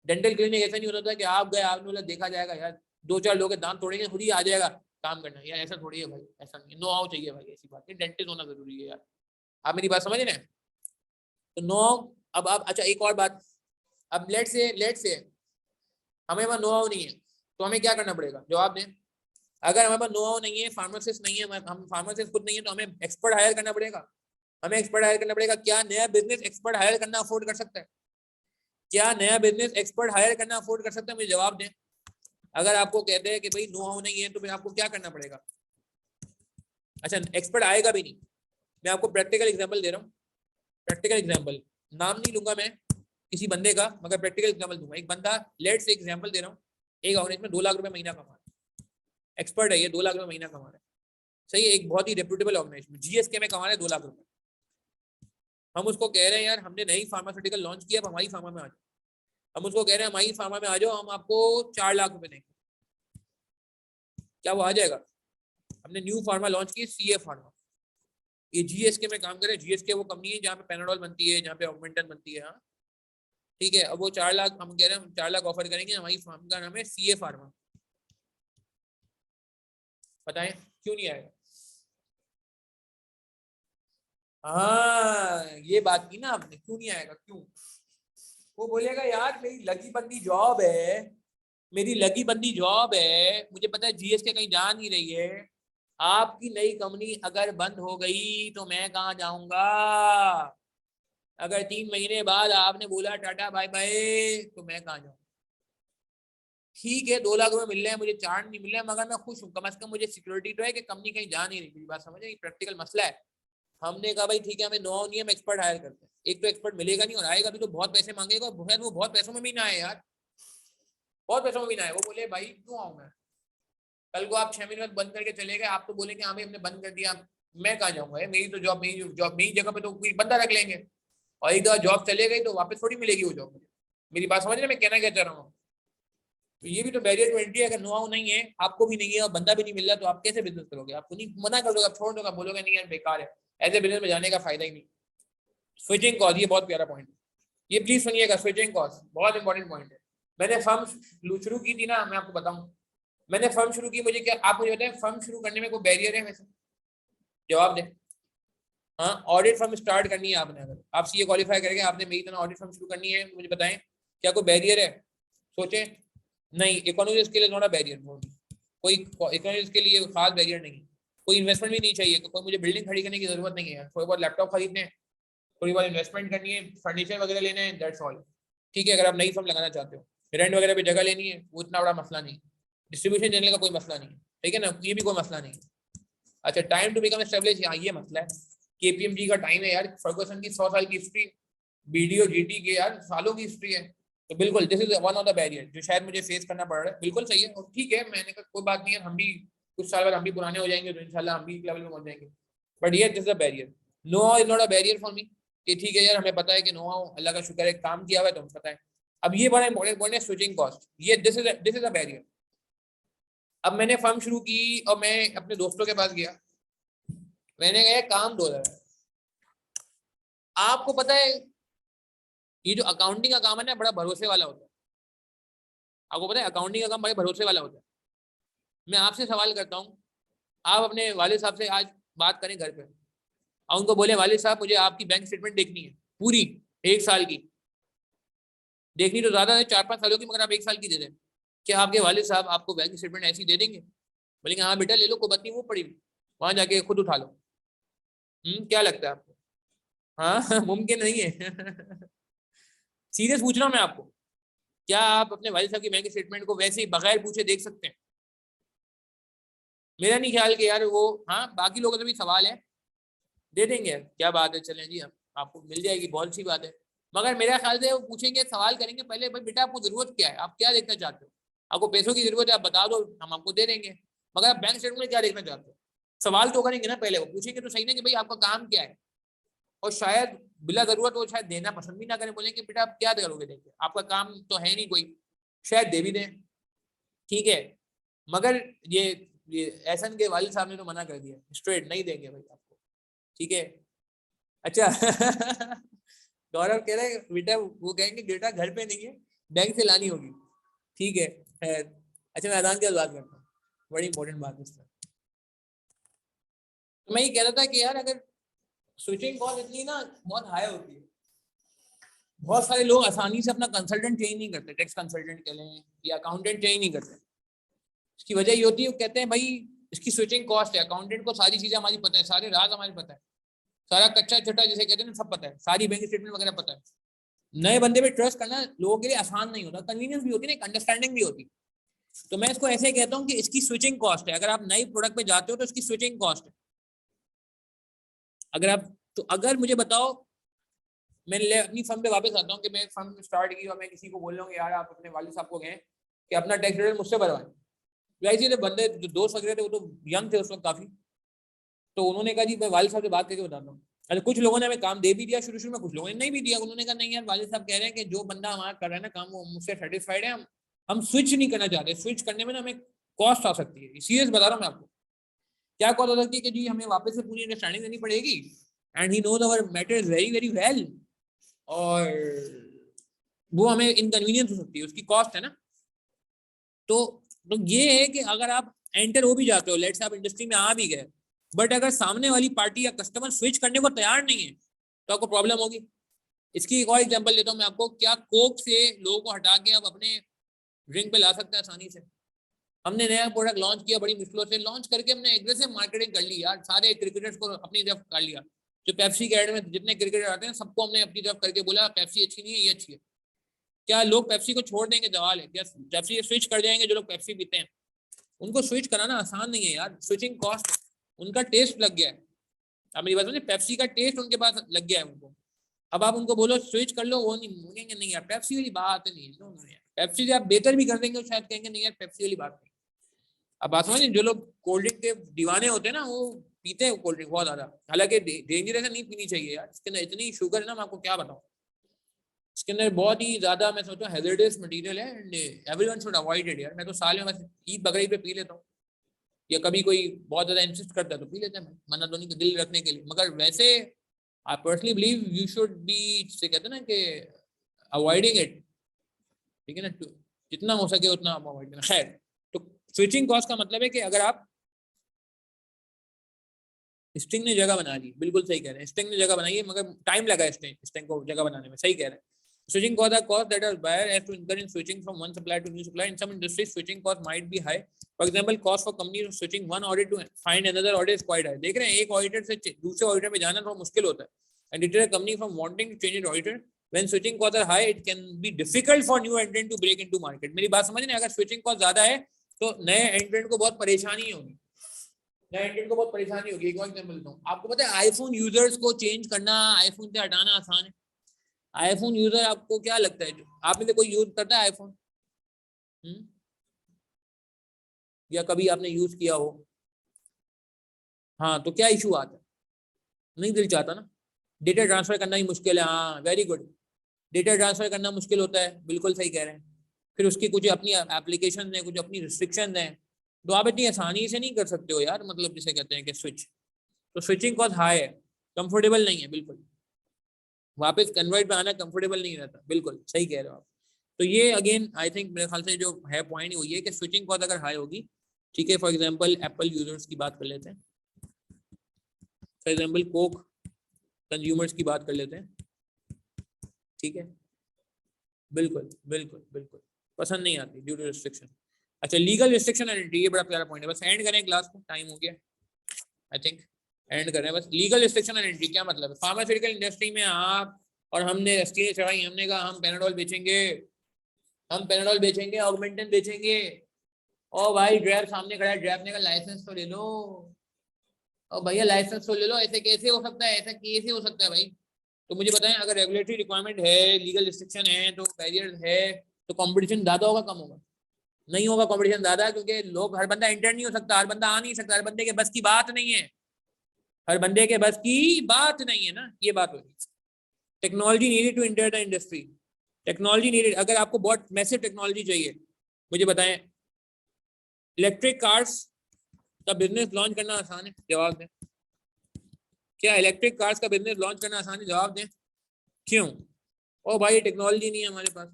डेंटल क्लिनिक ऐसा नहीं होता था कि आप गए, आपने बोला देखा जाएगा यार, दो चार लोग दांत तोड़ेंगे खुद ही आ जाएगा काम करना, यार ऐसा थोड़ी है भाई, ऐसा नहीं है। नो हाउ चाहिए भाई, ऐसी बात नहीं, डेंटिस्ट होना जरूरी है यार। आप मेरी बात समझ रहे हैं? तो नो। अब आप, अच्छा एक और बात, अब लेट से हमें वहां नो हाउ नहीं है, तो हमें क्या करना पड़ेगा? जवाब दें। अगर हमारे पास नो हाउ नहीं है, फार्मासिस्ट नहीं है, हम फार्मासिस्ट खुद नहीं है, तो हमें एक्सपर्ट हायर करना पड़ेगा। हमें एक्सपर्ट हायर करना पड़ेगा। क्या नया बिजनेस एक्सपर्ट हायर करना अफोर्ड कर सकता है? क्या नया बिजनेस एक्सपर्ट हायर करना अफोर्ड कर सकता है? मुझे जवाब दें। अगर आपको कहते हैं कि भाई नो हाउ नहीं है, तो फिर आपको क्या करना पड़ेगा? अच्छा, एक्सपर्ट आएगा भी नहीं। मैं आपको प्रैक्टिकल एग्जांपल दे रहा हूँ, प्रैक्टिकल एग्जांपल, नाम नहीं लूंगा मैं किसी बंदे का, मगर प्रैक्टिकल एग्जांपल दूंगा। एक बंदा, लेट से एग्जांपल दे रहा हूँ, एक ऑर्गेनाइजेशन में 2 लाख रुपए महीना कमा रहा है, एक्सपर्ट है ये, 2 लाख रुपए महीना कमा रहा है, सही है, एक बहुत ही रेप्यूटेबल ऑर्गेनाइजेशन, जीएसके में कमा रहे हैं 2 लाख रुपए। हम उसको कह रहे हैं यार हमने नई फार्मास्यूटिकल लॉन्च किया, अब हमारी फार्मा में आ जाओ। हम उसको कह रहे हैं हमारी फार्मा में आ जाओ, हम आपको 4 लाख रुपए देंगे। क्या वो आ जाएगा? हमने न्यू फार्मा लॉन्च की, सीए फार्मा, ये जीएसके में काम करे। जीएसके वो कंपनी है जहाँ पे पैनाडोल बनती है, जहाँ पे ऑगमेंटन बनती है। हाँ ठीक है, अब वो 4 लाख, हम कह रहे हैं हम 4 लाख ऑफर करेंगे, हमारी फार्म का नाम है सीए फार्मा। बताएं क्यों नहीं आएगा? हाँ, ये बात की ना आपने, क्यों नहीं आएगा? क्यों? वो बोलेगा यार मेरी लगी बंदी जॉब है, मेरी लगी बंदी जॉब है, मुझे पता है जीएसके कहीं जा नहीं रही है। आपकी नई कंपनी अगर बंद हो गई तो मैं कहाँ जाऊंगा? अगर 3 महीने बाद आपने बोला टाटा बाय बाय, तो मैं कहाँ जाऊँ? ठीक है, 2 लाख रुपए मिल रहे हैं मुझे, 4 नहीं मिल रहे हैं, मगर मैं खुश हूँ, कम से कम मुझे सिक्योरिटी तो है कि कंपनी कहीं जा नहीं रही। मेरी बात समझ, प्रैक्टिकल मसला है। हमने कहा भाई ठीक है, हमें नो नहीं, हम एक्सपर्ट हायर करते हैं। एक तो एक्सपर्ट मिलेगा नहीं, और आएगा भी तो बहुत पैसे मांगेगा, और वो बहुत पैसों में भी ना आए यार, बहुत पैसों में भी ना आए। वो बोले भाई क्यों आऊँ मैं? कल को आप 6 महीने बाद बंद करके चले गए, आप तो बोलेंगे हाँ भाई हमने बंद कर दिया, मैं कहाँ जाऊंगा? मेरी तो जॉब, मेरी जगह पे तो कोई बंदा रख लेंगे, और एक बार जॉब चले गई तो वापस थोड़ी मिलेगी वो जॉब मुझे। मेरी बात समझ रहे, मैं कहना क्या चाह रहा हूँ? तो ये भी तो बैरियर टू एंट्री है। अगर नो हाउ नहीं है, आपको भी नहीं है, और बंदा भी नहीं मिल रहा, तो आप कैसे बिजनेस करोगे? आपको नहीं, मना कर दोगे, आप छोड़ दोगे, बोलोगे नहीं यार बेकार है, ऐसे बिजनेस में जाने का फायदा ही नहीं। स्विचिंग कॉस्ट, ये बहुत प्यारा पॉइंट है, ये प्लीज सुनिएगा। स्विचिंग कॉस्ट बहुत इंपॉर्टेंट पॉइंट है। मैंने फर्म शुरू की थी ना, मैं आपको बताऊं, मैंने फर्म शुरू की, मुझे क्या, आप मुझे बताएं फर्म शुरू करने में कोई बैरियर है वैसे? जवाब दें। हाँ, ऑडिट फर्म स्टार्ट करनी है आपने, अगर आप सीए क्वालिफाई करके आपने मेरी तरह ऑडिट फर्म शुरू करनी है, मुझे बताएं क्या कोई बैरियर है? सोचें। नहीं, इकोनॉमिक्स के लिए थोड़ा बैरियर, कोई इकोनॉमिक्स के लिए खास बैरियर नहीं। कोई इन्वेस्टमेंट भी नहीं चाहिए, कोई मुझे बिल्डिंग खड़ी करने की जरूरत नहीं है, थोड़े बहुत लैपटॉप खरीदने हैं, थोड़ी बहुत इन्वेस्टमेंट करनी है, फर्नीचर वगैरह लेने हैं, दैट्स ऑल। ठीक है, अगर आप नई फर्म लगाना चाहते हो, रेंट वगैरह पे जगह लेनी है, वो इतना बड़ा मसला नहीं, डिस्ट्रीब्यूशन देने का कोई मसला नहीं, ठीक है ना, ये भी कोई मसला नहीं। अच्छा, टाइम टू बिकम एस्टेब्लिश, यहाँ ये मसला है। केपीएमजी का टाइम है यार, फर्गुसन की 100 साल की हिस्ट्री, बीडीओ जीटी के यार सालों की हिस्ट्री है। तो बिल्कुल this is one of the barrier जो शायद मुझे फेस करना पड़ रहा है। बिल्कुल सही है, और ठीक है, मैंने कहा कोई बात नहीं है, हम भी कुछ साल बाद हम भी पुराने हो जाएंगे, तो इंशाल्लाह हम भी लेवल में पहुंच जाएंगे। बट ये this is the barrier. Know how is not a barrier for me, कि ठीक है यार हमें पता है कि नो हाउ, अल्लाह का शुक्र है काम किया हुआ है तो हमें पता है। अब ये बड़ा इंपॉर्टेंट पॉइंट है, स्विचिंग कॉस्ट, ये दिस इज अ बैरियर। अब मैंने फर्म शुरू की और मैं अपने दोस्तों के पास गया, मैंने कहा काम 2 है। आपको पता है ये जो अकाउंटिंग का काम है ना, बड़ा भरोसे वाला होता है। आपको पता है अकाउंटिंग का काम बड़े भरोसे वाला होता है। मैं आपसे सवाल करता हूँ, आप अपने वालिद साहब से आज बात करें घर पे, और उनको बोले वालिद साहब मुझे आपकी बैंक स्टेटमेंट देखनी है पूरी, 1 साल की देखनी, तो ज्यादा है 4-5 सालों की, मगर आप 1 साल की दे दें, क्या आपके वालिद साहब आपको बैंक स्टेटमेंट ऐसी दे देंगे? बोलेंगे हाँ बेटा ले लो, कोई बात नहीं, वो पड़ी वहां जाके खुद उठा लो। क्या लगता है आपको? हाँ मुमकिन नहीं है सीरियस पूछ रहा हूँ मैं आपको, क्या आप अपने वालिद साहब की बैंक स्टेटमेंट को वैसे ही बगैर पूछे देख सकते हैं? मेरा नहीं ख्याल कि यार वो, हाँ बाकी लोगों से भी सवाल है, दे देंगे, क्या बात है, चलें जी, हम आपको मिल जाएगी, बहुत सी बात है। मगर मेरा ख्याल से वो पूछेंगे, सवाल करेंगे पहले, भाई बेटा आपको जरूरत क्या है, आप क्या देखना चाहते हो? आपको पैसों की जरूरत है, आप बता दो, हम आपको दे देंगे। मगर आप बैंक स्टेटमेंट में क्या देखना चाहते हो? सवाल तो करेंगे ना पहले, वो पूछेंगे तो सही ना कि भाई आपका काम क्या है। और शायद बिला जरूरत वो शायद देना पसंद भी ना करें, बोलेंगे बेटा आप क्या करोगे देंगे, आपका काम तो है नहीं कोई, शायद दे भी दें, ठीक है। मगर ये एहसन के वालिद साहब ने तो मना कर दिया, स्ट्रेट नहीं देंगे भाई आपको, ठीक है। अच्छा गौरव कह रहे हैं बेटा, वो कहेंगे बेटा घर पे नहीं है, बैंक से लानी होगी, ठीक है, खैर। अच्छा, मैं अजान की बात करता हूँ, बड़ी इंपॉर्टेंट बात है इस पर। तो मैं ये कह रहा था कि यार अगर स्विचिंग कॉस्ट इतनी ना बहुत हाई होती है, बहुत सारे लोग आसानी से अपना कंसल्टेंट चेंज नहीं करते, टैक्स कंसल्टेंट कह लें या अकाउंटेंट चेंज नहीं करते। इसकी वजह ये होती है, वो कहते हैं भाई इसकी स्विचिंग कॉस्ट है। अकाउंटेंट को सारी चीजें हमारी पता है, सारे राज हमारे पता है, सारा कच्चा छट्टा जिसे कहते हैं ना सब पता है, सारी बैंक स्टेटमेंट वगैरह पता है। नए बंदे पे ट्रस्ट करना लोगों के लिए आसान नहीं होता, कन्वीनियंस भी होती है, अंडरस्टैंडिंग भी होती। तो मैं इसको ऐसे कहता हूँ कि इसकी स्विचिंग कॉस्ट है। अगर आप नई प्रोडक्ट पे जाते हो तो इसकी स्विचिंग कॉस्ट है। अगर आप, तो अगर मुझे बताओ, मैं अपनी फर्म पे वापस आता हूँ कि मैं फर्म स्टार्ट की और मैं किसी को बोल रहा हूँ यार आप अपने वालिद साहब को कहें कि अपना टैक्स रिटर्न मुझसे भरवाएं। वैसे तो बंदे जो दोस्त वगैरह थे वो तो यंग थे उस वक्त काफी, तो उन्होंने कहा जी मैं वालिद साहब से बात करके बताता हूँ। अच्छा, कुछ लोगों ने हमें काम दे भी दिया शुरू शुरू में, कुछ लोगों ने नहीं भी दिया। उन्होंने कहा नहीं यार वालिद साहब कह रहे हैं कि जो बंदा हमारा कर रहा है ना काम वो मुझसे सेटिस्फाइड है, हम स्विच नहीं करना चाहते, स्विच करने में ना हमें कॉस्ट आ सकती है। सीरियस बता रहा हूँ मैं आपको, क्या कॉस्ट आ सकती है कि जी हमें वापस से पूरी अंडरस्टैंडिंग देनी पड़ेगी, and he knows our matters very very well, और वो हमें इनकन्वीनियंस हो सकती है, उसकी कॉस्ट है ना। तो ये है कि अगर आप एंटर हो भी जाते हो, लेट्स आप इंडस्ट्री में आ भी गए, बट अगर सामने वाली पार्टी या कस्टमर स्विच करने को तैयार नहीं है तो आपको प्रॉब्लम होगी। इसकी एक और एग्जांपल देता हूं मैं आपको। क्या कोक से लोगों को हटा के आप अपने ड्रिंक पे ला सकते हैं आसानी से? हमने नया प्रोडक्ट लॉन्च किया, बड़ी मुश्किलों से लॉन्च करके हमने एग्रेसिव मार्केटिंग कर ली यार, सारे क्रिकेटर्स को अपनी तरफ कर लिया। जो पेप्सी के एड में जितने क्रिकेटर आते हैं सबको हमने अपनी तरफ करके बोला पेप्सी अच्छी नहीं है, ये अच्छी है। क्या लोग पेप्सी को छोड़ देंगे? सवाल है। क्या पेप्सी स्विच कर जाएंगे जो लोग पेप्सी पीते हैं? उनको स्विच कराना आसान नहीं है यार, स्विचिंग कॉस्ट, उनका टेस्ट लग गया है। अब मेरी बात समझे, पेप्सी का टेस्ट उनके पास लग गया है उनको। अब आप उनको बोलो स्विच कर लो, वो नहीं बोलेंगे नहीं यार पेप्सी वाली बात नहीं है, पेप्सी से आप बेहतर भी कर देंगे तो शायद कहेंगे नहीं यार पेप्सी वाली बात नहीं। अब बात समझिए, जो लोग कोल्ड ड्रिंक के दीवाने होते हैं ना वो पीते हैं कोल्ड ड्रिंक बहुत ज्यादा, हालांकि डेंजरस नहीं पीनी चाहिए यार, इसके अंदर इतनी शुगर है ना, मैं आपको क्या बताऊं। इसके अंदर बहुत ही ज्यादा मैं सोचता हूँ हैजर्डस मटेरियल है, and everyone should avoid it यार। मैं तो साल में बस ईद बकरीद पे पी लेता हूँ, या कभी कोई बहुत ज्यादा इंसिस्ट करता है तो पी लेते हैं, मना तो नहीं, दिल रखने के लिए। मगर वैसे I personally believe you should be, से कहते हैं ना कि अवॉइडिंग इट, ठीक है ना, जितना हो सके उतना आप अवॉइड करना। खैर, तो स्विचिंग कॉस्ट का मतलब है कि अगर आप, स्टिंग ने जगह बना ली, बिल्कुल सही कह रहे हैं, स्टिंग ने जगह बनाई है मगर टाइम लगा स्टिंग को जगह बनाने में, सही कह रहे हैं। Switching costs are costs that a buyer has to incur in switching from one supplier to new supplier. In some industries, switching cost might be high. For example, cost for companies switching one audit to find another audit is quite high. देख रहे हैं, एक auditor से दूसरे auditor में जाना थोड़ा मुश्किल होता है. And deter a company from wanting to change its auditor. When switching costs are high, it can be difficult for new entrant to break into market. मेरी बात समझ रहे हैं? अगर switching cost ज्यादा है तो नए एंट्रेंट को बहुत परेशानी होगी, नए एंट्रेंट को बहुत परेशानी होगी। एक और एग्जांपल देता हूँ आपको। पता है आईफोन यूजर्स को चेंज करना, आईफोन से हटाना आसान है। आईफोन यूजर आपको क्या लगता है, आप में से कोई यूज करता है आईफोन? या कभी आपने यूज किया हो? हाँ, तो क्या इशू आता है? नहीं दिल चाहता ना, डेटा ट्रांसफर करना ही मुश्किल है। हाँ वेरी गुड, डेटा ट्रांसफर करना मुश्किल होता है, बिल्कुल सही कह रहे हैं। फिर उसकी कुछ अपनी एप्लीकेशन है, कुछ अपनी रिस्ट्रिक्शन है, तो आप इतनी आसानी से नहीं कर सकते हो यार, मतलब जिसे कहते हैं कि स्विच। तो स्विचिंग कॉस्ट हाई है, कंफर्टेबल नहीं है बिल्कुल, वापस कन्वर्ट पे आना कंफर्टेबल नहीं रहता, बिल्कुल सही कह रहे हो आप। तो ये अगेन आई थिंक मेरे ख्याल से जो है पॉइंट वो ये कि स्विचिंग कॉस्ट अगर हाई होगी, ठीक है, फॉर एग्जांपल एप्पल यूजर्स की बात कर लेते हैं, फॉर एग्जांपल कोक कंज्यूमर्स की बात कर लेते हैं, ठीक है, बिल्कुल बिल्कुल बिल्कुल पसंद नहीं आती ड्यू टू रिस्ट्रिक्शन। अच्छा, लीगल रिस्ट्रिक्शन एंड एंट्री, ये बड़ा प्यारा पॉइंट है। बस एंड करें क्लास को, टाइम हो गया आई थिंक, एंड कर रहे हैं बस। लीगल रिस्ट्रिक्शन एंड एंट्री क्या मतलब है? फार्मास्यूटिकल इंडस्ट्री में आप और हमने रस्सी चढ़ाई, हमने कहा हम पेनाडोल बेचेंगे, हम पेनाडोल बेचेंगे, ऑगमेंटन बेचेंगे, और भाई ड्रैप सामने खड़ा है, ड्रैप ने कहा लाइसेंस तो ले लो, और भैया लाइसेंस तो ले लो, ऐसे कैसे हो सकता है, ऐसा कैसे हो सकता है भाई? तो मुझे बताएं, अगर रेगुलेटरी रिक्वायरमेंट है, लीगल रिस्ट्रिक्शन है, तो बैरियर है, तो कंपटीशन ज्यादा होगा कम होगा? नहीं होगा कंपटीशन ज्यादा, क्योंकि लोग, हर बंदा एंटर नहीं हो सकता, हर बंदा आ नहीं सकता, हर बंदे के बस की बात नहीं है, हर बंदे के बस की बात नहीं है ना, ये बात होगी। Technology needed to enter the industry, technology needed, अगर आपको बहुत मैसिव टेक्नोलॉजी चाहिए, मुझे बताएं इलेक्ट्रिक कार्स का बिजनेस लॉन्च करना आसान है? जवाब दें। क्या इलेक्ट्रिक कार्स का बिजनेस लॉन्च करना आसान है? जवाब दें। क्यों? ओ भाई टेक्नोलॉजी नहीं है हमारे पास,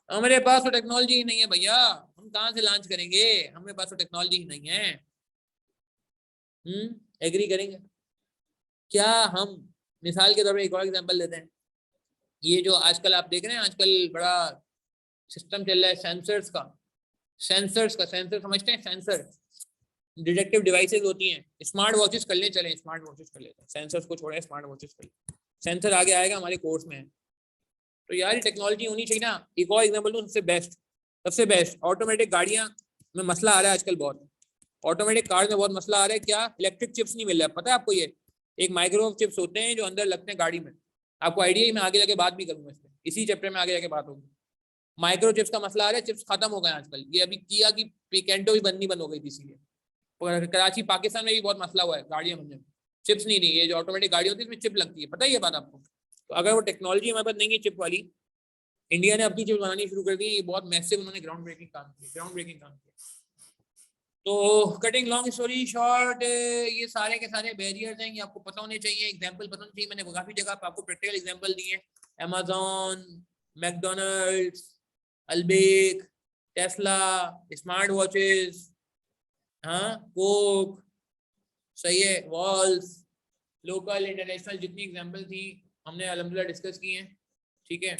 हमारे पास तो टेक्नोलॉजी ही नहीं है भैया, हम कहाँ से लॉन्च करेंगे, हमारे पास तो टेक्नोलॉजी ही नहीं है। एग्री करेंगे? क्या हम, मिसाल के तौर पर एक और एग्जांपल लेते हैं, ये जो आजकल आप देख रहे हैं, आजकल बड़ा सिस्टम चल रहा है सेंसर्स का, सेंसर्स का, सेंसर समझते हैं, सेंसर डिटेक्टिव डिवाइसेस होती हैं। स्मार्ट वॉचेस कर ले, चलें स्मार्ट वॉचेस कर लेते हैं, सेंसर्स को छोड़े स्मार्ट वॉचेस कर ले, सेंसर आगे आएगा हमारे कोर्स में। तो यार टेक्नोलॉजी होनी चाहिए ना। एक और एग्जांपल दूं, सबसे बेस्ट ऑटोमेटिक गाड़ियां में मसला आ रहा है आजकल बहुत, ऑटोमेटिक कार में बहुत मसला आ रहा है। क्या? इलेक्ट्रिक चिप्स नहीं मिल रहा है, पता है आपको? ये एक माइक्रोवेव चिप्स होते हैं जो अंदर लगते हैं गाड़ी में, आपको आइडिया ही, मैं आगे जाके बात भी करूंगा इसमें, इसी चैप्टर में आगे जाके बात होगी। माइक्रो चिप्स का मसला आ रहा है, चिप्स खत्म हो गए आजकल। ये अभी किया कि कैंटो भी बंद हो गई थी, इसीलिए कराची पाकिस्तान में भी बहुत मसला हुआ है गाड़ियां बनने में, चिप्स नहीं रही। ये जो ऑटोमेटिक गाड़ी होती है इसमें चिप लगती है, पता है ये बात आपको? तो अगर वो टेक्नोलॉजी हमारे पास नहीं है चिप वाली, इंडिया ने अपनी चिप बनानी शुरू कर दी, ये बहुत मैसिव उन्होंने ग्राउंड ब्रेकिंग काम किया। तो कटिंग लॉन्ग स्टोरी शॉर्ट, ये सारे के सारे बैरियर्स हैं, ये आपको पता होने चाहिए, एग्जांपल पता होने चाहिए। मैंने काफी जगह पे आपको प्रैक्टिकल एग्जांपल दिए हैं, Amazon, McDonald's, Albaik, Tesla, smart watches, हाँ, कोक, सही है, वॉल्स, लोकल इंटरनेशनल जितनी एग्जांपल थी हमने अल्हम्दुलिल्लाह डिस्कस की हैं, ठीक है।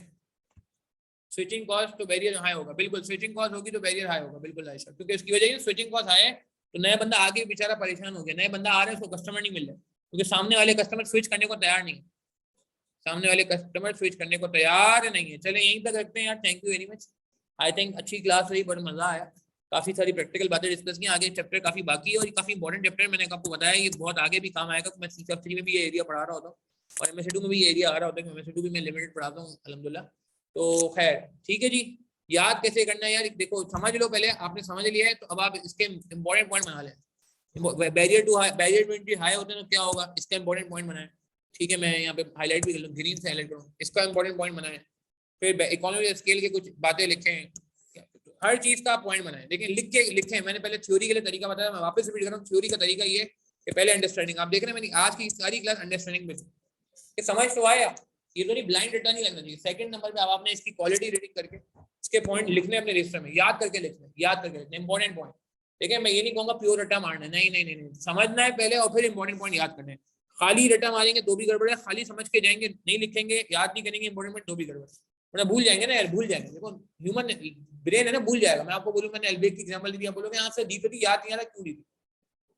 स्विचिंग कॉस्ट तो बैरियर हाई होगा, बिल्कुल स्विचिंग कॉस्ट होगी तो बैरियर हाई होगा, बिल्कुल आयशा, क्योंकि उसकी वजह से स्विचिंग कॉस्ट हाई है तो नया बंदा आगे बेचारा परेशान हो गया, नया बंदा आ रहा है उसको कस्टमर नहीं मिल रहा, क्योंकि सामने वाले कस्टमर स्विच करने को तैयार नहीं, सामने वाले कस्टमर स्विच करने को तैयार नहीं है। चले यहीं तक रखते हैं यार, thank you very much. I think अच्छी क्लास रही, बड़ा मजा आया, काफी सारी प्रैक्टिकल बातें डिस्कस की। आगे चैप्टर काफी बाकी है और काफी इंपॉर्टेंट चैप्टर, मैंने आपको बताया ये बहुत आगे भी काम आएगा। मैं C++ में भी ये एरिया पढ़ा रहा होता हूँ और MSc2 में भी ये एरिया आ रहा होता है, MSc2 भी मैं लिमिटेड पढ़ाता हूँ अल्हम्दुलिल्लाह। तो खैर ठीक है जी, याद कैसे करना है यार, देखो समझ लो, पहले आपने समझ लिया है तो अब आप इसके इंपॉर्टेंट पॉइंट बना लें। बैरियर टू एंट्री हाई होते हैं तो क्या होगा, इसका इंपॉर्टेंट पॉइंट बनाए, ठीक है। मैं यहाँ पे हाईलाइट भी कर लूँ, ग्रीन से हाईलाइट करूँ, इसका इंपॉर्टेंट पॉइंट बनाए। फिर इकोनॉमी स्केल के कुछ बातें लिखें, हर चीज का पॉइंट बनाए, लेकिन लिखें। मैंने पहले थ्योरी के लिए तरीका बताया, मैं वापस रिपीट कर रहा हूँ। थ्योरी का तरीका ये कि पहले अंडरस्टैंडिंग, आप देख रहे हैं मैंने आज की सारी क्लास अंडरस्टैंडिंग में कि समझ तो आया, ये तो नहीं ब्लाइंड रिटर्न नहीं लगना चाहिए। सेकंड नंबर पे आपने इसकी क्वालिटी रीडिंग करके इसके पॉइंट लिखने अपने रजिस्टर में, याद करके लिखने इंपॉर्टेंट पॉइंट। ठीक है, मैं ये नहीं कहूंगा प्योर रट्टा मारना, नहीं, समझना है पहले और फिर इंपॉर्टेंट पॉइंट याद करने। खाली रट्टा मारेंगे तो भी गड़बड़ है, खाली समझ के जाएंगे, नहीं लिखेंगे, याद नहीं करेंगे इंपॉर्टेंट पॉइंट तो भी गड़बड़, वरना भूल जाएंगे ना यार, भूल जाएंगे। देखो ह्यूमन ब्रेन है ना, भूल जाएगा। मैं आपको बोलूँ मैंने एल्बेक की एग्जांपल दी थी, आप बोलोगे यहाँ से दी तो थी, याद नहीं आ रहा, क्यों दी थी?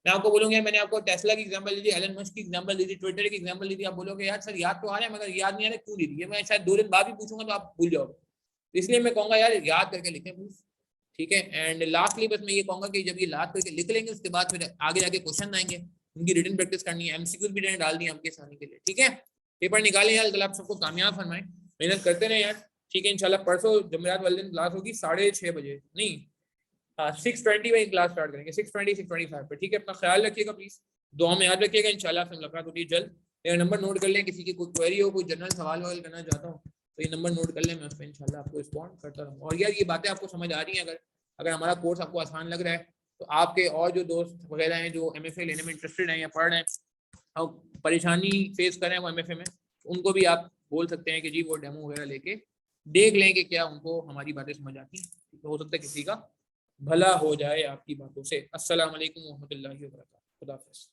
मैं आपको बोलूंगा मैंने आपको टेस्ला की एग्जांपल दी थी, एलन मस्क की एग्जांपल दी थी, ट्विटर की एग्जांपल दी थी, आप बोलोगे यार सर याद तो आ रहा है मगर याद नहीं आ रहा, क्यों दी थी? ये मैं शायद 2 दिन बाद भी पूछूंगा तो आप भूल जाओगे, इसलिए मैं कहूंगा यार याद करके लिखें प्लीज, ठीक है। एंड लास्टली बस मैं ये कहूंगा कि जब ये याद करके लिख लेंगे उसके बाद फिर आगे जाके क्वेश्चन आएंगे, उनकी रिटन प्रैक्टिस करनी है, MCQs भी मैंने डाल दी आपके आसानी के लिए, ठीक है। पेपर निकालें यार, अल्लाह आप सबको कामयाब फरमाए, मेहनत करते रहे यार, ठीक है। इंशाल्लाह परसों जमेरात वाले दिन क्लास होगी 6:30 बजे, नहीं 6:20 में क्लास स्टार्ट करेंगे, 6:20 6:25 पे, ठीक है। अपना ख्याल रखिएगा प्लीज, दुआ में याद रखिएगा, इंशाल्लाह से मुलाकात होती है जल्द। मेरा नंबर नोट कर लें, किसी की कोई क्वेरी हो, कोई जनरल सवाल करना चाहता हूँ तो ये नंबर नोट कर लें, मैं उस पर इंशाल्लाह आपको रिस्पॉन्ड करता रहूँगा। और यार ये बातें आपको समझ आ रही हैं, अगर हमारा कोर्स आपको आसान लग रहा है तो आपके और जो दोस्त वगैरह हैं जो MFA लेने में इंटरेस्टेड हैं या पढ़ रहे हैं और परेशानी फेस कर रहे हैं वो MFA में, उनको भी आप बोल सकते हैं कि जी वो डेमो वगैरह लेके देख लें कि क्या उनको हमारी बातें समझ आती हैं, तो हो सकता है किसी का भला हो जाए आपकी बातों से। अस्सलाम वालेकुम रहमतुल्लाहि व बरकातुहू, खुदा हाफिज़।